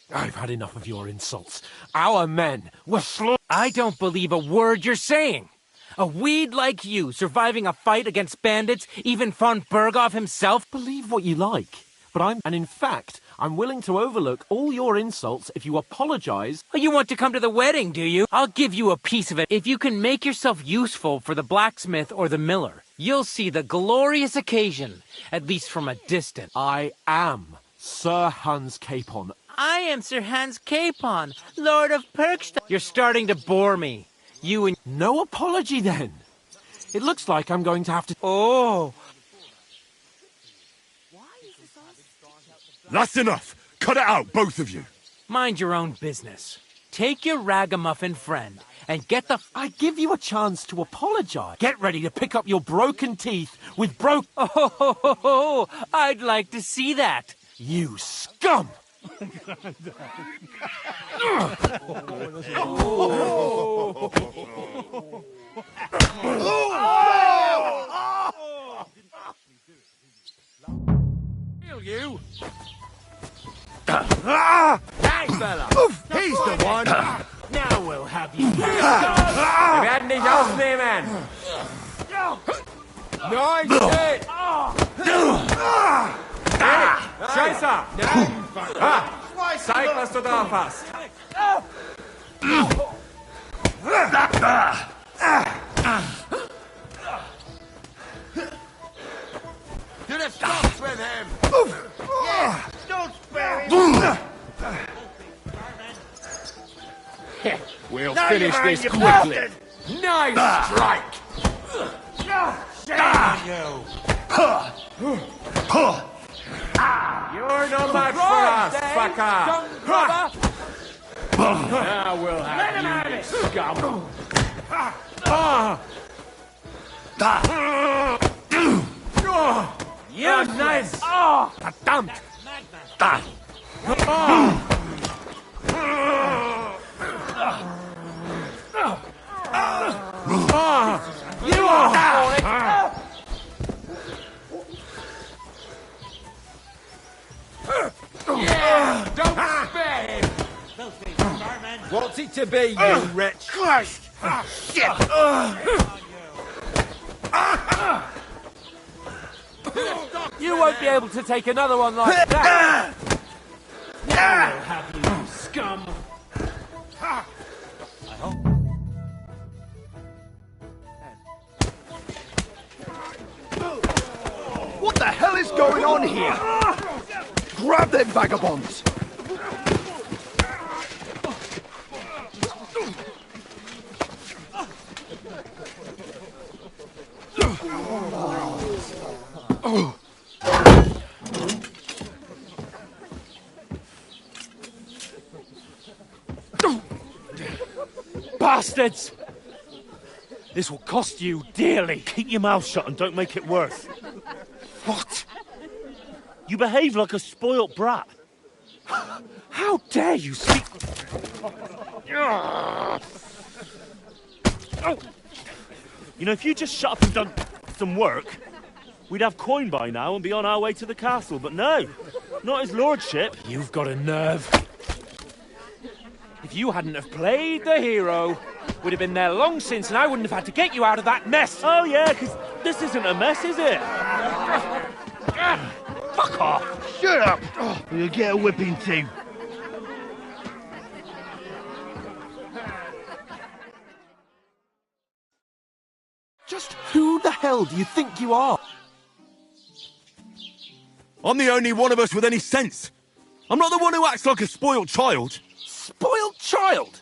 I've had enough of your insults. Our men were slaughtered. I don't believe a word you're saying. A weed like you surviving a fight against bandits, even von Berghoff himself? Believe what you like, but and in fact, I'm willing to overlook all your insults if you apologize. Oh, you want to come to the wedding, do you? I'll give you a piece of it. If you can make yourself useful for the blacksmith or the miller, you'll see the glorious occasion, at least from a distance. I am Sir Hans Capon. I am Sir Hans Capon, Lord of Perkstad. You're starting to bore me. You and... No apology, then. It looks like I'm going to have to... Oh! That's enough! Cut it out, both of you! Mind your own business. Take your ragamuffin friend and get the... I give you a chance to apologize. Get ready to pick up your broken teeth with Oh, I'd like to see that. You scum! Kill you! Hey, fella! He's the one! Now we'll have you. Wir werden dich aufnehmen! Nein, shit! Hey, Scheiße! Zeig, was du drauf hast! To the stocks with him! Yeah, don't spare him! We'll finish this quickly. Nice strike! Shame you! You're no match for us, fucker! Now we'll have you, scum! You nice! Verdammt! You are! Yeah! Don't spare him! What's it to be, you wretch? Christ! Shit! You won't be able to take another one like that. Now we'll have you, scum! What the hell is going on here? Grab them vagabonds! Bastards! This will cost you dearly. Keep your mouth shut and don't make it worse. What? You behave like a spoilt brat. How dare you speak... You know, if you just shut up and done some work, we'd have coin by now and be on our way to the castle. But no, not his lordship. You've got a nerve. If you hadn't have played the hero, we'd have been there long since and I wouldn't have had to get you out of that mess. Oh, yeah, because this isn't a mess, is it? Fuck off. Shut up! You'll get a whipping too. Just who the hell do you think you are? I'm the only one of us with any sense. I'm not the one who acts like a spoiled child. Spoiled child?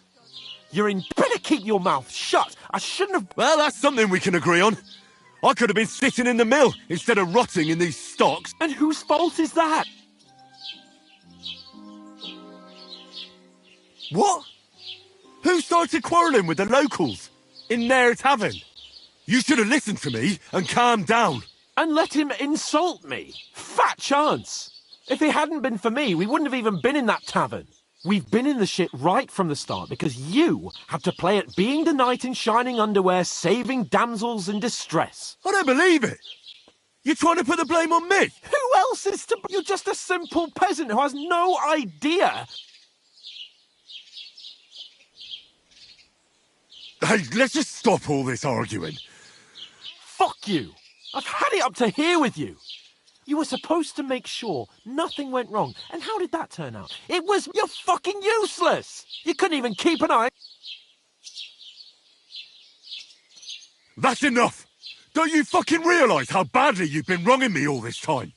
You're in... Better keep your mouth shut. I shouldn't have... Well, that's something we can agree on. I could have been sitting in the mill instead of rotting in these stocks. And whose fault is that? What? Who started quarrelling with the locals in their tavern? You should have listened to me and calmed down. And let him insult me. Fat chance. If it hadn't been for me, we wouldn't have even been in that tavern. We've been in the shit right from the start because you have to play at being the knight in shining underwear, saving damsels in distress. I don't believe it. You're trying to put the blame on me. Who else is to... You're just a simple peasant who has no idea. Hey, let's just stop all this arguing. Fuck you. I've had it up to here with you. You were supposed to make sure nothing went wrong. And how did that turn out? It was... You're fucking useless. You couldn't even keep an eye... That's enough. Don't you fucking realise how badly you've been wronging me all this time?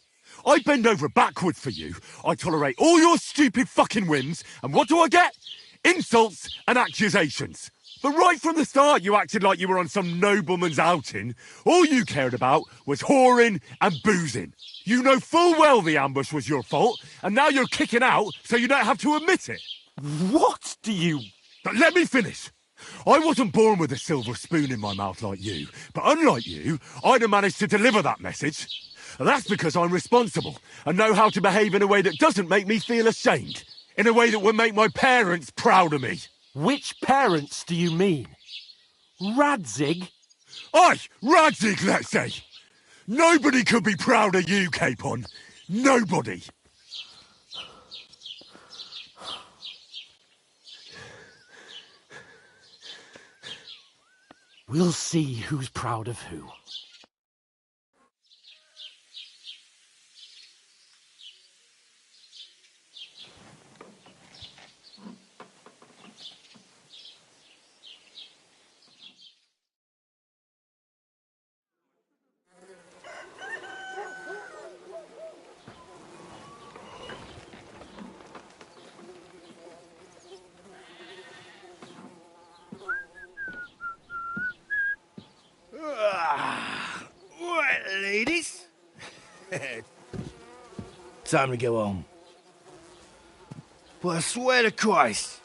I bend over backwards for you. I tolerate all your stupid fucking whims. And what do I get? Insults and accusations. But right from the start, you acted like you were on some nobleman's outing. All you cared about was whoring and boozing. You know full well the ambush was your fault, and now you're kicking out so you don't have to admit it. What do you... But let me finish. I wasn't born with a silver spoon in my mouth like you, but unlike you, I'd have managed to deliver that message. That's because I'm responsible and know how to behave in a way that doesn't make me feel ashamed, in a way that would make my parents proud of me. Which parents do you mean? Radzig? Aye, Radzig, let's say. Nobody could be proud of you, Capon. Nobody. We'll see who's proud of who. Time to go home. But I swear to Christ,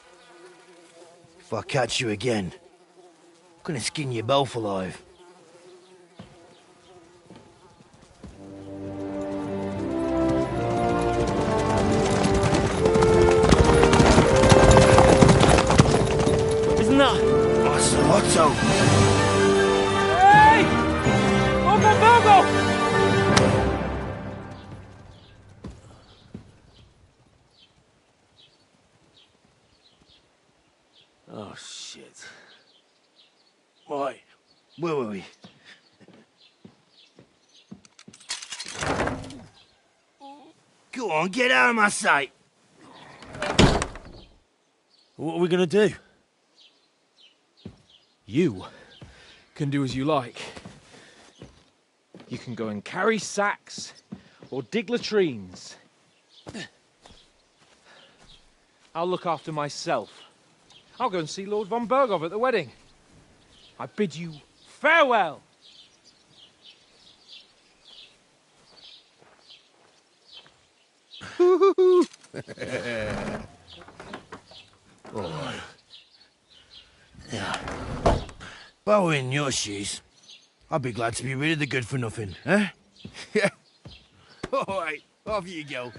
if I catch you again, I'm gonna skin you both alive. Isn't that... Ocelotto! Hey! Lord von Berghoff! Oh, shit. Right, where were we? Go on, get out of my sight! What are we gonna do? You can do as you like. You can go and carry sacks or dig latrines. I'll look after myself. I'll go and see Lord von Berghoff at the wedding. I bid you farewell. Alright. Yeah. If I were in your shoes, I'd be glad to be rid of the good for nothing, eh? Yeah. Alright, off you go.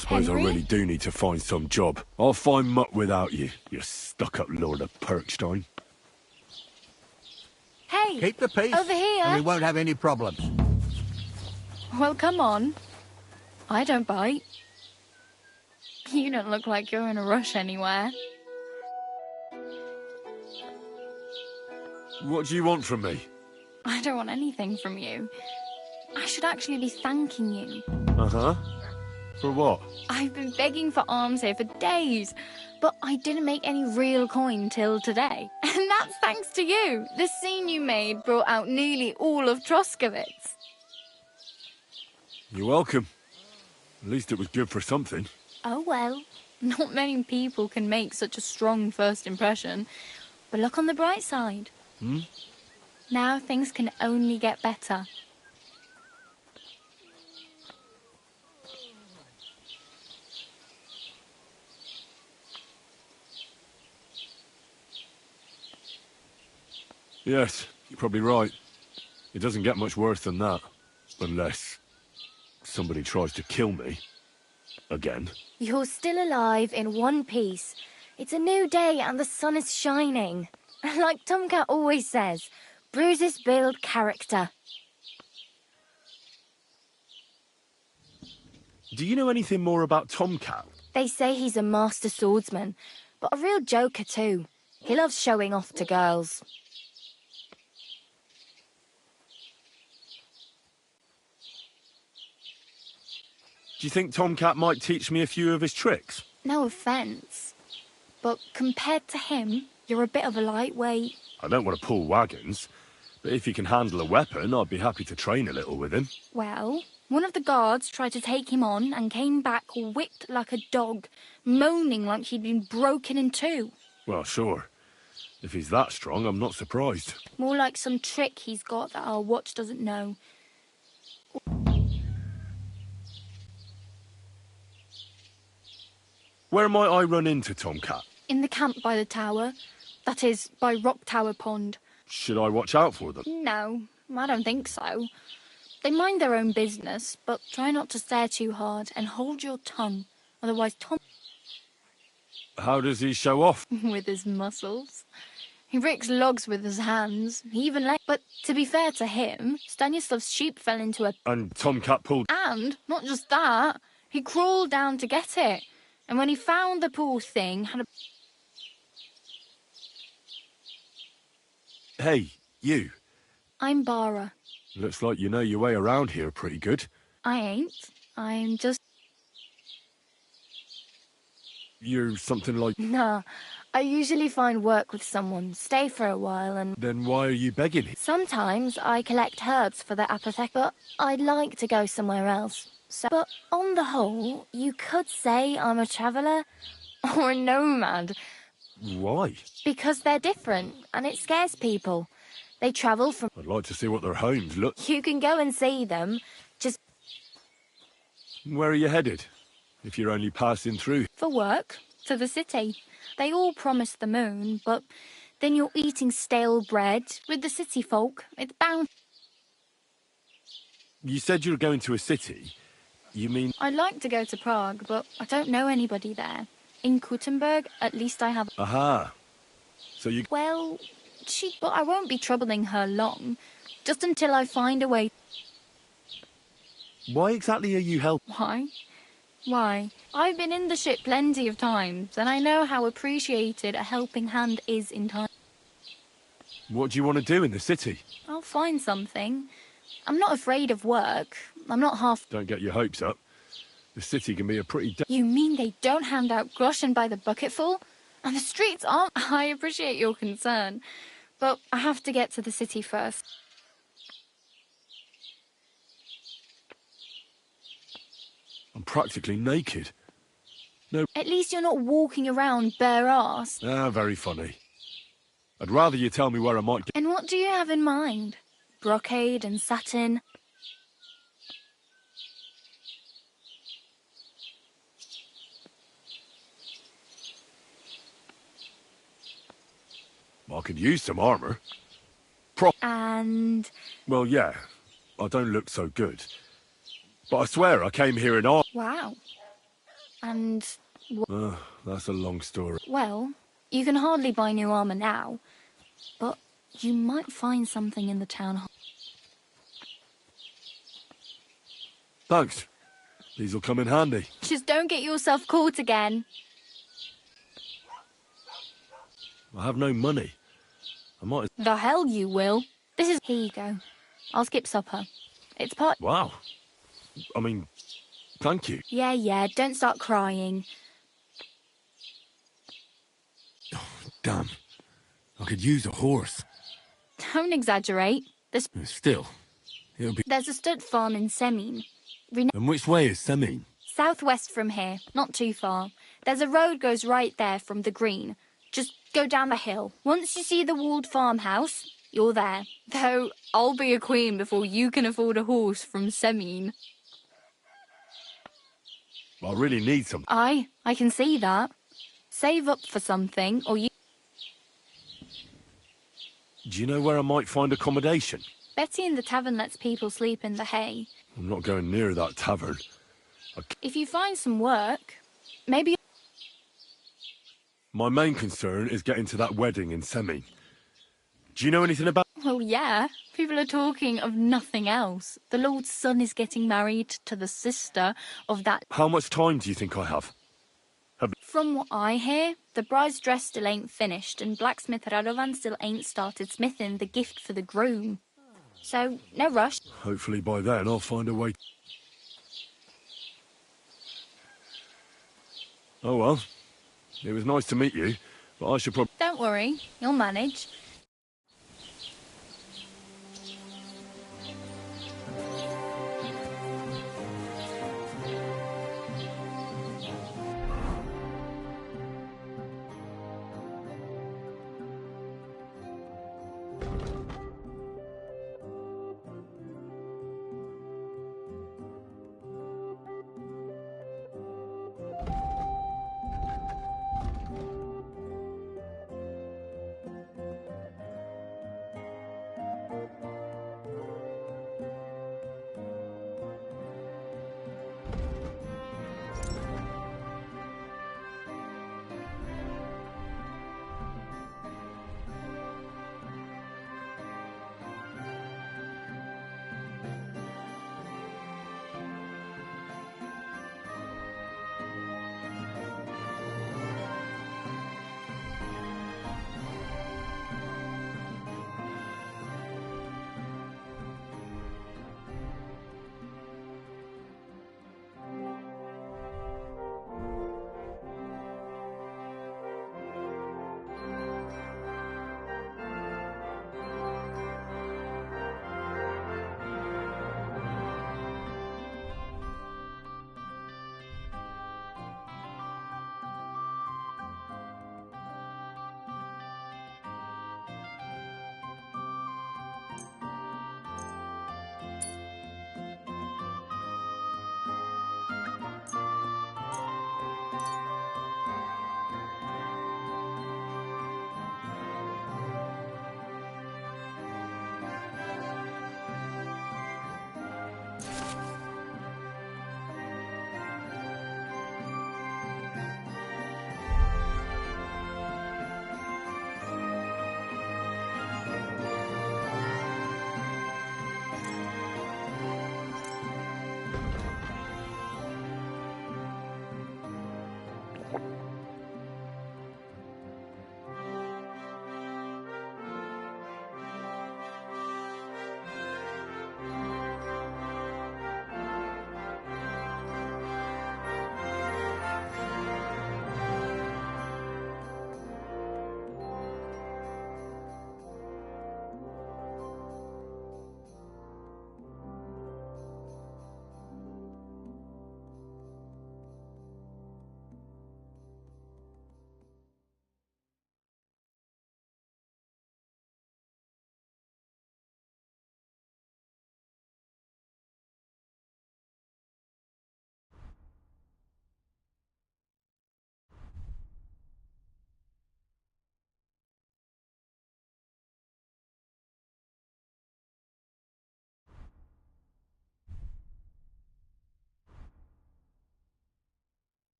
Suppose I really do need to find some job. I'll find muck without you, you stuck-up Lord of Perkstein. Hey! Keep the peace, Over here! and we won't have any problems. Well, come on. I don't bite. You don't look like you're in a rush anywhere. What do you want from me? I don't want anything from you. I should actually be thanking you. Uh-huh. For what? I've been begging for alms here for days, but I didn't make any real coin till today. And that's thanks to you. The scene you made brought out nearly all of Troskowitz. You're welcome. At least it was good for something. Oh well, not many people can make such a strong first impression. But look on the bright side. Hmm? Now things can only get better. Yes, you're probably right. It doesn't get much worse than that. Unless somebody tries to kill me. Again. You're still alive in one piece. It's a new day and the sun is shining. Like Tomcat always says, bruises build character. Do you know anything more about Tomcat? They say he's a master swordsman, but a real joker too. He loves showing off to girls. Do you think Tomcat might teach me a few of his tricks? No offence, but compared to him, you're a bit of a lightweight. I don't want to pull wagons, but if he can handle a weapon, I'd be happy to train a little with him. Well, One of the guards tried to take him on and came back whipped like a dog, moaning like he'd been broken in two. Well, sure. If he's that strong, I'm not surprised. More like some trick he's got that our watch doesn't know. Where might I run into Tomcat? In the camp by the tower. That is, by Rock Tower Pond. Should I watch out for them? No, I don't think so. They mind their own business, but try not to stare too hard and hold your tongue. Otherwise Tom... How does he show off? with his muscles. He ricks logs with his hands. He even let... But to be fair to him, Stanislav's sheep fell into a... And Tomcat pulled... And, not just that, he crawled down to get it. And when he found the poor thing, had a... Hey, you. I'm Bara. Looks like you know your way around here pretty good. I ain't. I'm just... You're something like... Nah. I usually find work with someone, stay for a while and... Then why are you begging him? Sometimes I collect herbs for the apothecary, but I'd like to go somewhere else. So, but on the whole, you could say I'm a traveller or a nomad. Why? Because they're different, and it scares people. They travel from... I'd like to see what their homes look. You can go and see them, just... Where are you headed? If you're only passing through. For work, to the city. They all promise the moon, but then you're eating stale bread with the city folk. It's bound... You said you were going to a city. You mean... I'd like to go to Prague, but I don't know anybody there. In Kuttenberg, at least I have... Aha. So you... Well, but I won't be troubling her long. Just until I find a way... Why exactly are you helping? Why? Why? I've been in the ship plenty of times, and I know how appreciated a helping hand is in time. What do you want to do in the city? I'll find something. I'm not afraid of work. I'm not half... Don't get your hopes up. The city can be a pretty... You mean they don't hand out groschen by the bucketful? And the streets aren't... I appreciate your concern. But I have to get to the city first. I'm practically naked. No... At least you're not walking around bare ass. Ah, very funny. I'd rather you tell me where I might get... And what do you have in mind? Brocade and satin? I could use some armour. And... Well, yeah. I don't look so good. But I swear I came here in armour. Wow. And... That's a long story. Well, you can hardly buy new armour now. But you might find something in the town hall. Thanks. These'll come in handy. Just don't get yourself caught again. I have no money. I might... The hell you will. This is... Here you go. I'll skip supper. It's part... Wow. I mean, thank you. Yeah, don't start crying. Damn. I could use a horse. Don't exaggerate. Still, it'll be... There's a stud farm in Semin. And which way is Semin? Southwest from here, not too far. There's a road goes right there from the green. Just go down the hill. Once you see the walled farmhouse, you're there. Though, I'll be a queen before you can afford a horse from Semin. I really need some... I can see that. Save up for something, or you... Do you know where I might find accommodation? Betty in the tavern lets people sleep in the hay. I'm not going near that tavern. If you find some work, maybe... My main concern is getting to that wedding in Semin. Do you know anything about... Well, yeah. People are talking of nothing else. The Lord's son is getting married to the sister of that... How much time do you think I have? From what I hear, the bride's dress still ain't finished, and blacksmith Radovan still ain't started smithing the gift for the groom. So, no rush. Hopefully by then I'll find a way... Oh well. It was nice to meet you, but I should probably... Don't worry, you'll manage.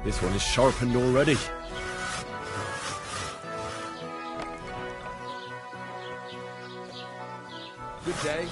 This one is sharpened already. Good day.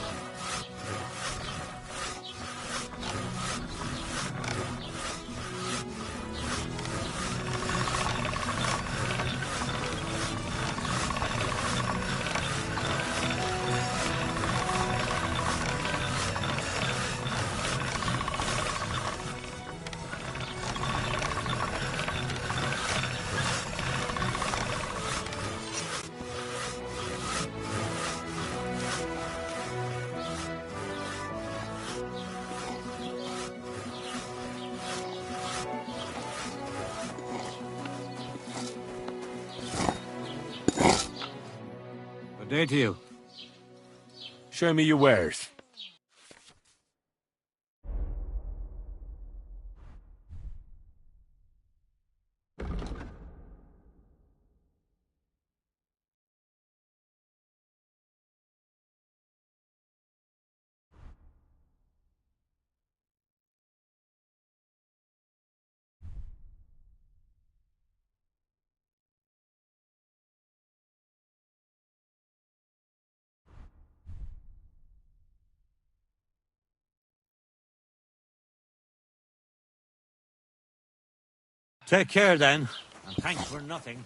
Good day to you. Show me your wares. Take care then, and thanks for nothing.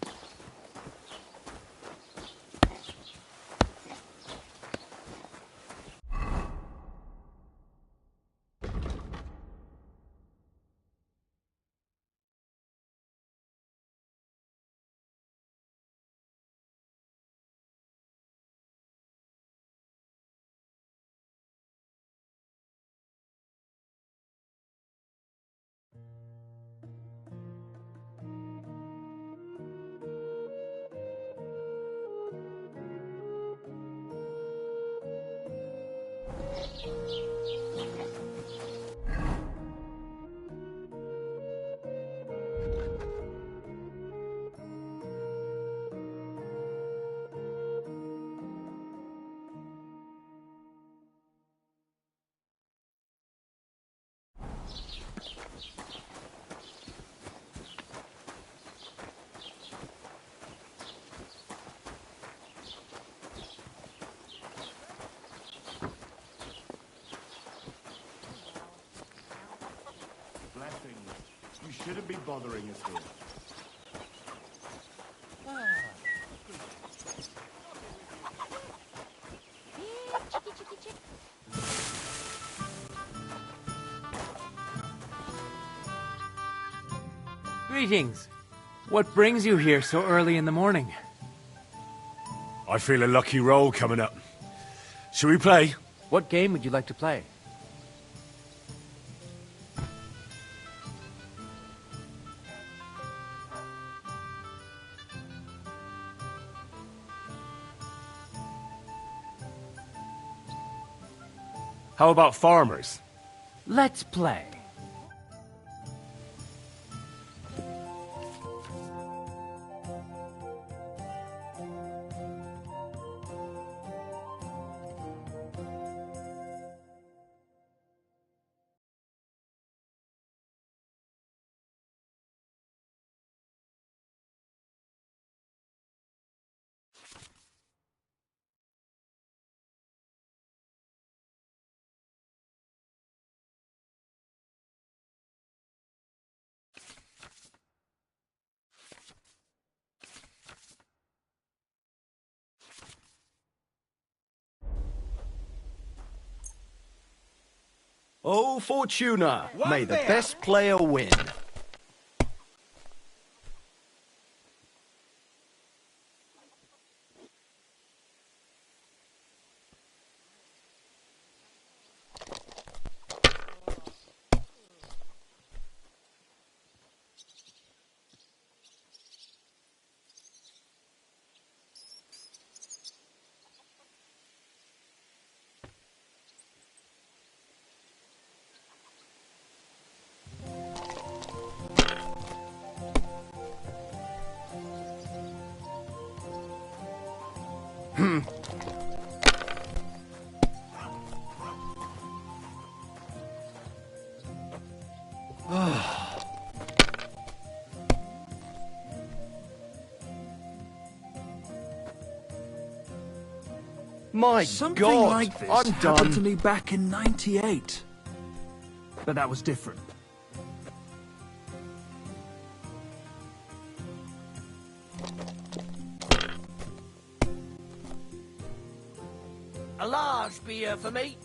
You shouldn't be bothering us here. Greetings. What brings you here so early in the morning? I feel a lucky roll coming up. Shall we play? What game would you like to play? How about farmers? Let's play. Oh, Fortuna, may the best player win. My Something God, like this I'm happened done. to me back in '98. But that was different. A large beer for me.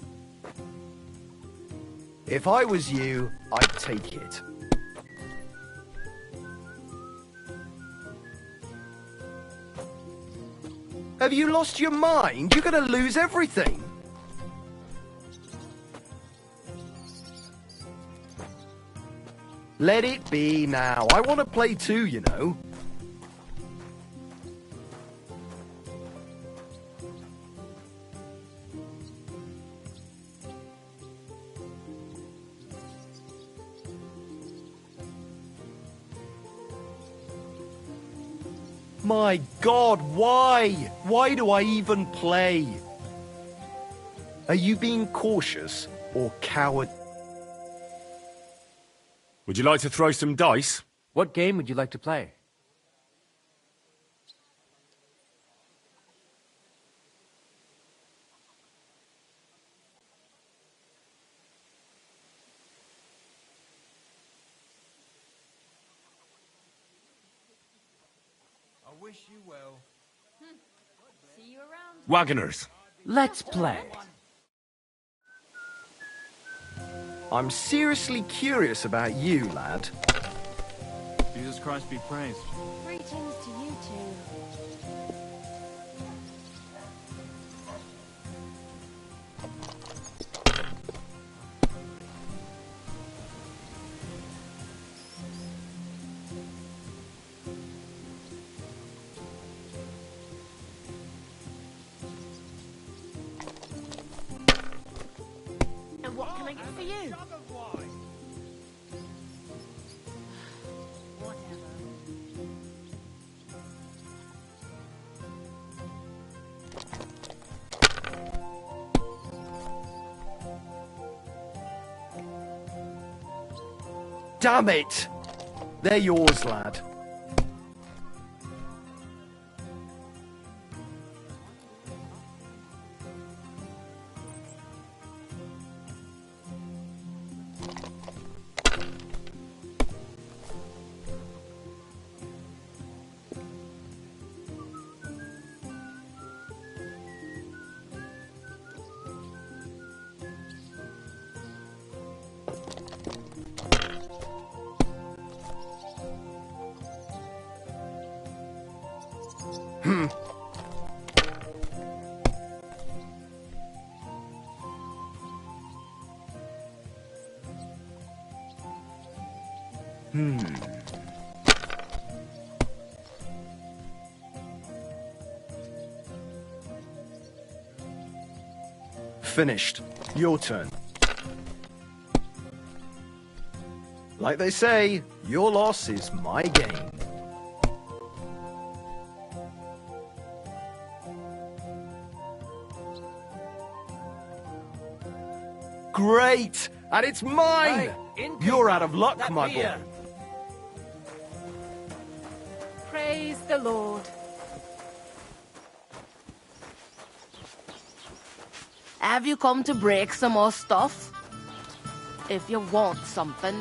If I was you, I'd take it. Have you lost your mind? You're gonna lose everything. Let it be now. I want to play too, you know. My God, why? Why do I even play? Are you being cautious or coward? Would you like to throw some dice? What game would you like to play? I wish you well. See you around. Wagoners. Let's play. I'm seriously curious about you, lad. Jesus Christ be praised. Greetings to you two. And what can I get for you? Damn it! They're yours, lad. Finished. Your turn. Like they say, your loss is my gain. Great! And it's mine! You're out of luck, my boy. Praise the Lord. Have you come to break some more stuff? If you want something,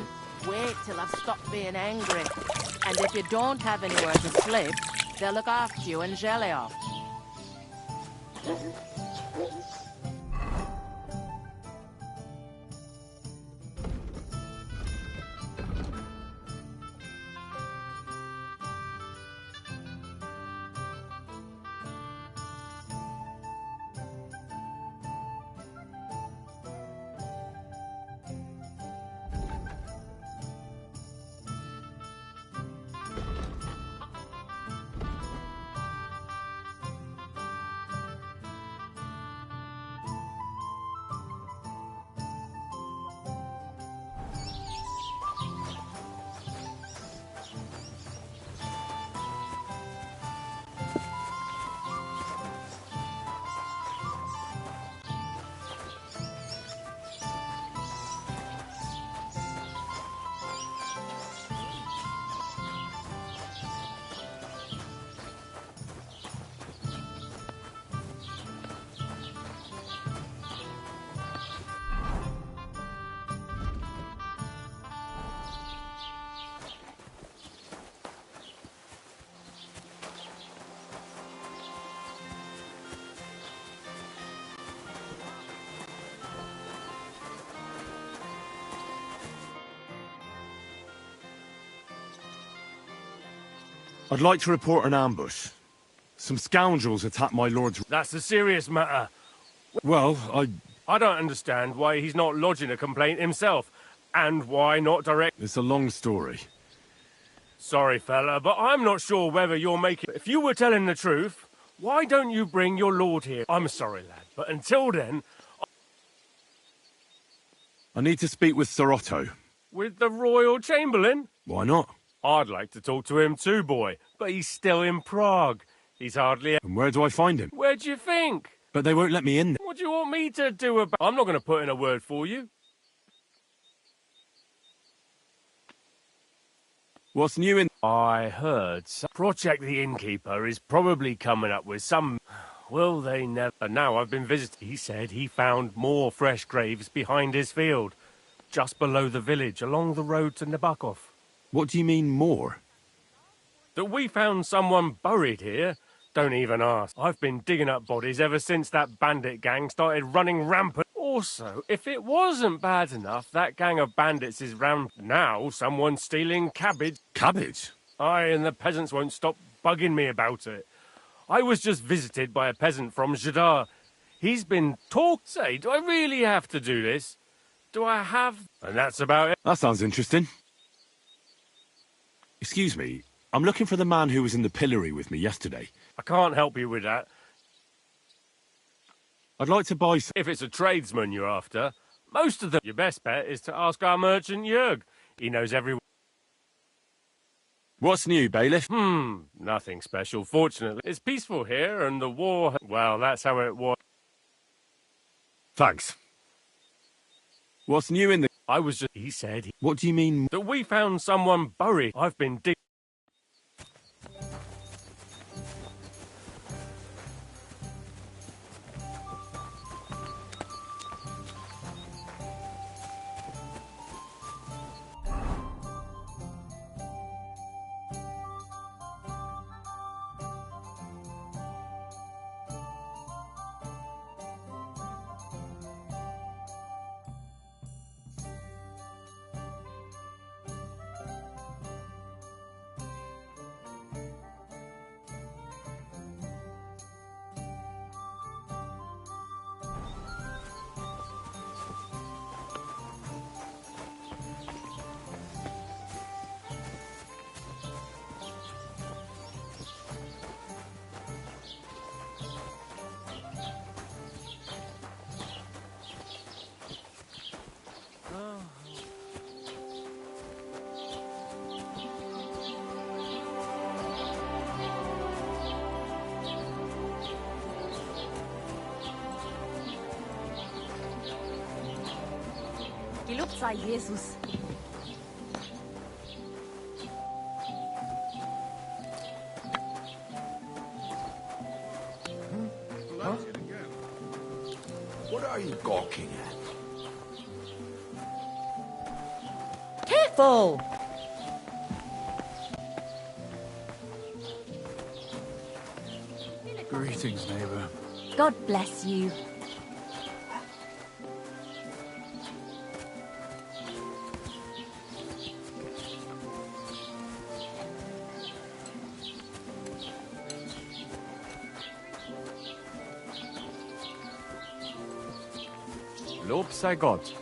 wait till I've stopped being angry. And if you don't have anywhere to sleep, they'll look after you in Jelly-off. I'd like to report an ambush. Some scoundrels attacked my lord's... That's a serious matter. Well, I don't understand why he's not lodging a complaint himself. And why not direct... It's a long story. Sorry, fella, but I'm not sure whether you're making... If you were telling the truth, why don't you bring your lord here? I'm sorry, lad, but until then... I need to speak with Sir Otto. With the Royal Chamberlain? Why not? I'd like to talk to him too, boy, but he's still in Prague. He's hardly... And where do I find him? Where do you think? But they won't let me in. What do you want me to do about... I'm not going to put in a word for you. What's new in... I heard Project the Innkeeper is probably coming up with some... Will they never... And now I've been visiting. He said he found more fresh graves behind his field, just below the village, along the road to Nabokov. What do you mean, more? That we found someone buried here? Don't even ask. I've been digging up bodies ever since that bandit gang started running rampant. Also, if it wasn't bad enough, that gang of bandits is rampant. Now someone's stealing cabbage. Cabbage? Aye, and the peasants won't stop bugging me about it. I was just visited by a peasant from Jadar. He's been Say, do I really have to do this? Do I have... And that's about it. That sounds interesting. Excuse me, I'm looking for the man who was in the pillory with me yesterday. I can't help you with that. I'd like to buy some... If it's a tradesman you're after, most of them... Your best bet is to ask our merchant Jörg. He knows every... What's new, bailiff? Nothing special, fortunately. It's peaceful here, and the war... Well, that's how it was. Thanks. What's new in the... I was just... He said... What do you mean? That we found someone buried. I've been digging... Gelobt sei Jesus. Huh? What are you gawking at? Careful! Greetings, neighbor. God bless you. Lob sei Gott.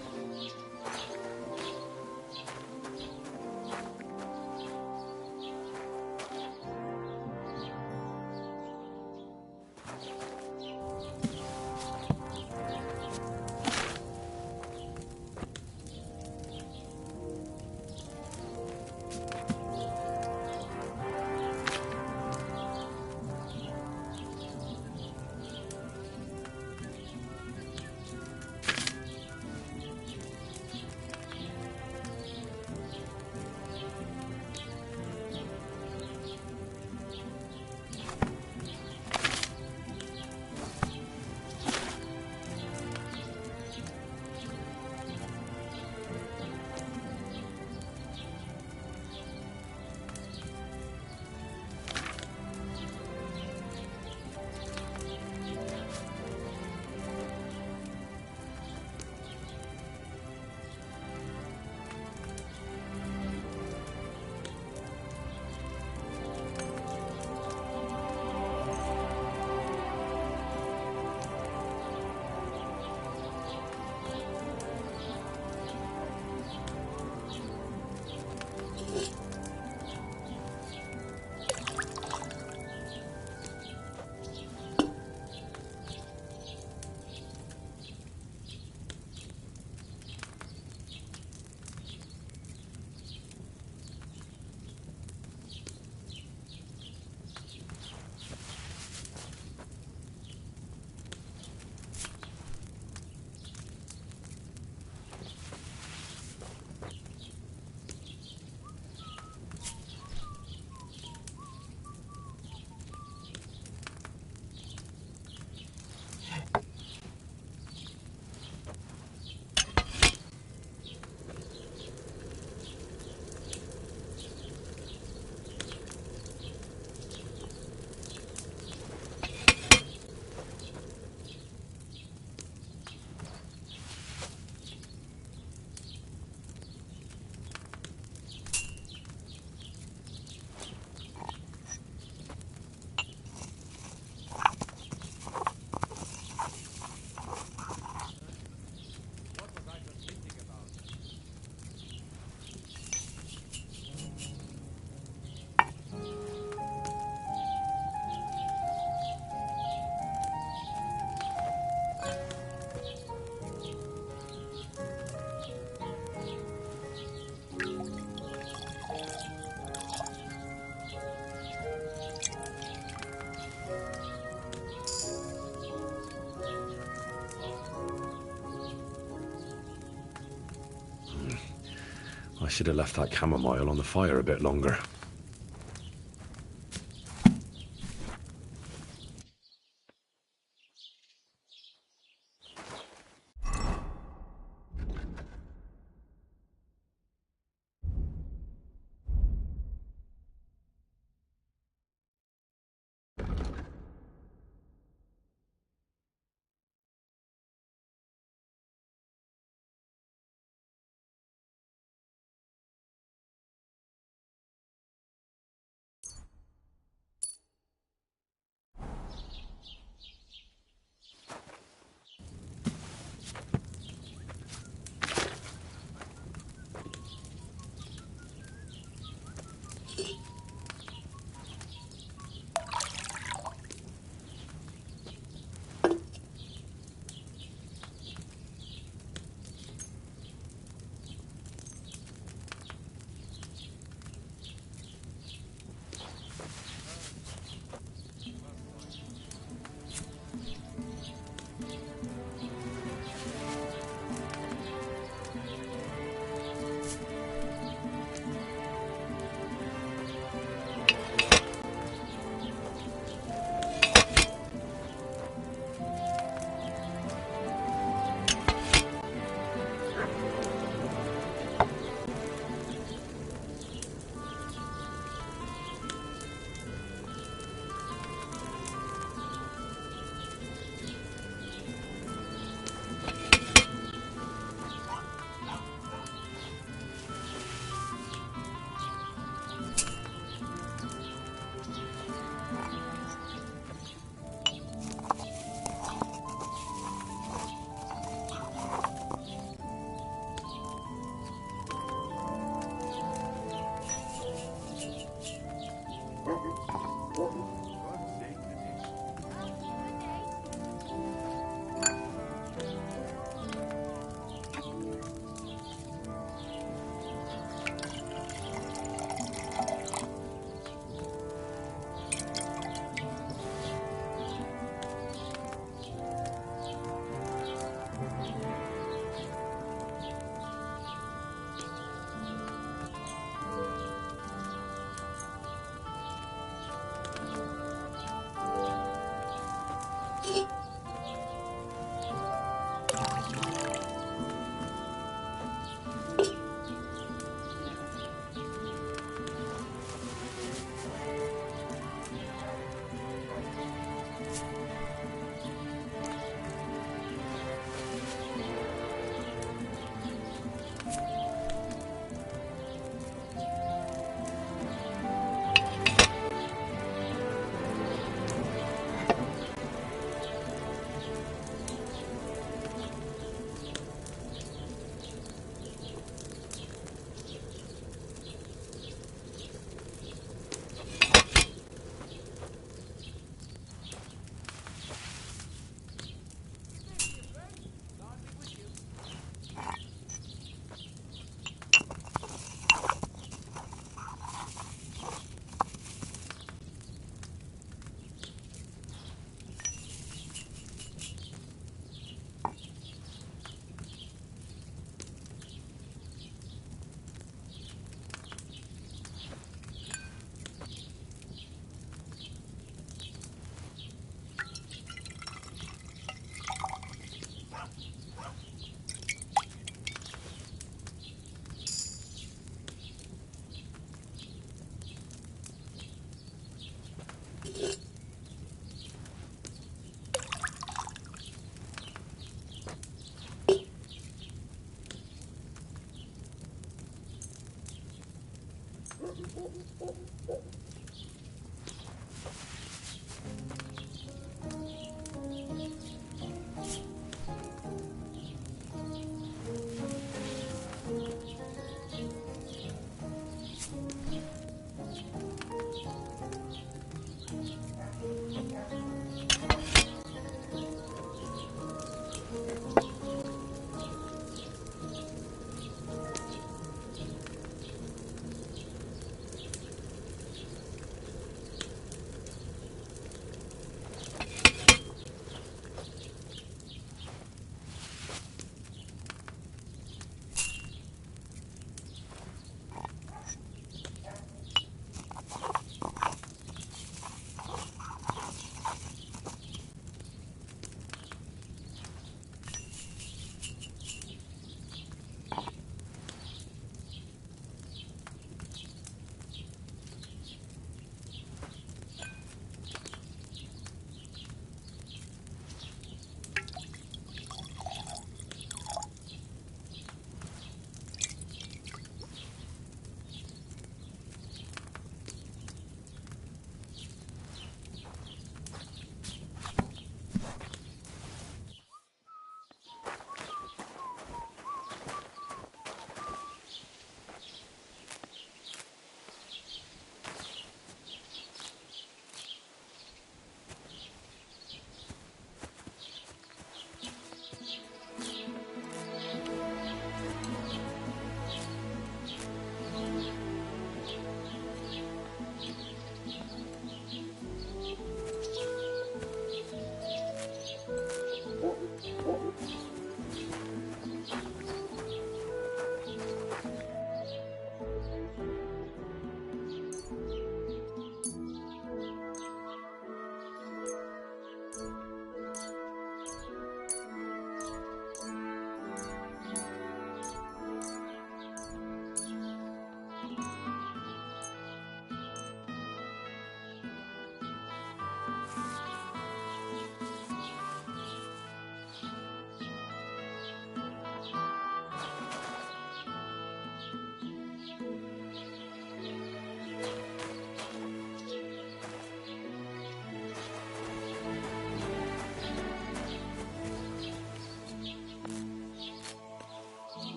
should have left that chamomile on the fire a bit longer.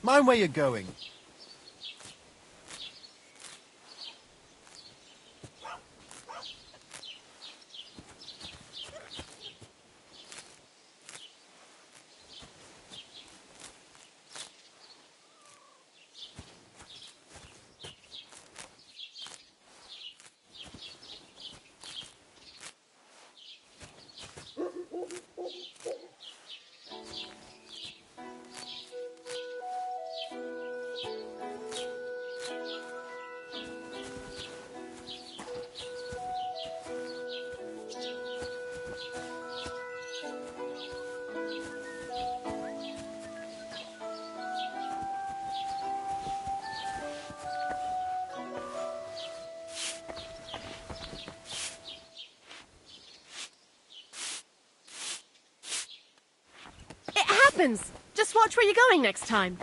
Mind where you're going. It happens! Just watch where you're going next time.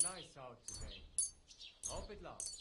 Nice out today. Hope it lasts.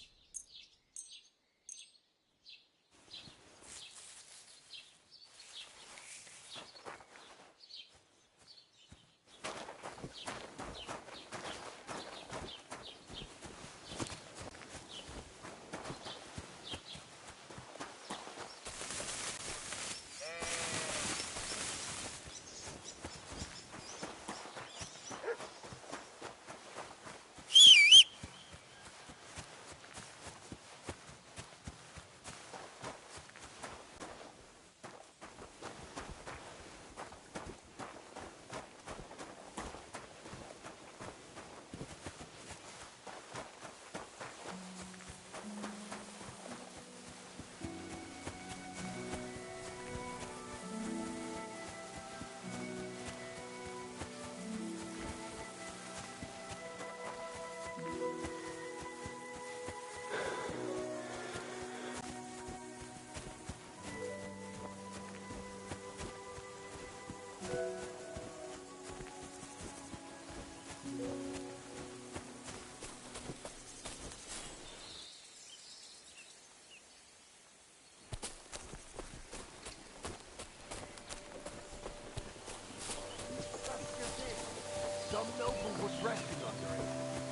Some noble was resting under it.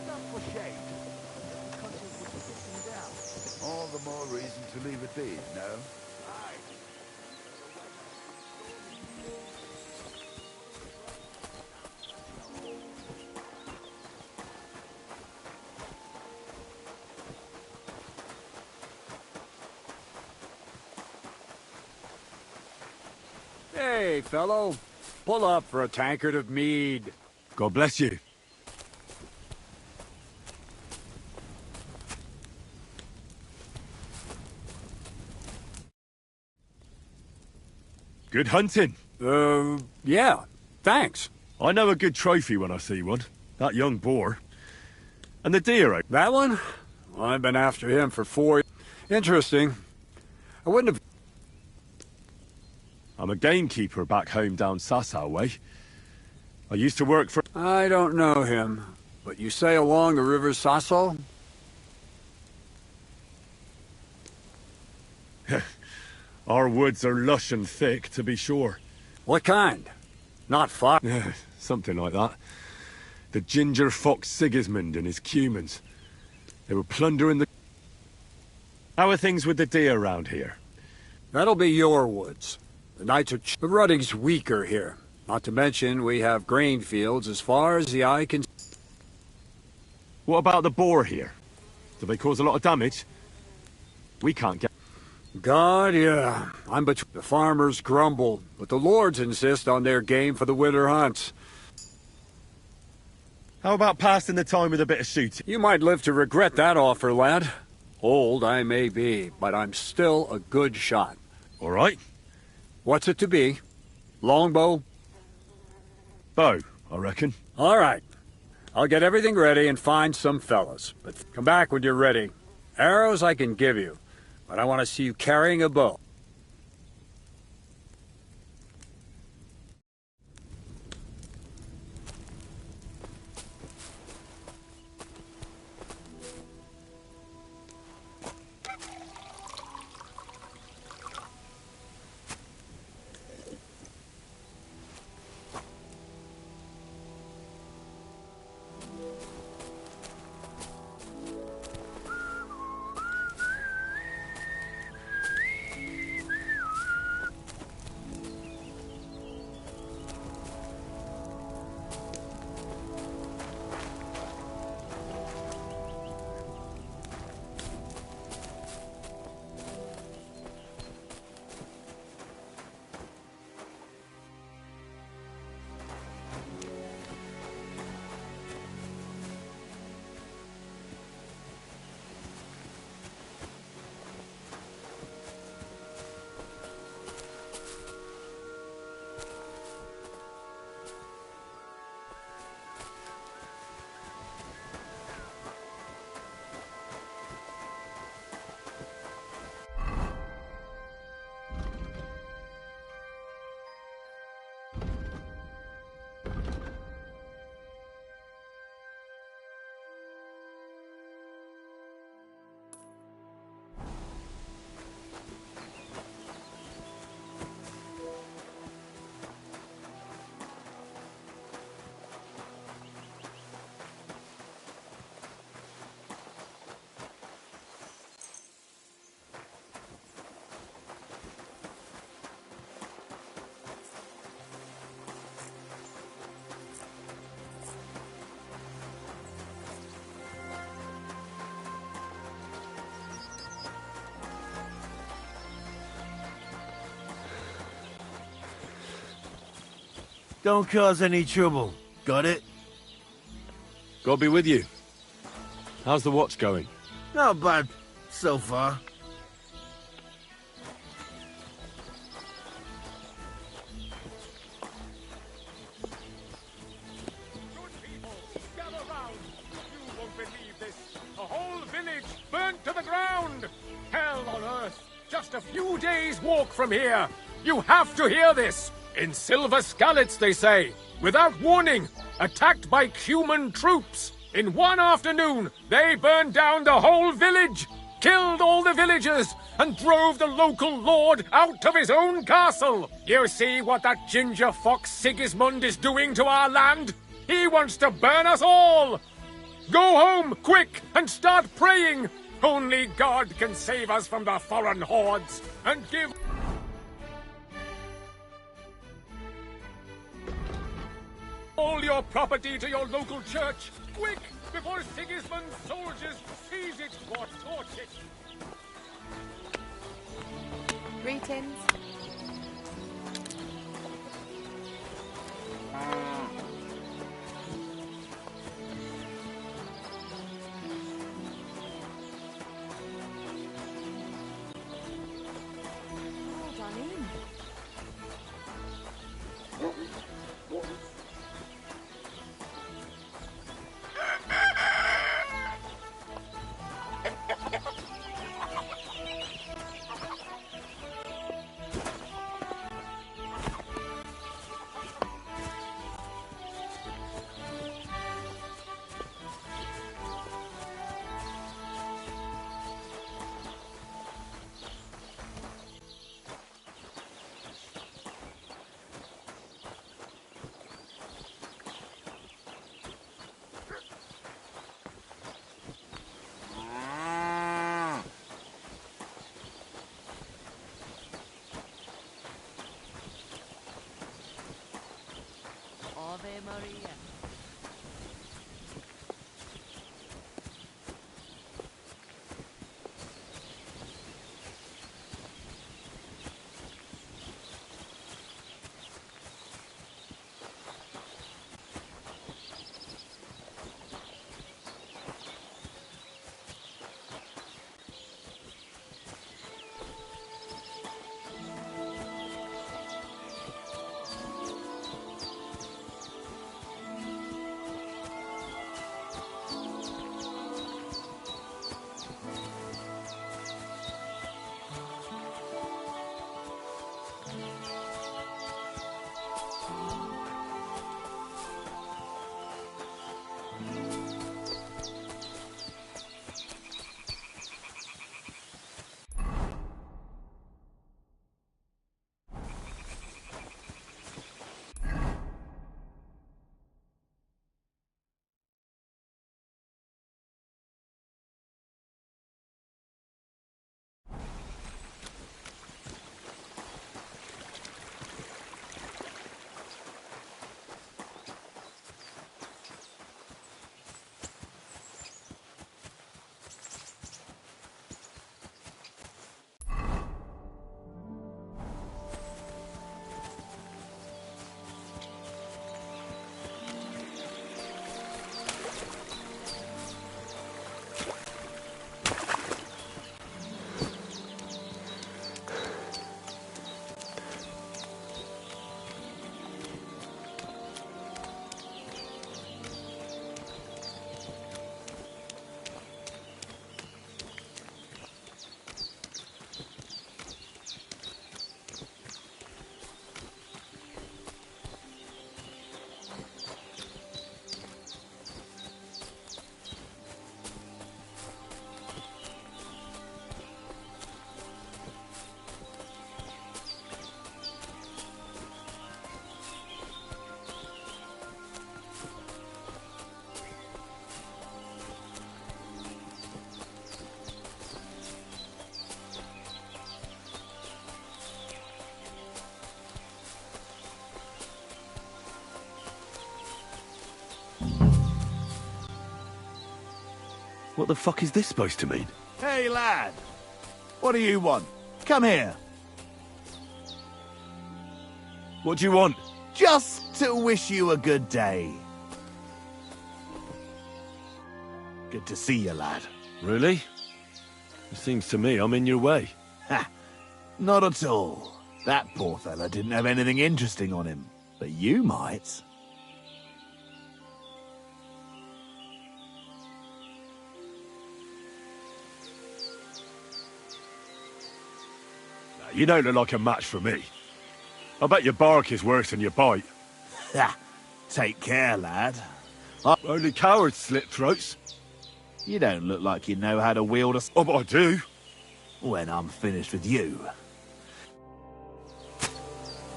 Not for shame. The country would sit him down. All the more reason to leave it be, no? Aye. Hey, fellow. Pull up for a tankard of mead. God bless you. Good hunting. Yeah, thanks. I know a good trophy when I see one. That young boar. And the deer. That one? Well, I've been after him for 4 years. Interesting. I wouldn't have... I'm a gamekeeper back home down Sasau way. I used to work for... I don't know him, but you say along the river Sasso? Our woods are lush and thick, to be sure. What kind? Not far. Something like that. The ginger fox Sigismund and his cumans. They were plundering the... How are things with the deer around here? That'll be your woods. The nights are... The rutting's weaker here. Not to mention, we have grain fields as far as the eye can... What about the boar here? Do they cause a lot of damage? We can't get... God, yeah. I'm between... The farmers grumble, but the lords insist on their game for the winter hunts. How about passing the time with a bit of shooting? You might live to regret that offer, lad. Old I may be, but I'm still a good shot. All right. What's it to be? Longbow? Bow, I reckon. All right. I'll get everything ready and find some fellas. But come back when you're ready. Arrows I can give you, but I want to see you carrying a bow. Don't cause any trouble. Got it? God be with you. How's the watch going? Not bad, so far. Burnt to the ground! Hell on earth! Just a few days' walk from here! You have to hear this! In Silver Skallets, they say, without warning, attacked by Cuman troops. In one afternoon, they burned down the whole village, killed all the villagers, and drove the local lord out of his own castle. You see what that ginger fox Sigismund is doing to our land? He wants to burn us all! Go home, quick, and start praying! Only God can save us from the foreign hordes, and give... all your property to your local church, quick, before Sigismund's soldiers seize it or torch it! Greetings. Ave Maria. What the fuck is this supposed to mean? Hey, lad! What do you want? Come here. What do you want? Just to wish you a good day. Good to see you, lad. Really? It seems to me I'm in your way. Ha! Not at all. That poor fella didn't have anything interesting on him. But you might. You don't look like a match for me. I bet your bark is worse than your bite. Ha! Take care, lad. Only cowards slit throats. You don't look like you know how to wield a... Oh, but I do. When I'm finished with you.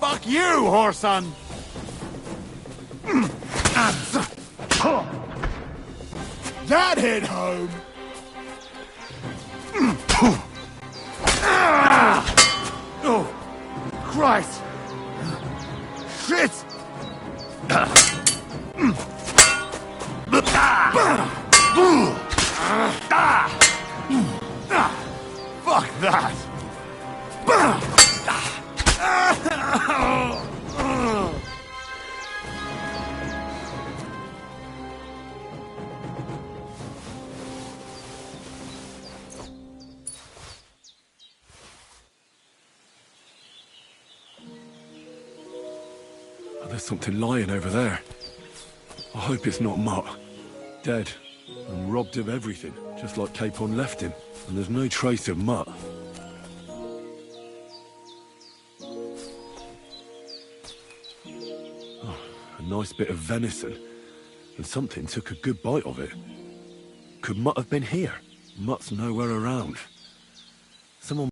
Fuck you, whoreson! That hit home! Oh, Christ! Shit! Fuck that! There's something lying over there. I hope it's not Mutt. Dead. And robbed of everything, just like Capon left him. And there's no trace of Mutt. Oh, a nice bit of venison. And something took a good bite of it. Could Mutt have been here? Mutt's nowhere around. Someone...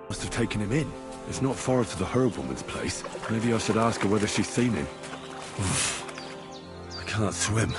Must have taken him in. It's not far to the herb-woman's place. Maybe I should ask her whether she's seen him. I can't swim.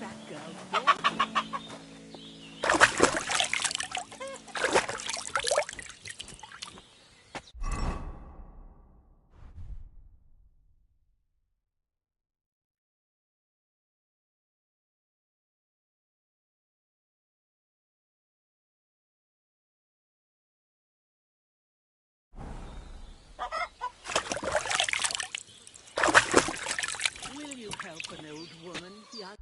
that girl? Will you help an old woman, young?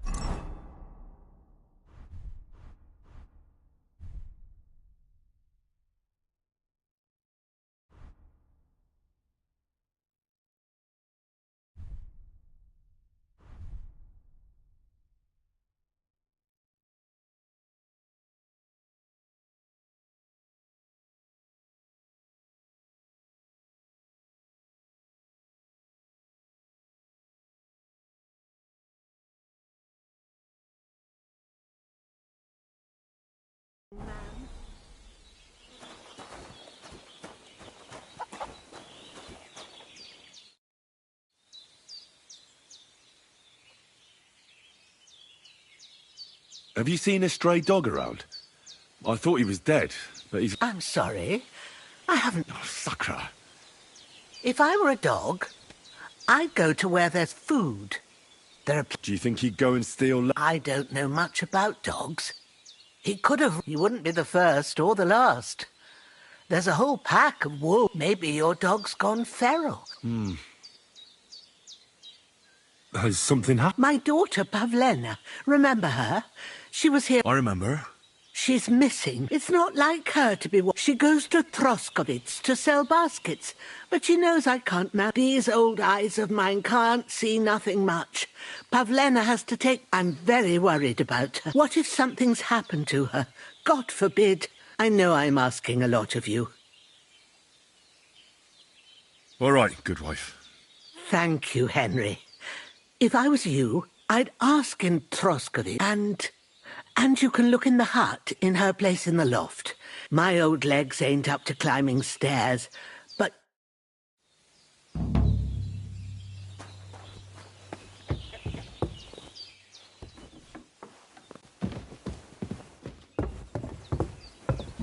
Have you seen a stray dog around? I thought he was dead, but he's... I'm sorry. I haven't... Oh, Sakra. If I were a dog, I'd go to where there's food. There are... Do you think he'd go and steal... I don't know much about dogs. He could have... He wouldn't be the first or the last. There's a whole pack of wolves. Maybe your dog's gone feral. Has something happened? My daughter, Pavlena. Remember her? She was here... I remember. She's missing. It's not like her to be... She goes to Troskovitz to sell baskets. But she knows I can't These old eyes of mine can't see nothing much. Pavlena has to take... I'm very worried about her. What if something's happened to her? God forbid. I know I'm asking a lot of you. All right, good wife. Thank you, Henry. If I was you, I'd ask in Troskovitz and you can look in the hut in her place in the loft. My old legs ain't up to climbing stairs, but...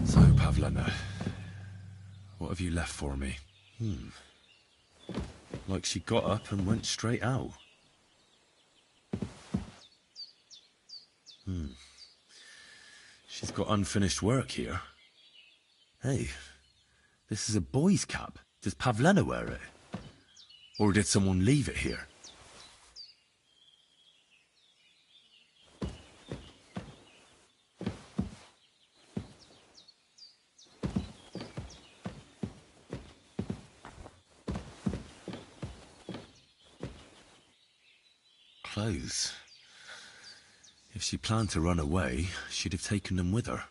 So, Pavlena, what have you left for me? Like she got up and went straight out. She's got unfinished work here. Hey, this is a boy's cap. Does Pavlena wear it? Or did someone leave it here? Clothes. If she planned to run away, she'd have taken them with her.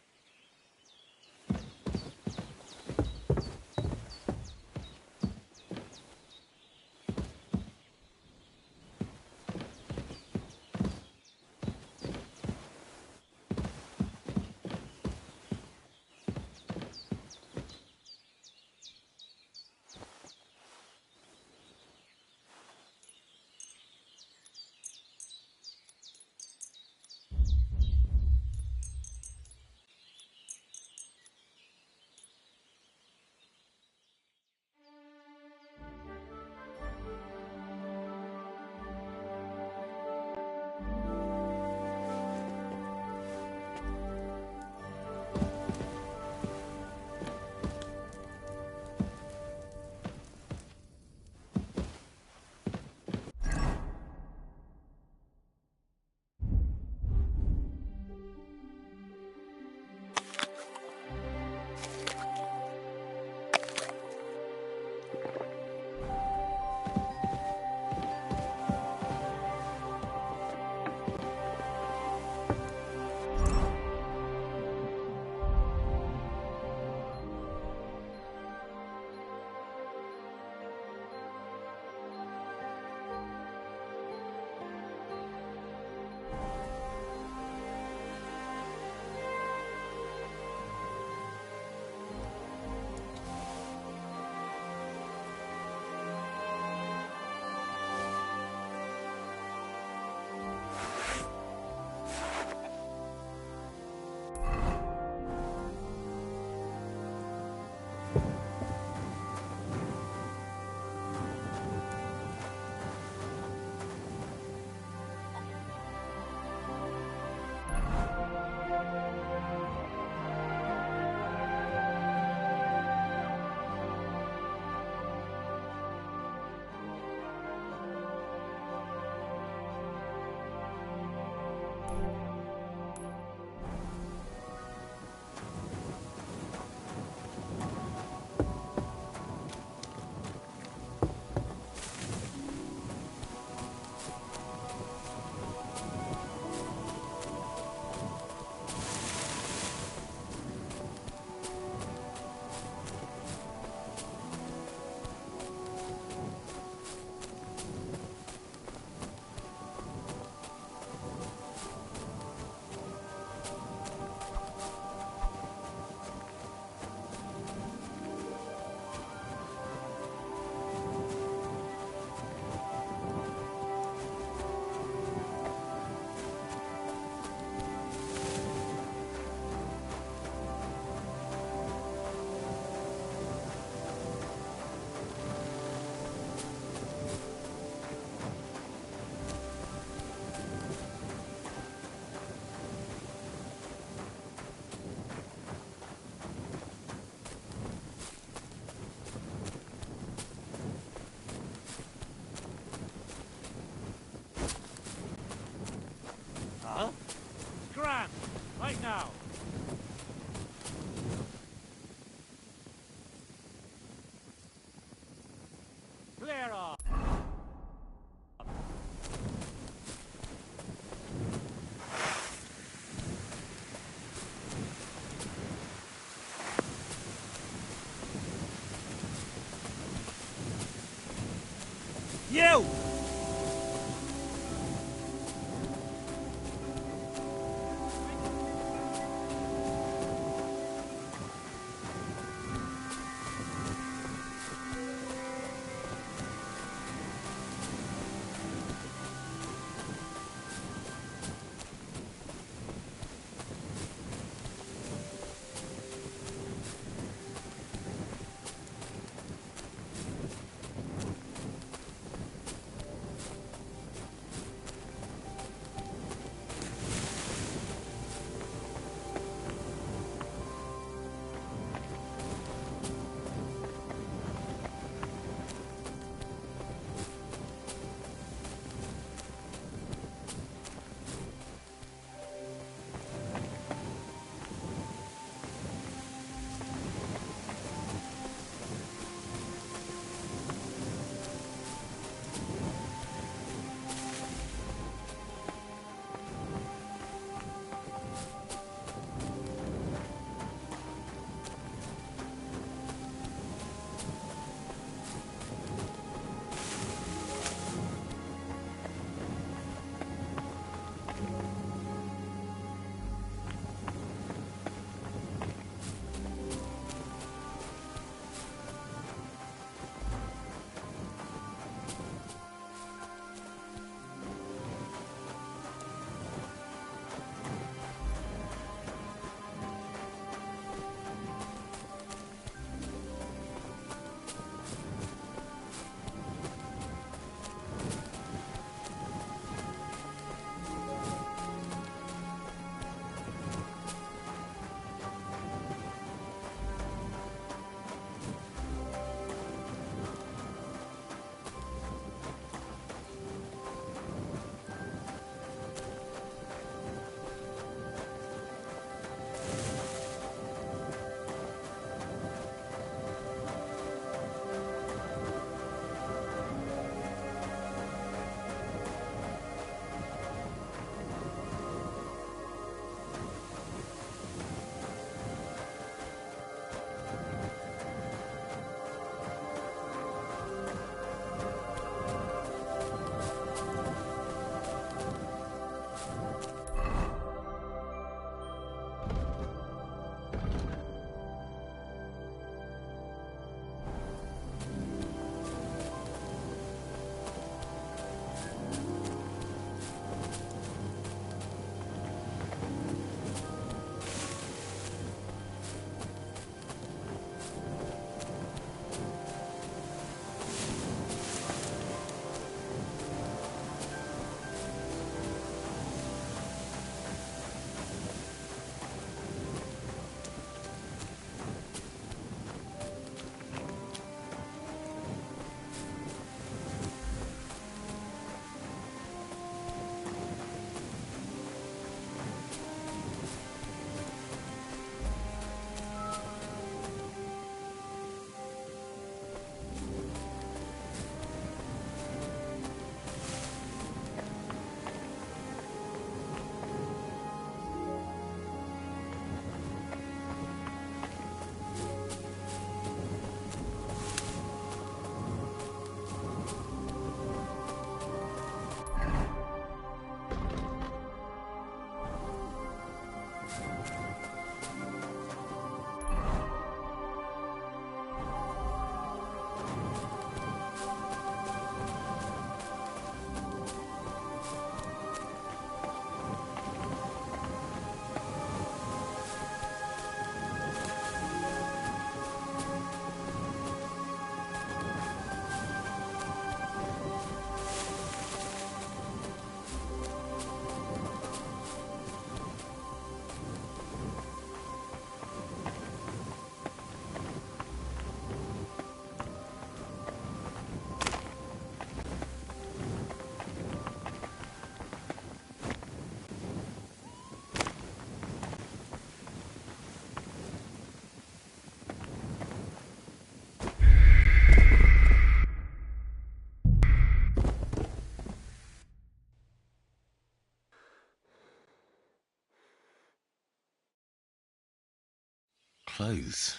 clothes.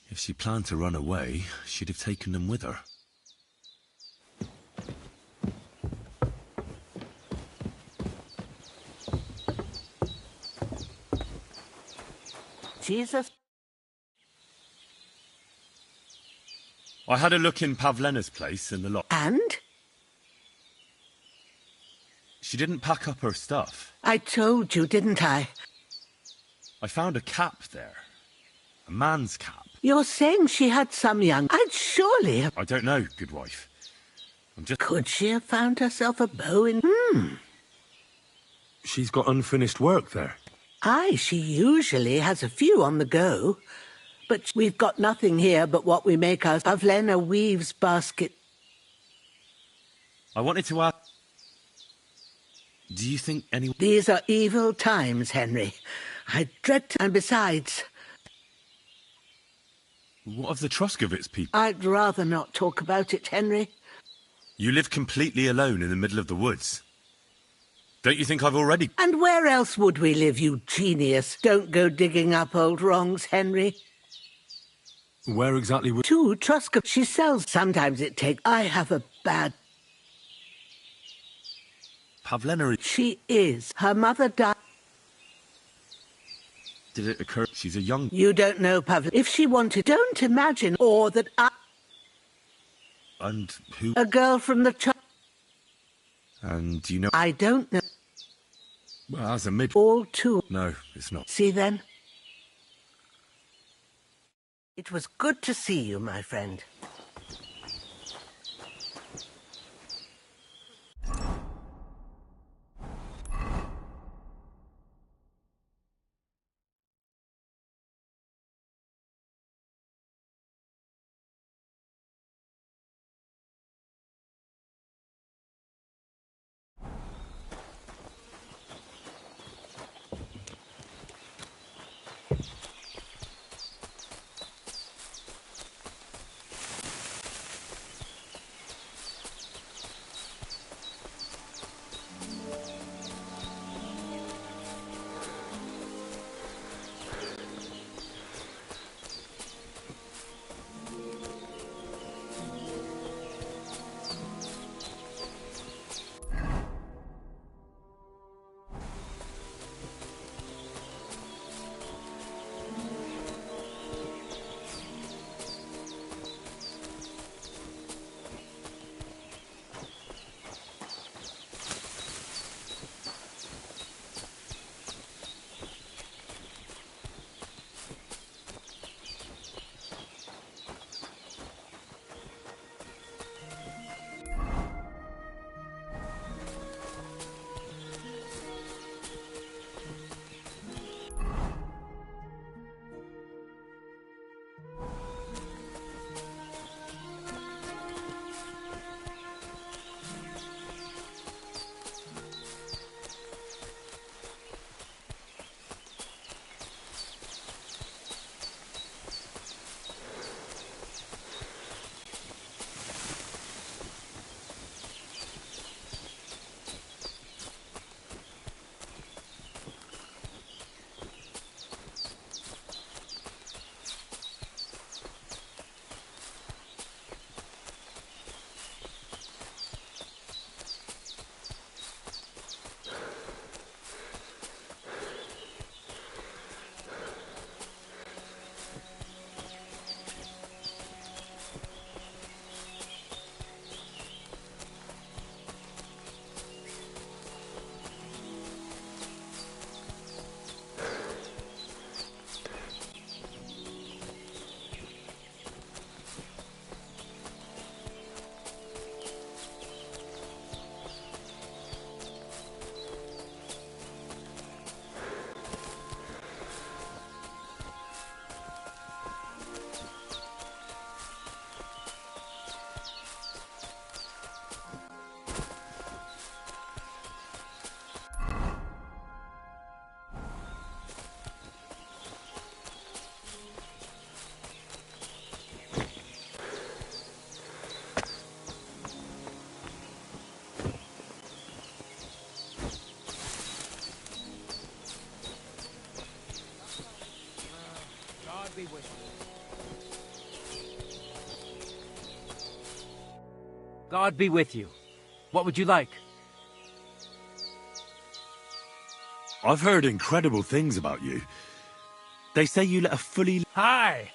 If she planned to run away, she'd have taken them with her. Jesus. I had a look in Pavlena's place in the lot. And? She didn't pack up her stuff. I told you, didn't I? I found a cap there. A man's cap. You're saying she had some young... I'd surely have... I don't know, good wife. I'm just... Could she have found herself a bow in... She's got unfinished work there. Aye, she usually has a few on the go. But we've got nothing here but what we make our Pavlena weaves basket. I wanted to ask... Do you think anyone... These are evil times, Henry. I dread to... And besides... What of the Troskovitz people? I'd rather not talk about it, Henry. You live completely alone in the middle of the woods. Don't you think I've already... And where else would we live, you genius? Don't go digging up old wrongs, Henry. Where exactly would... To Troskov. She sells. Sometimes it takes... I have a bad... Pavlena... She is. Her mother died... Did it occur... She's a young... You don't know, Pavlena. If she wanted... Don't imagine... Or that I... And who... A girl from the... And do you know... I don't know. Well, as a mid... All too... No, it's not. See then? It was good to see you, my friend. God be with you. What would you like? I've heard incredible things about you. They say you let a fully... Hi!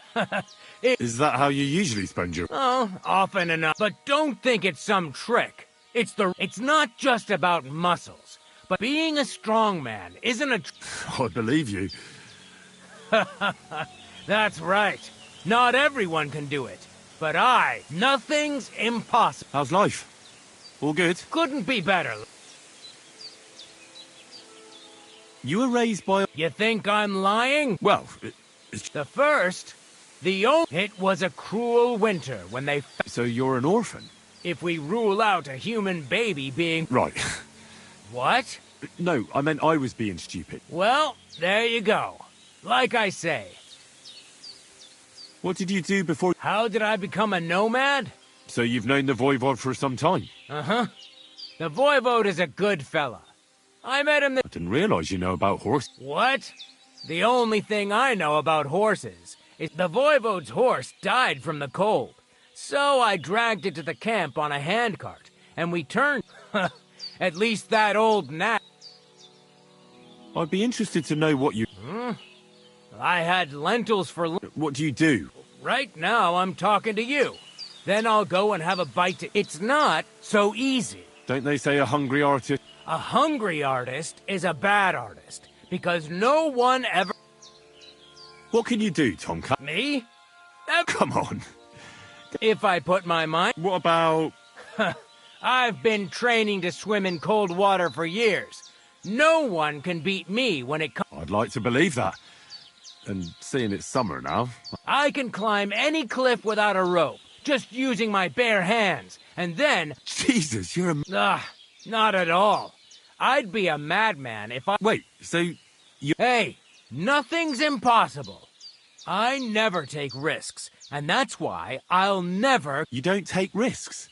Is that how you usually spend your... Oh, often enough. But don't think it's some trick. It's not just about muscles. But being a strong man isn't a... I believe you. That's right. Not everyone can do it. But nothing's impossible. How's life? All good? Couldn't be better. You were raised by... You think I'm lying? Well, it was a cruel winter when they... So you're an orphan? If we rule out a human baby being... Right. What? No, I meant I was being stupid. Well, there you go. Like I say. What did you do before... How did I become a nomad? So you've known the Voivod for some time? Uh-huh. The Voivod is a good fella. I met him I didn't realize you know about horse... What? The only thing I know about horses is the Voivod's horse died from the cold. So I dragged it to the camp on a handcart, and we turned... At least that old gnat... I'd be interested to know what you... I had lentils for... What do you do? Right now, I'm talking to you. Then I'll go and have a bite to... It's not so easy. Don't they say a hungry artist... A hungry artist is a bad artist, because no one ever... What can you do, Tom? Me? Come on. If I put my mind... What about... I've been training to swim in cold water for years. No one can beat me when it comes... I'd like to believe that. And seeing it's summer now... I can climb any cliff without a rope, just using my bare hands, and then... Jesus, you're a... Not at all. I'd be a madman if I... Wait, so you... Hey, nothing's impossible. I never take risks, and that's why I'll never... You don't take risks?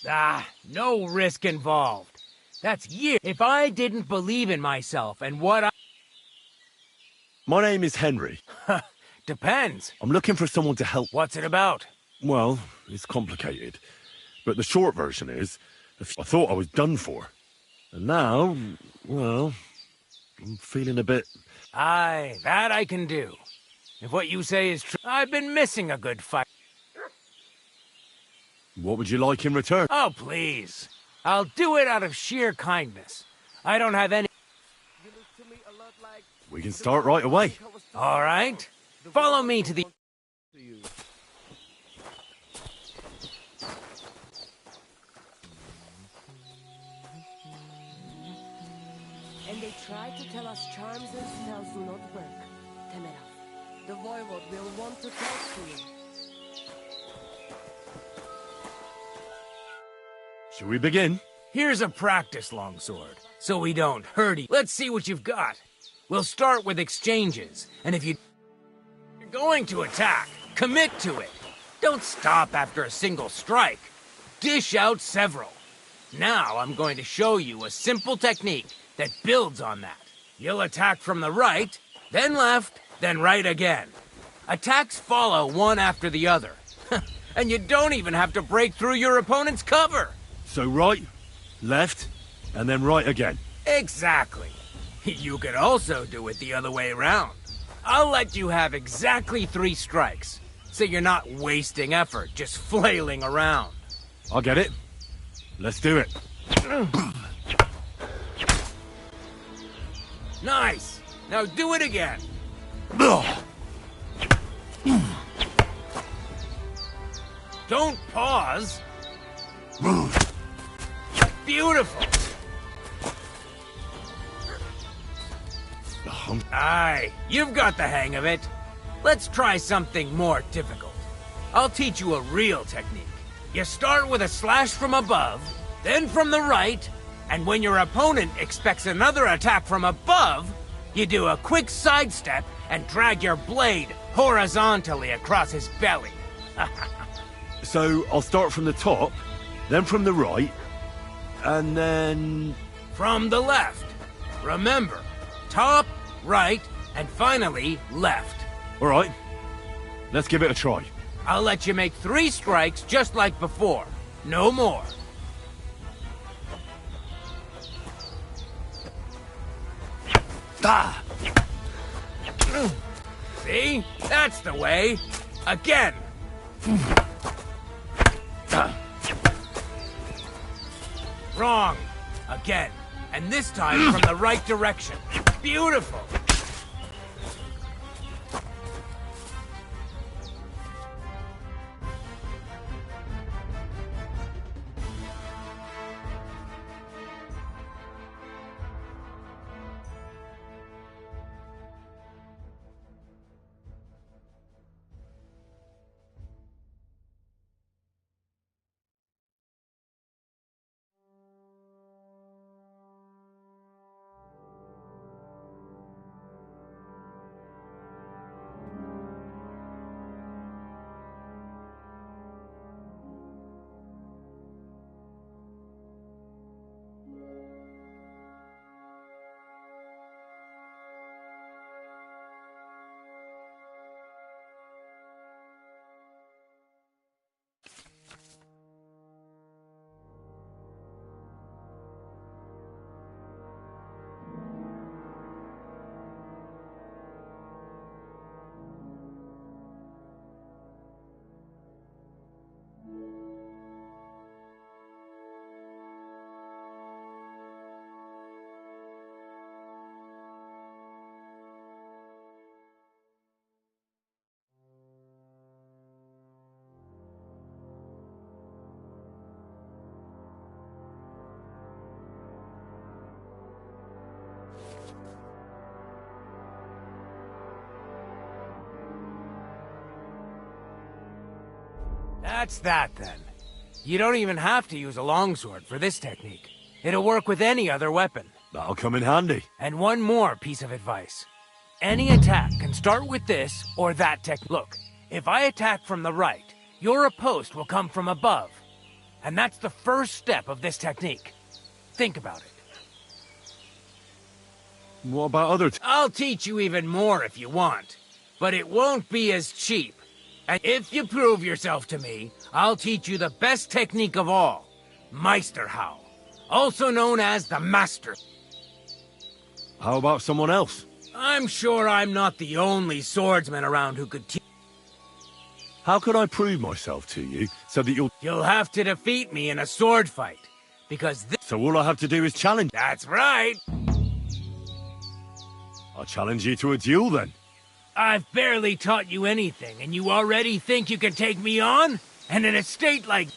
No risk involved. That's years. If I didn't believe in myself and what I... My name is Henry. Depends. I'm looking for someone to help. What's it about? Well, it's complicated. But the short version is, I thought I was done for. And now, well, I'm feeling a bit... That I can do. If what you say is true, I've been missing a good fight. What would you like in return? Oh, please. I'll do it out of sheer kindness. I don't have any... We can start right away. All right. Follow me to the... And they try to tell us charms and spells do not work. Temeraf, the Voivod will want to talk to you. Should we begin? Here's a practice longsword, so we don't hurt you. Let's see what you've got. We'll start with exchanges, and if you're going to attack, commit to it. Don't stop after a single strike. Dish out several. Now I'm going to show you a simple technique that builds on that. You'll attack from the right, then left, then right again. Attacks follow one after the other. And you don't even have to break through your opponent's cover. So right, left, and then right again. Exactly. You could also do it the other way around. I'll let you have exactly 3 strikes, so you're not wasting effort just flailing around. I get it. Let's do it. Nice. Now do it again. Don't pause. Beautiful. Aye, you've got the hang of it. Let's try something more difficult. I'll teach you a real technique. You start with a slash from above, then from the right, and when your opponent expects another attack from above, you do a quick sidestep and drag your blade horizontally across his belly. So I'll start from the top, then from the right, and then... From the left. Remember, top, right, and finally left. All right, let's give it a try. I'll let you make 3 strikes just like before. No more. Ah! See? That's the way. Again. Wrong. Again. And this time from the right direction. Beautiful. That's that, then. You don't even have to use a longsword for this technique. It'll work with any other weapon. That'll come in handy. And one more piece of advice. Any attack can start with this or that tech. Look, if I attack from the right, your riposte will come from above. And that's the first step of this technique. Think about it. What about other... I'll teach you even more if you want. But it won't be as cheap. And if you prove yourself to me, I'll teach you the best technique of all. Meisterhau. Also known as the Master. How about someone else? I'm sure I'm not the only swordsman around who could teach. How could I prove myself to you, so that you'll... You'll have to defeat me in a sword fight. Because this... So all I have to do is challenge... That's right! I'll challenge you to a duel, then. I've barely taught you anything, and you already think you can take me on? And in a state like...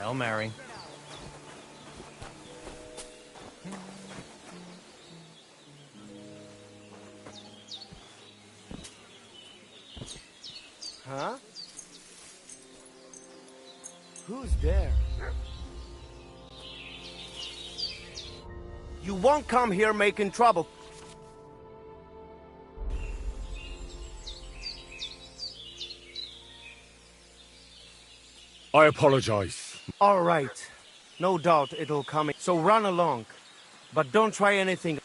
Hail Mary. Huh? Who's there? You won't come here making trouble. I apologize. All right. No doubt it'll come in. So run along. But don't try anything.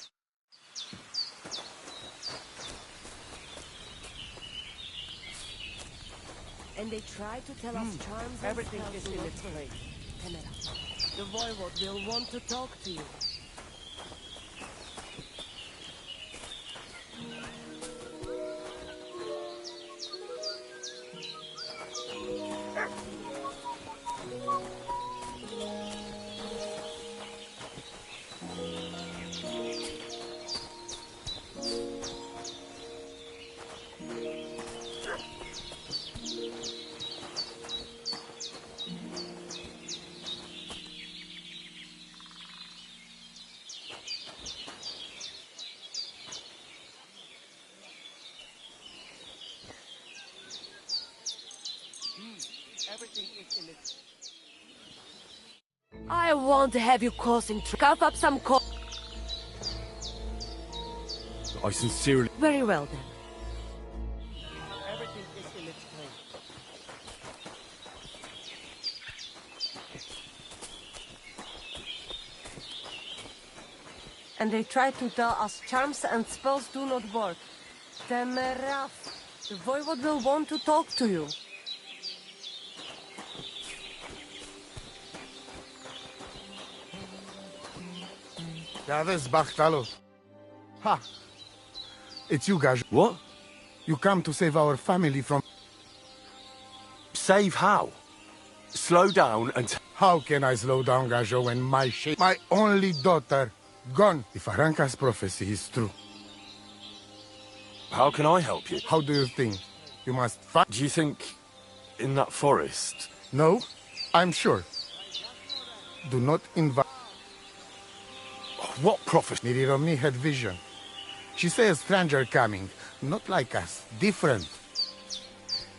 And they try to tell us charms and Everything spells is do in not its work. place. Temera. The voivode will want to talk to you. Everything is in its... I won't have you causing cough up some I sincerely... Very well, then. Everything is in its place. And they try to tell us charms and spells do not work. Temeraf, the voivode will want to talk to you. Davis Bachtalo. Ha! It's you, Gaj. What? You come to save our family from... Save how? Slow down and... How can I slow down, Gajo, when my only daughter, gone? If Aranka's prophecy is true. How can I help you? How do you think? You must fight... Do you think... in that forest? No, I'm sure. Do not invite... What prophet? Niriromi had vision. She saw a stranger coming, not like us, different.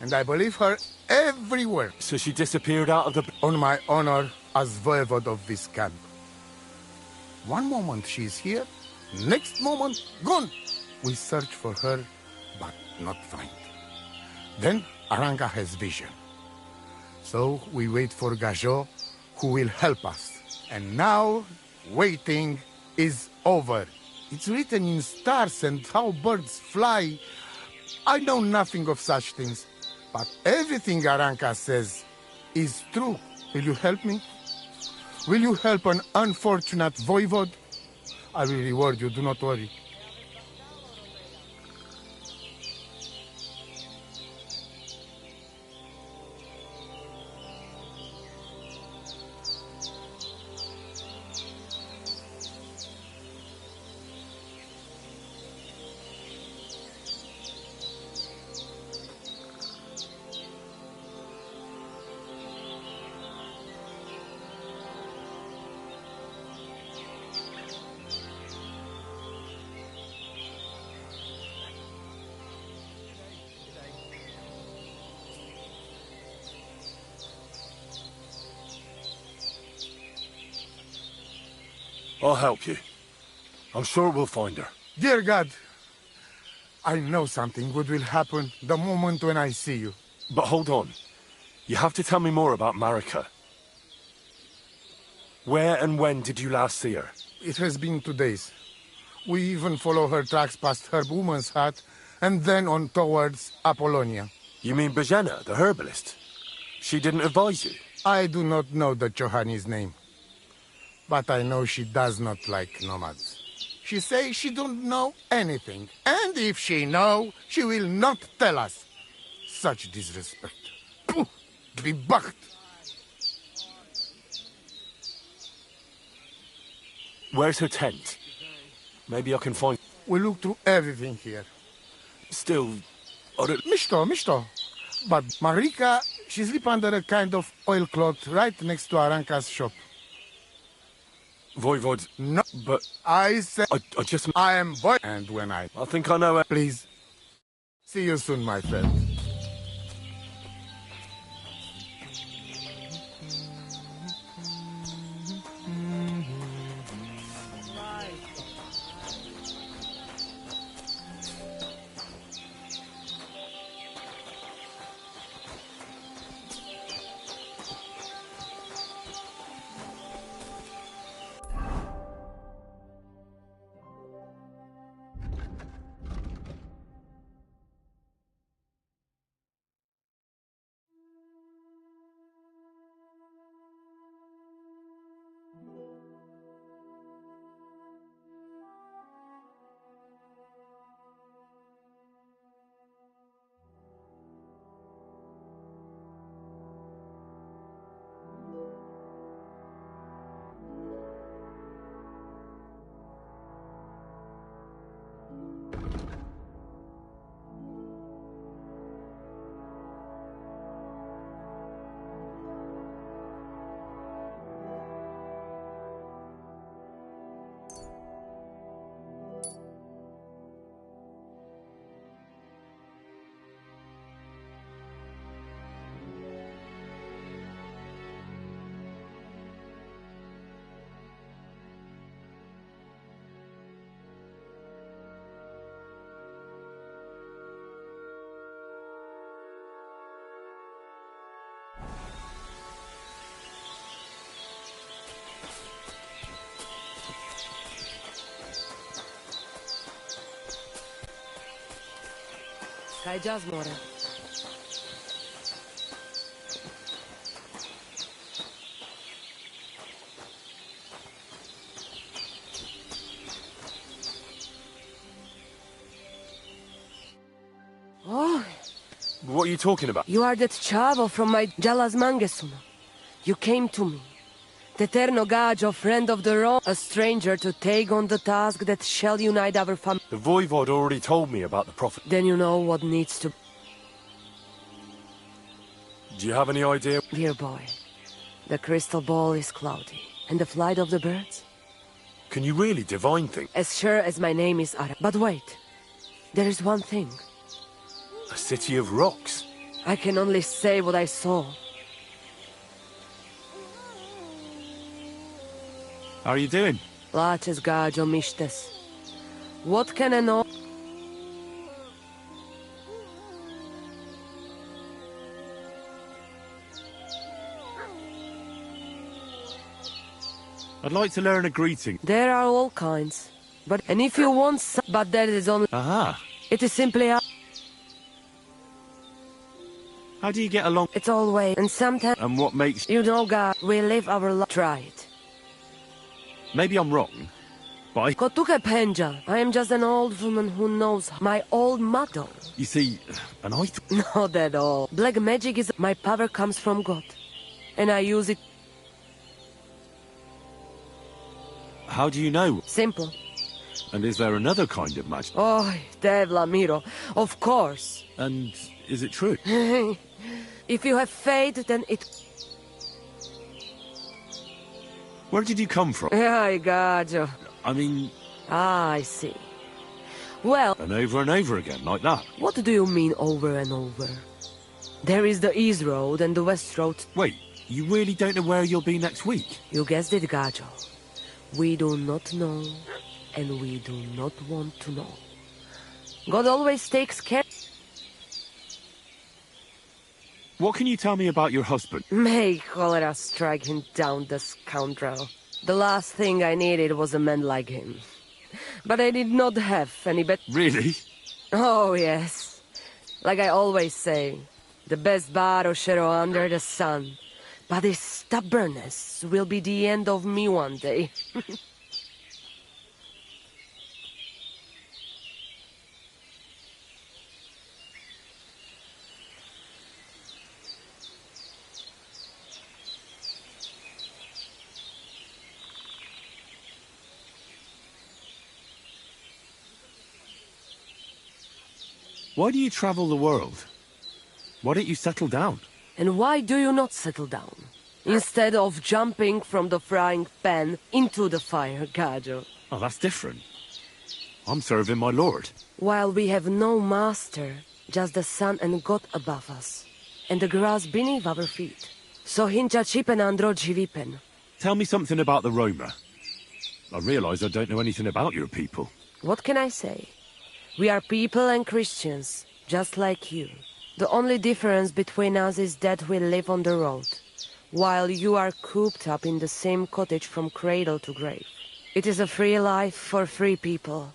And I believe her every word. So she disappeared out of the... On my honor as voivode of this camp. One moment she's here, next moment gone. We search for her, but not find. Then Aranka has vision. So we wait for Gajo, who will help us. And now, waiting is over. It's written in stars and how birds fly. I know nothing of such things, but everything Aranka says is true. Will you help me? Will you help an unfortunate voivode? I will reward you, do not worry. I'll help you. I'm sure we'll find her. Dear God, I know something good will happen the moment when I see you. But hold on. You have to tell me more about Marika. Where and when did you last see her? It has been 2 days. We even follow her tracks past her woman's hut and then on towards Apollonia. You mean Bajena, the herbalist? She didn't advise you? I do not know the Johani's name. But I know she does not like nomads. She says she don't know anything. And if she know, she will not tell us. Such disrespect. Pooh! Be bucked! Where's her tent? Maybe I can find... We look through everything here. Still... Mishto. But Marika, she sleep under a kind of oilcloth right next to Aranka's shop. Voivode... No, but... I said... I just... I am void... And when I think I know it. Please. See you soon, my friend. Kaj Jasmore. Oh, What are you talking about? you are that chavo from my Jalas Mangesuno. You came to me. Teterno Gajo, friend of the Rome, a stranger to take on the task that shall unite our family. The Voivod already told me about the prophet. Then you know what needs to... Do you have any idea? Dear boy, the crystal ball is cloudy. And the flight of the birds? Can you really divine things? As sure as my name is Ara. But wait, there is one thing. A city of rocks. I can only say what I saw. How are you doing? Laches Gajo Mishtes. What can I know? I'd like to learn a greeting. There are all kinds. But, and if you want some, but that is only... Aha. It is simply a... How do you get along? It's always, and sometimes... And what makes... You know, God, we live our life. Try it. Maybe I'm wrong, but Kotuke Penja. I am just an old woman who knows my old motto. You see, and I... Not at all. Black magic is... My power comes from God. And I use it... How do you know? Simple. And is there another kind of magic? Oh, Devla Miro. Of course. And is it true? If you have faith, then it... Where did you come from? Yeah, I got you. I mean... Ah, I see. Well... And over again, like that. What do you mean over and over? There is the East Road and the West Road. Wait, you really don't know where you'll be next week? You guessed it, Gajo. We do not know, and we do not want to know. God always takes care... What can you tell me about your husband? May cholera strike him down, the scoundrel. The last thing I needed was a man like him. But I did not have any bet... Really? Oh, yes. Like I always say, the best Baroshero under the sun. But his stubbornness will be the end of me one day. Why do you travel the world? Why don't you settle down? And why do you not settle down? Instead of jumping from the frying pan into the fire, Gajo. Oh, that's different. I'm serving my lord. While we have no master, just the sun and God above us, and the grass beneath our feet. So hincha chipen andro jivipen. Tell me something about the Roma. I realize I don't know anything about your people. What can I say? We are people and Christians, just like you. The only difference between us is that we live on the road, while you are cooped up in the same cottage from cradle to grave. It is a free life for free people.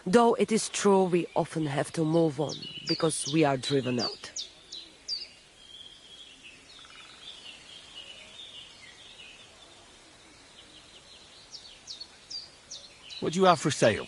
Though it is true we often have to move on, because we are driven out. What do you have for sale?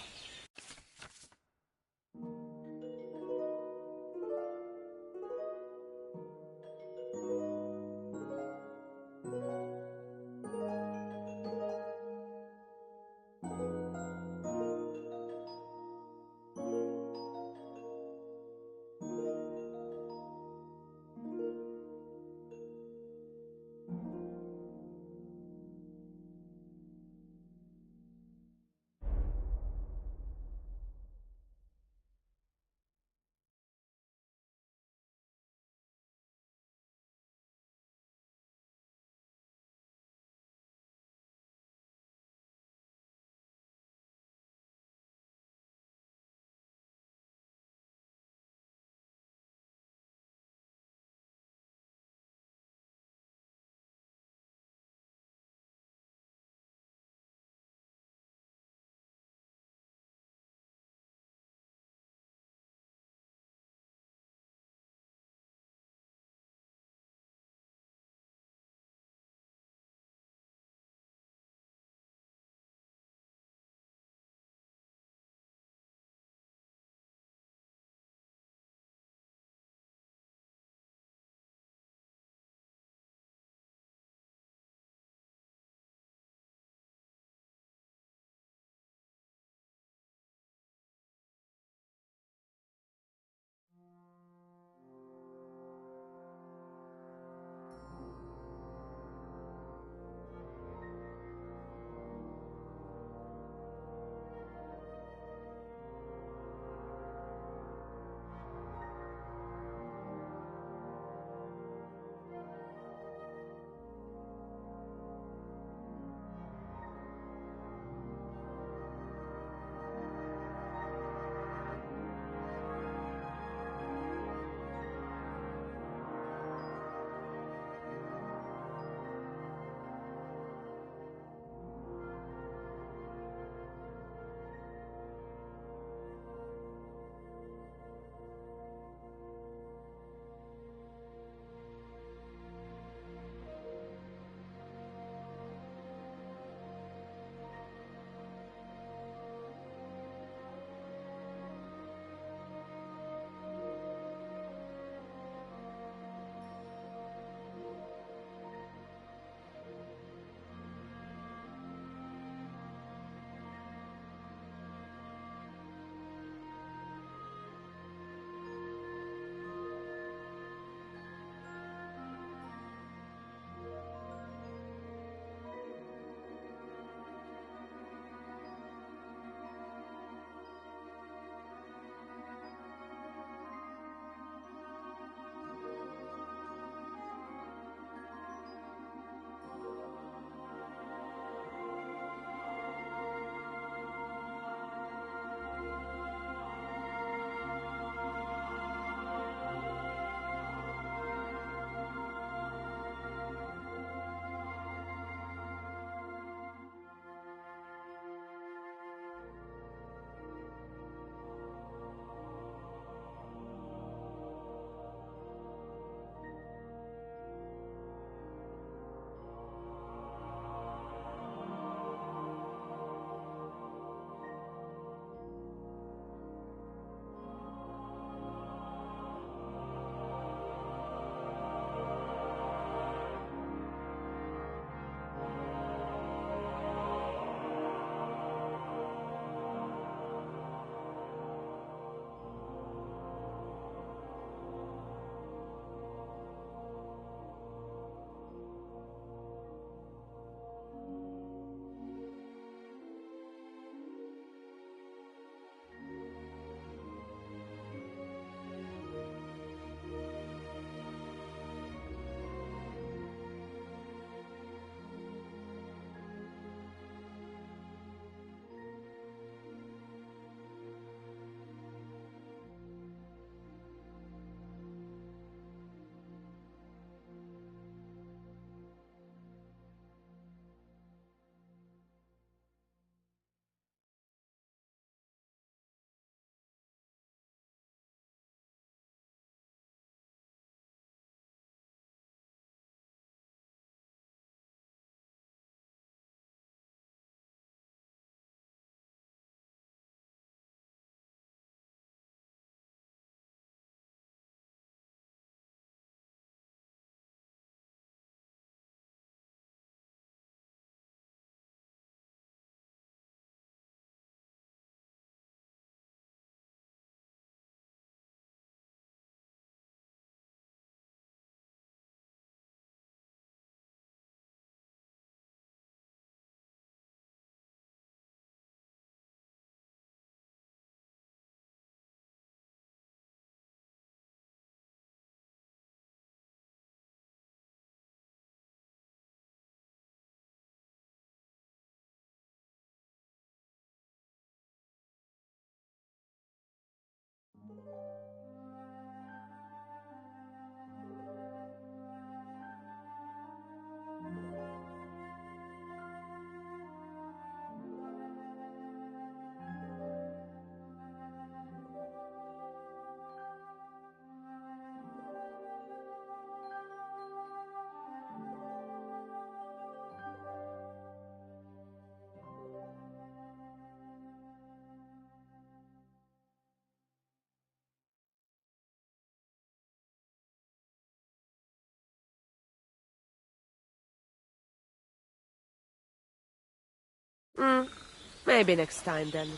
Maybe next time then.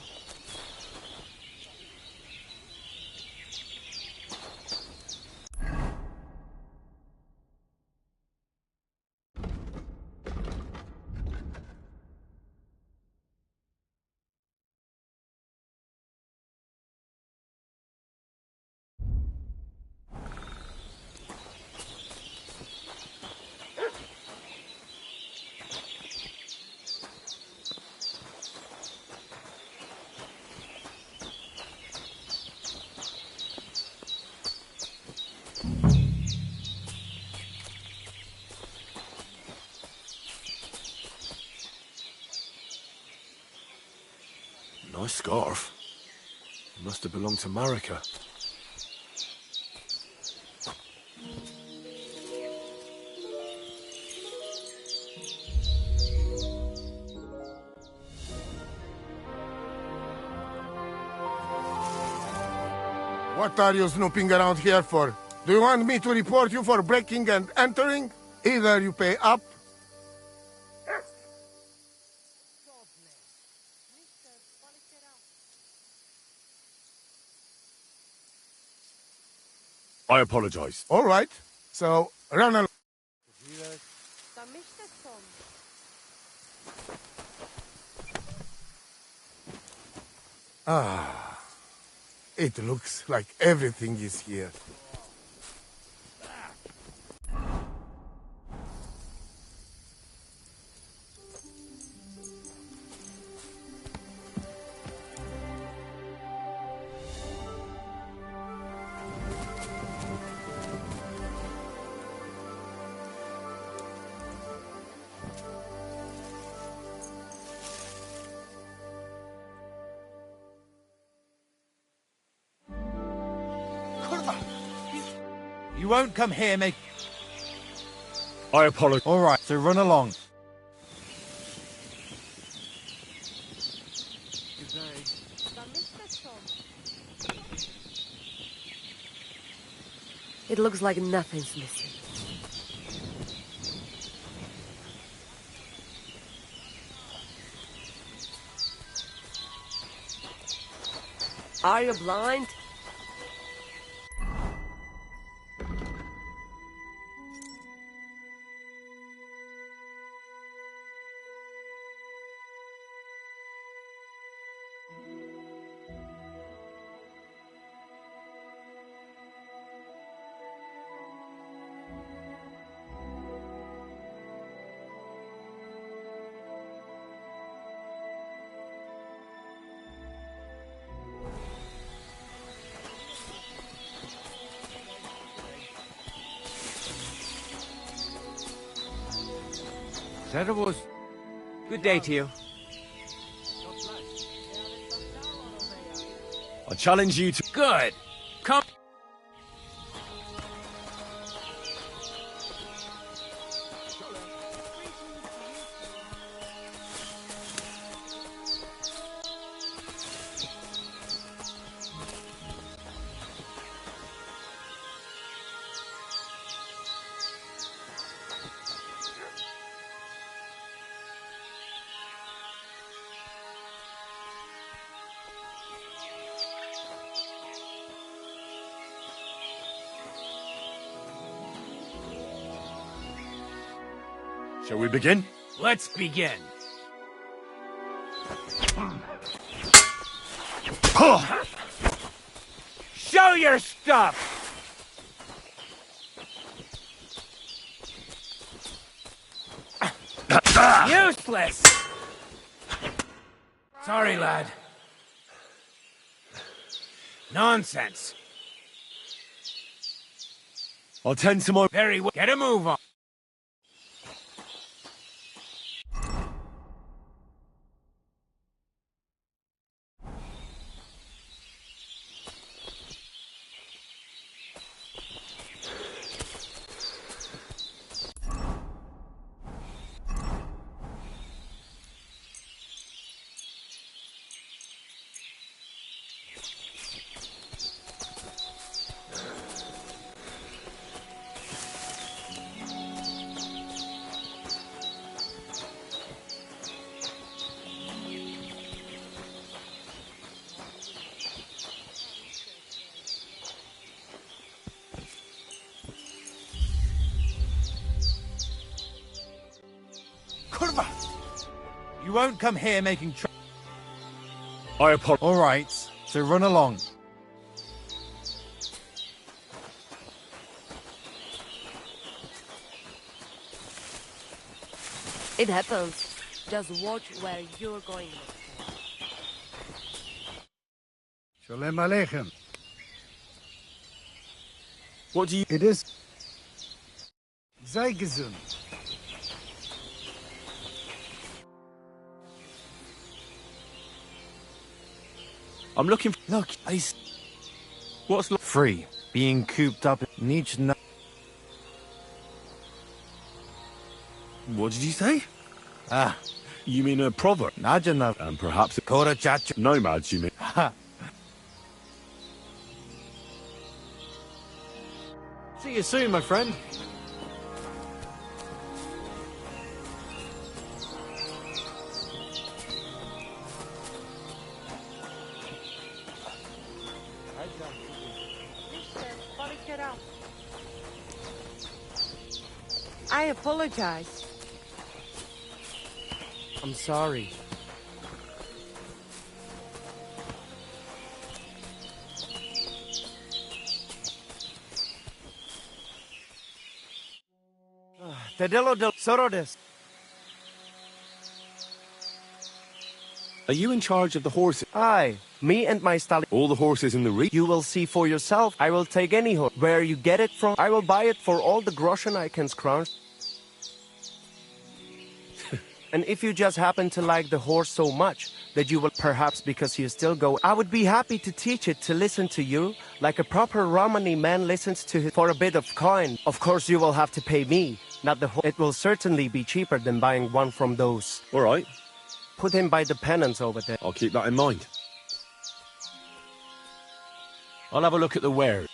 Nice scarf. It must have belonged to Marika. What are you snooping around here for? Do you want me to report you for breaking and entering? Either you pay up. I apologize. All right. So, run along. Ah, it looks like everything is here. You won't come here, make... I apologize. All right, so run along. It looks like nothing's missing. Are you blind? Servus. Good day to you. I challenge you to... Good. Come. Shall we begin? Let's begin. Show your stuff! Useless! Sorry, lad. Nonsense. I'll tend to my... Very well. Get a move on. You won't come here making I apologize. All right, so run along. It happens. Just watch where you're going. Shalom Aleichem. What do you... It is... Sei gesund. I'm looking... Look, What's... free. Being cooped up needs no... What did you say? Ah, You mean a proverb? Najana. And perhaps a... Kora chacho. Nomads, you mean? Ha. See you soon, my friend. I apologize. I'm sorry. Tedelo del Sorodes. Are you in charge of the horses? Aye, me and my stallion. All the horses in the region? You will see for yourself. I will take any horse. Where you get it from, I will buy it for all the groschen I can scrounge. And if you just happen to like the horse so much that you will, perhaps because you still go, I would be happy to teach it to listen to you like a proper Romani man listens to it for a bit of coin. Of course, you will have to pay me, not the horse. It will certainly be cheaper than buying one from those. All right. Put him by the penance over there. I'll keep that in mind. I'll have a look at the wares.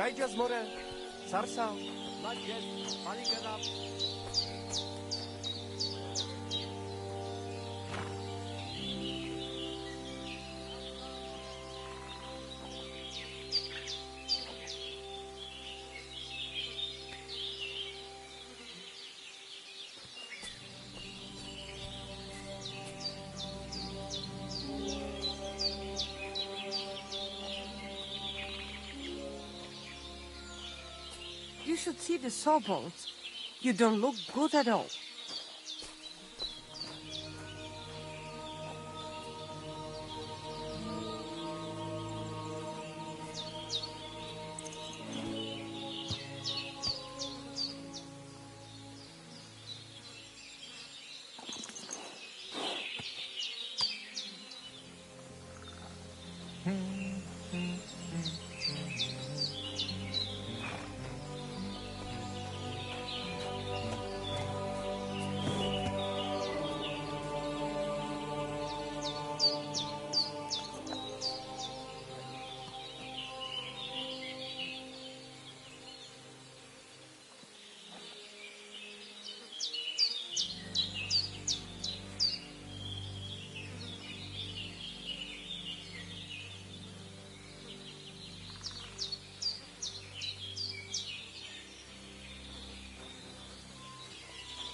Najdziaz more, sarsa. You should see the sawbones. You don't look good at all.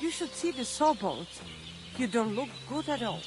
You should see the sawbones. You don't look good at all.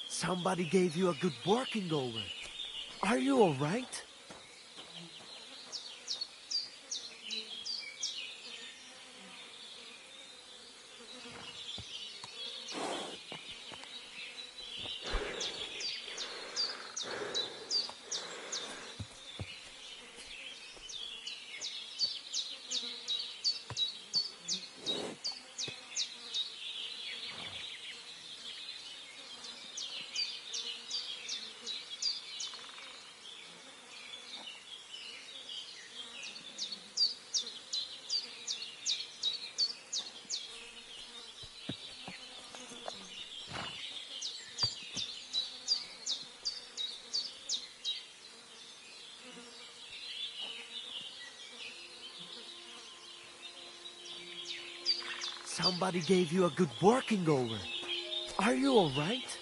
Somebody gave you a good working over. Are you all right? Somebody gave you a good working over. Are you all right?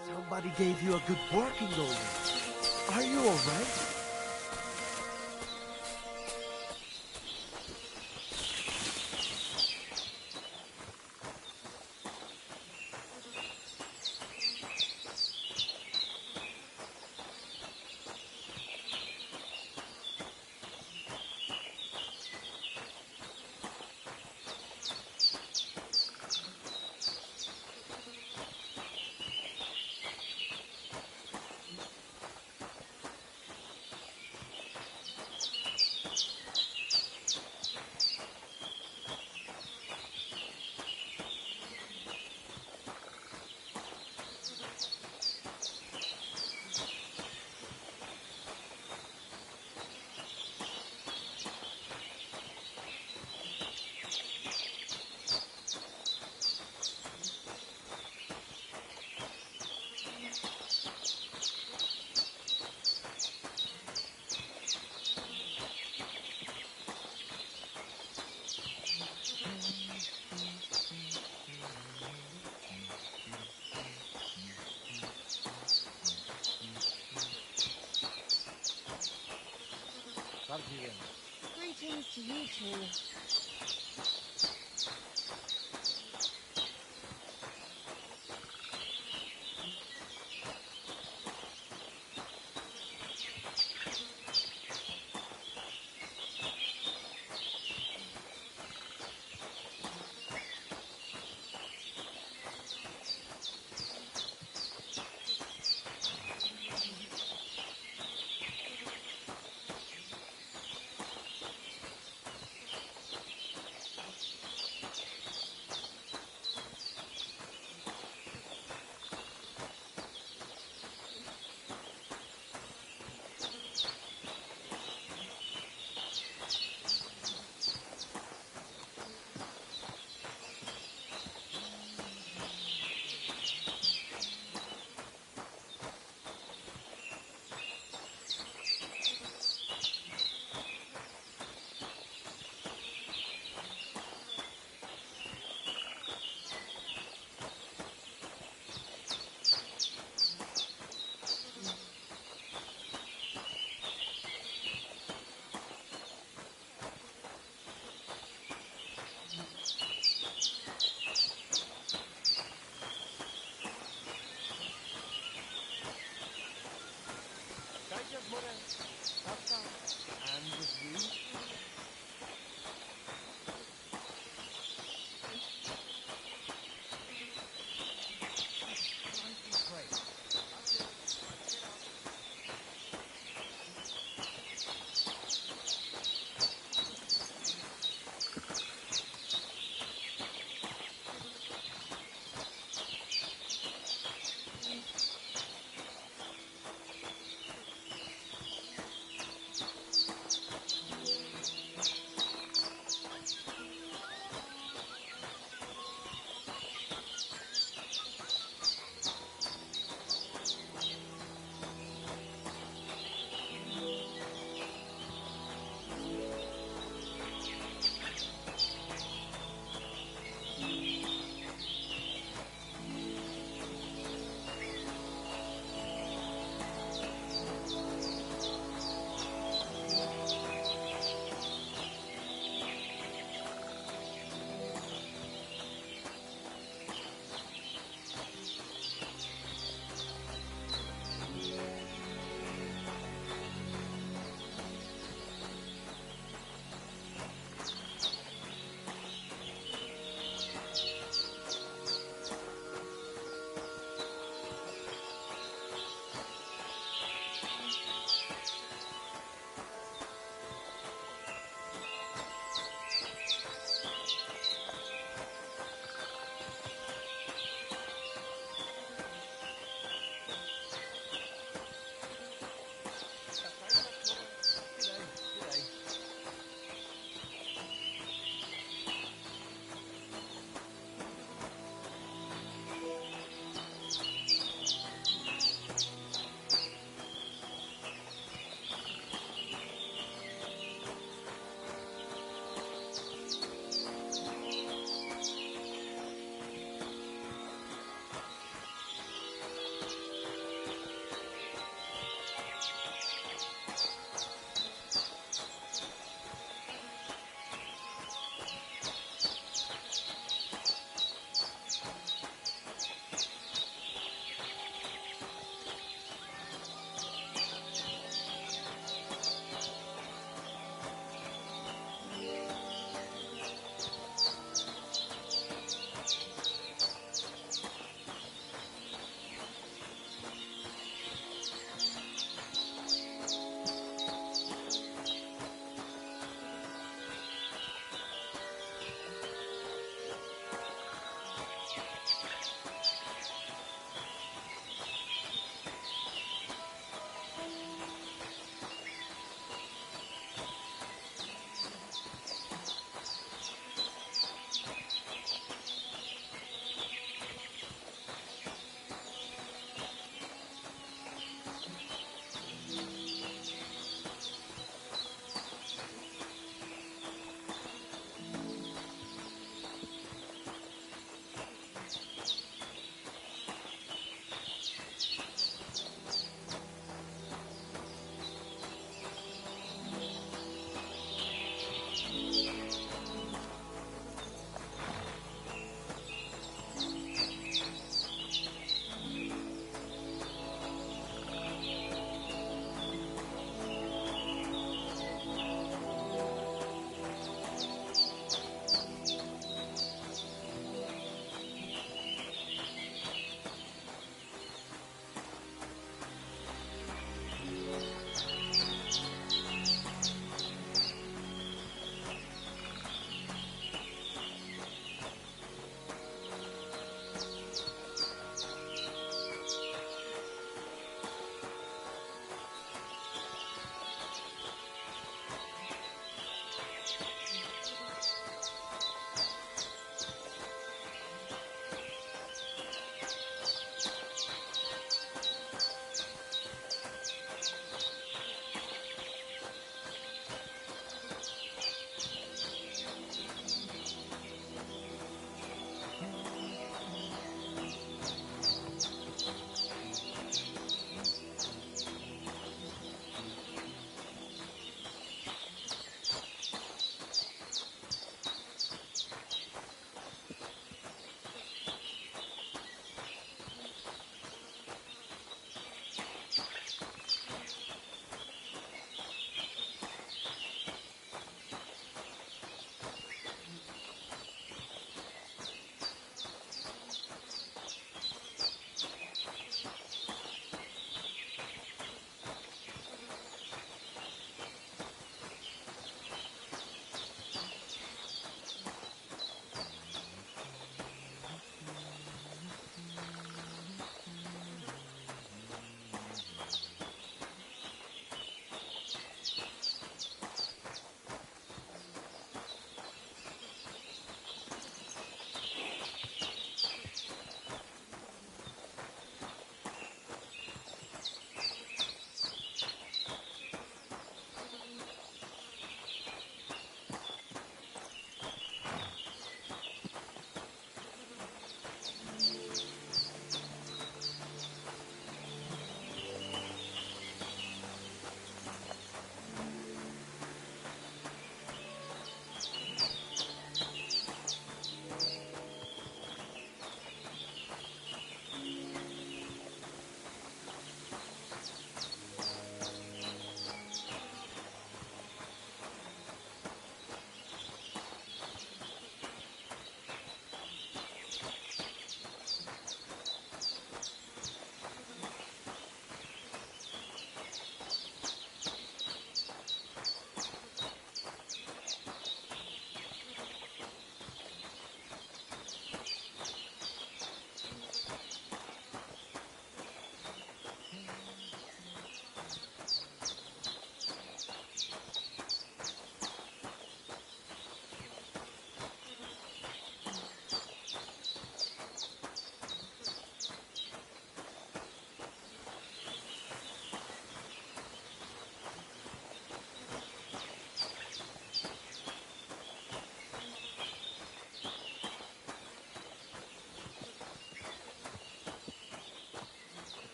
Somebody gave you a good working over. Are you all right? You too.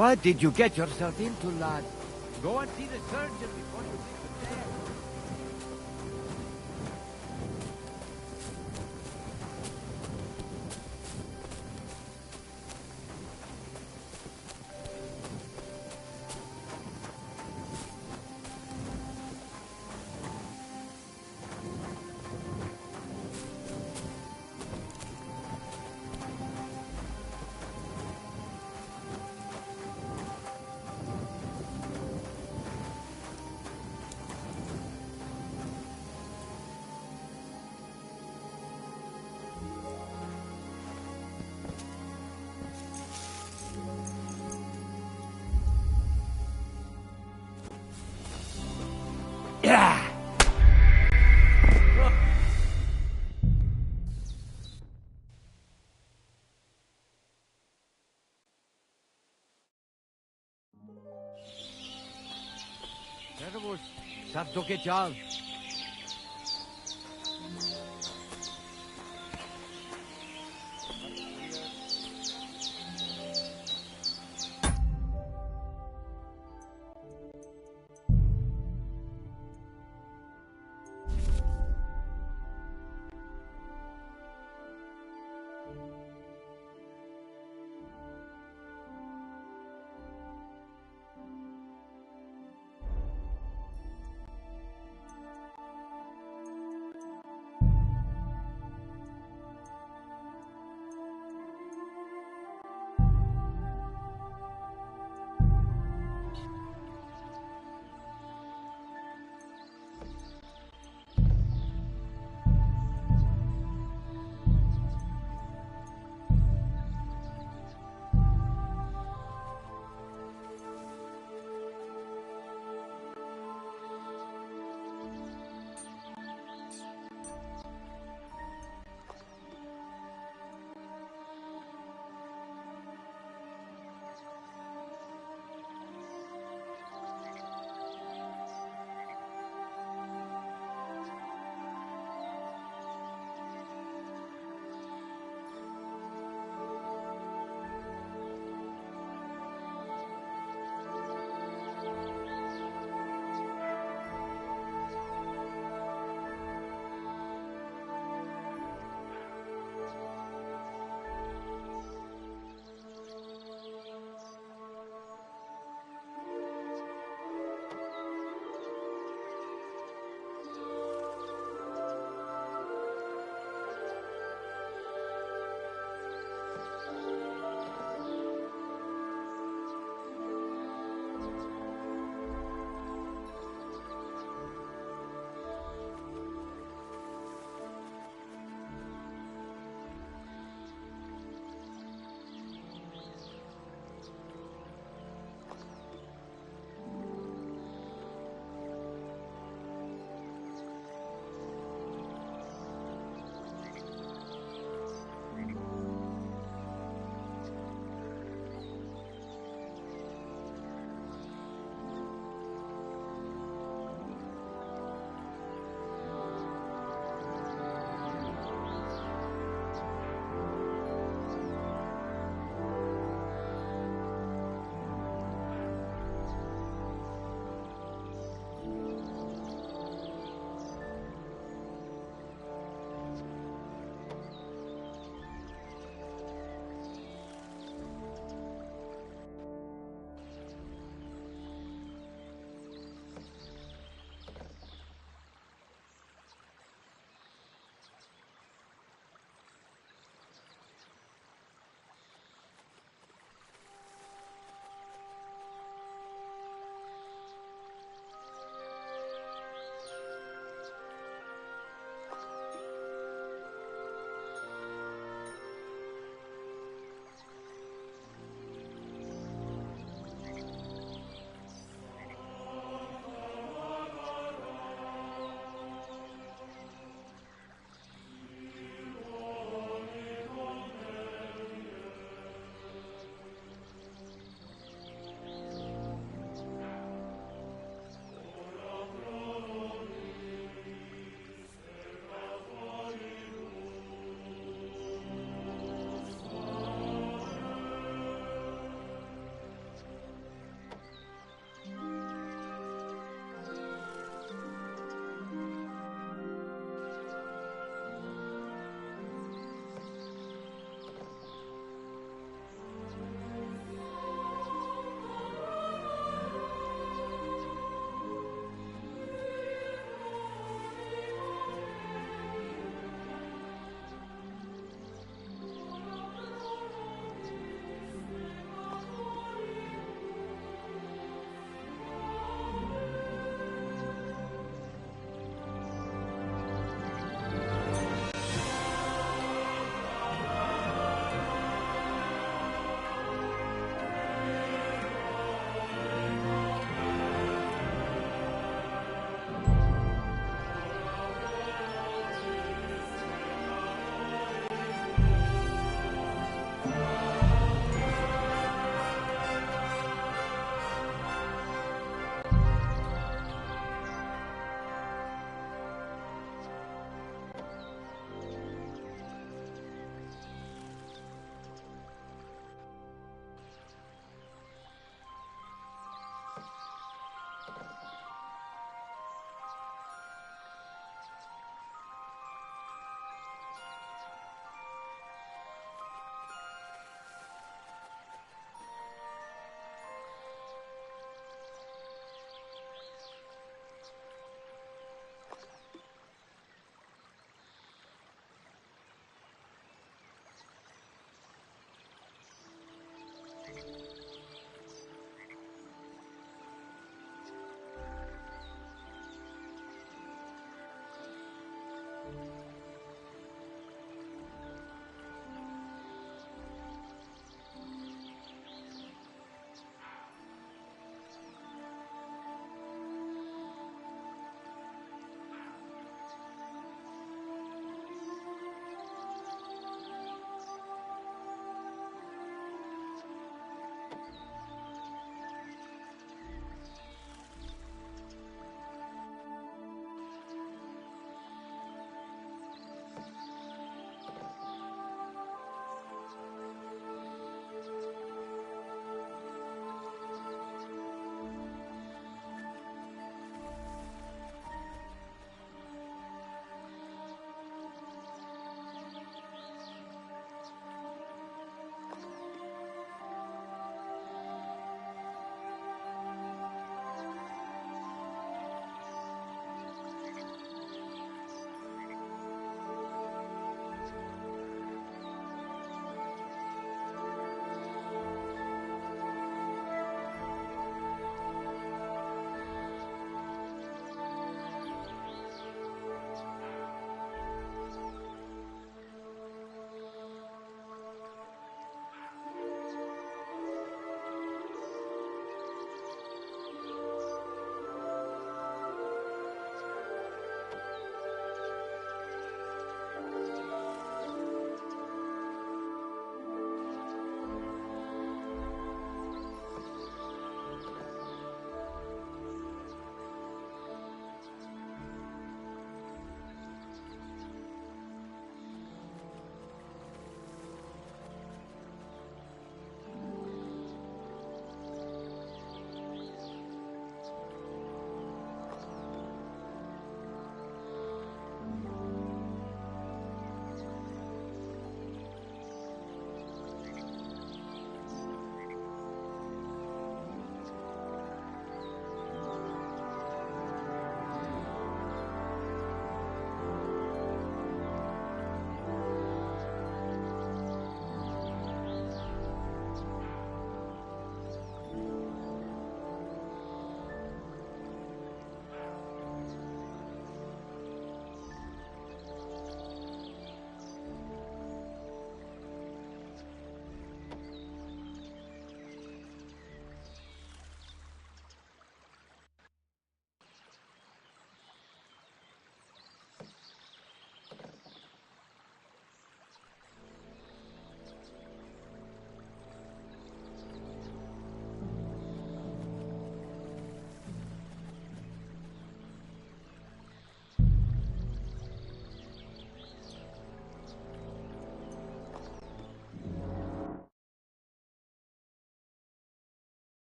What did you get yourself into, lad? Go and see the surgeon before you take the death. Servus, sabdoke chal.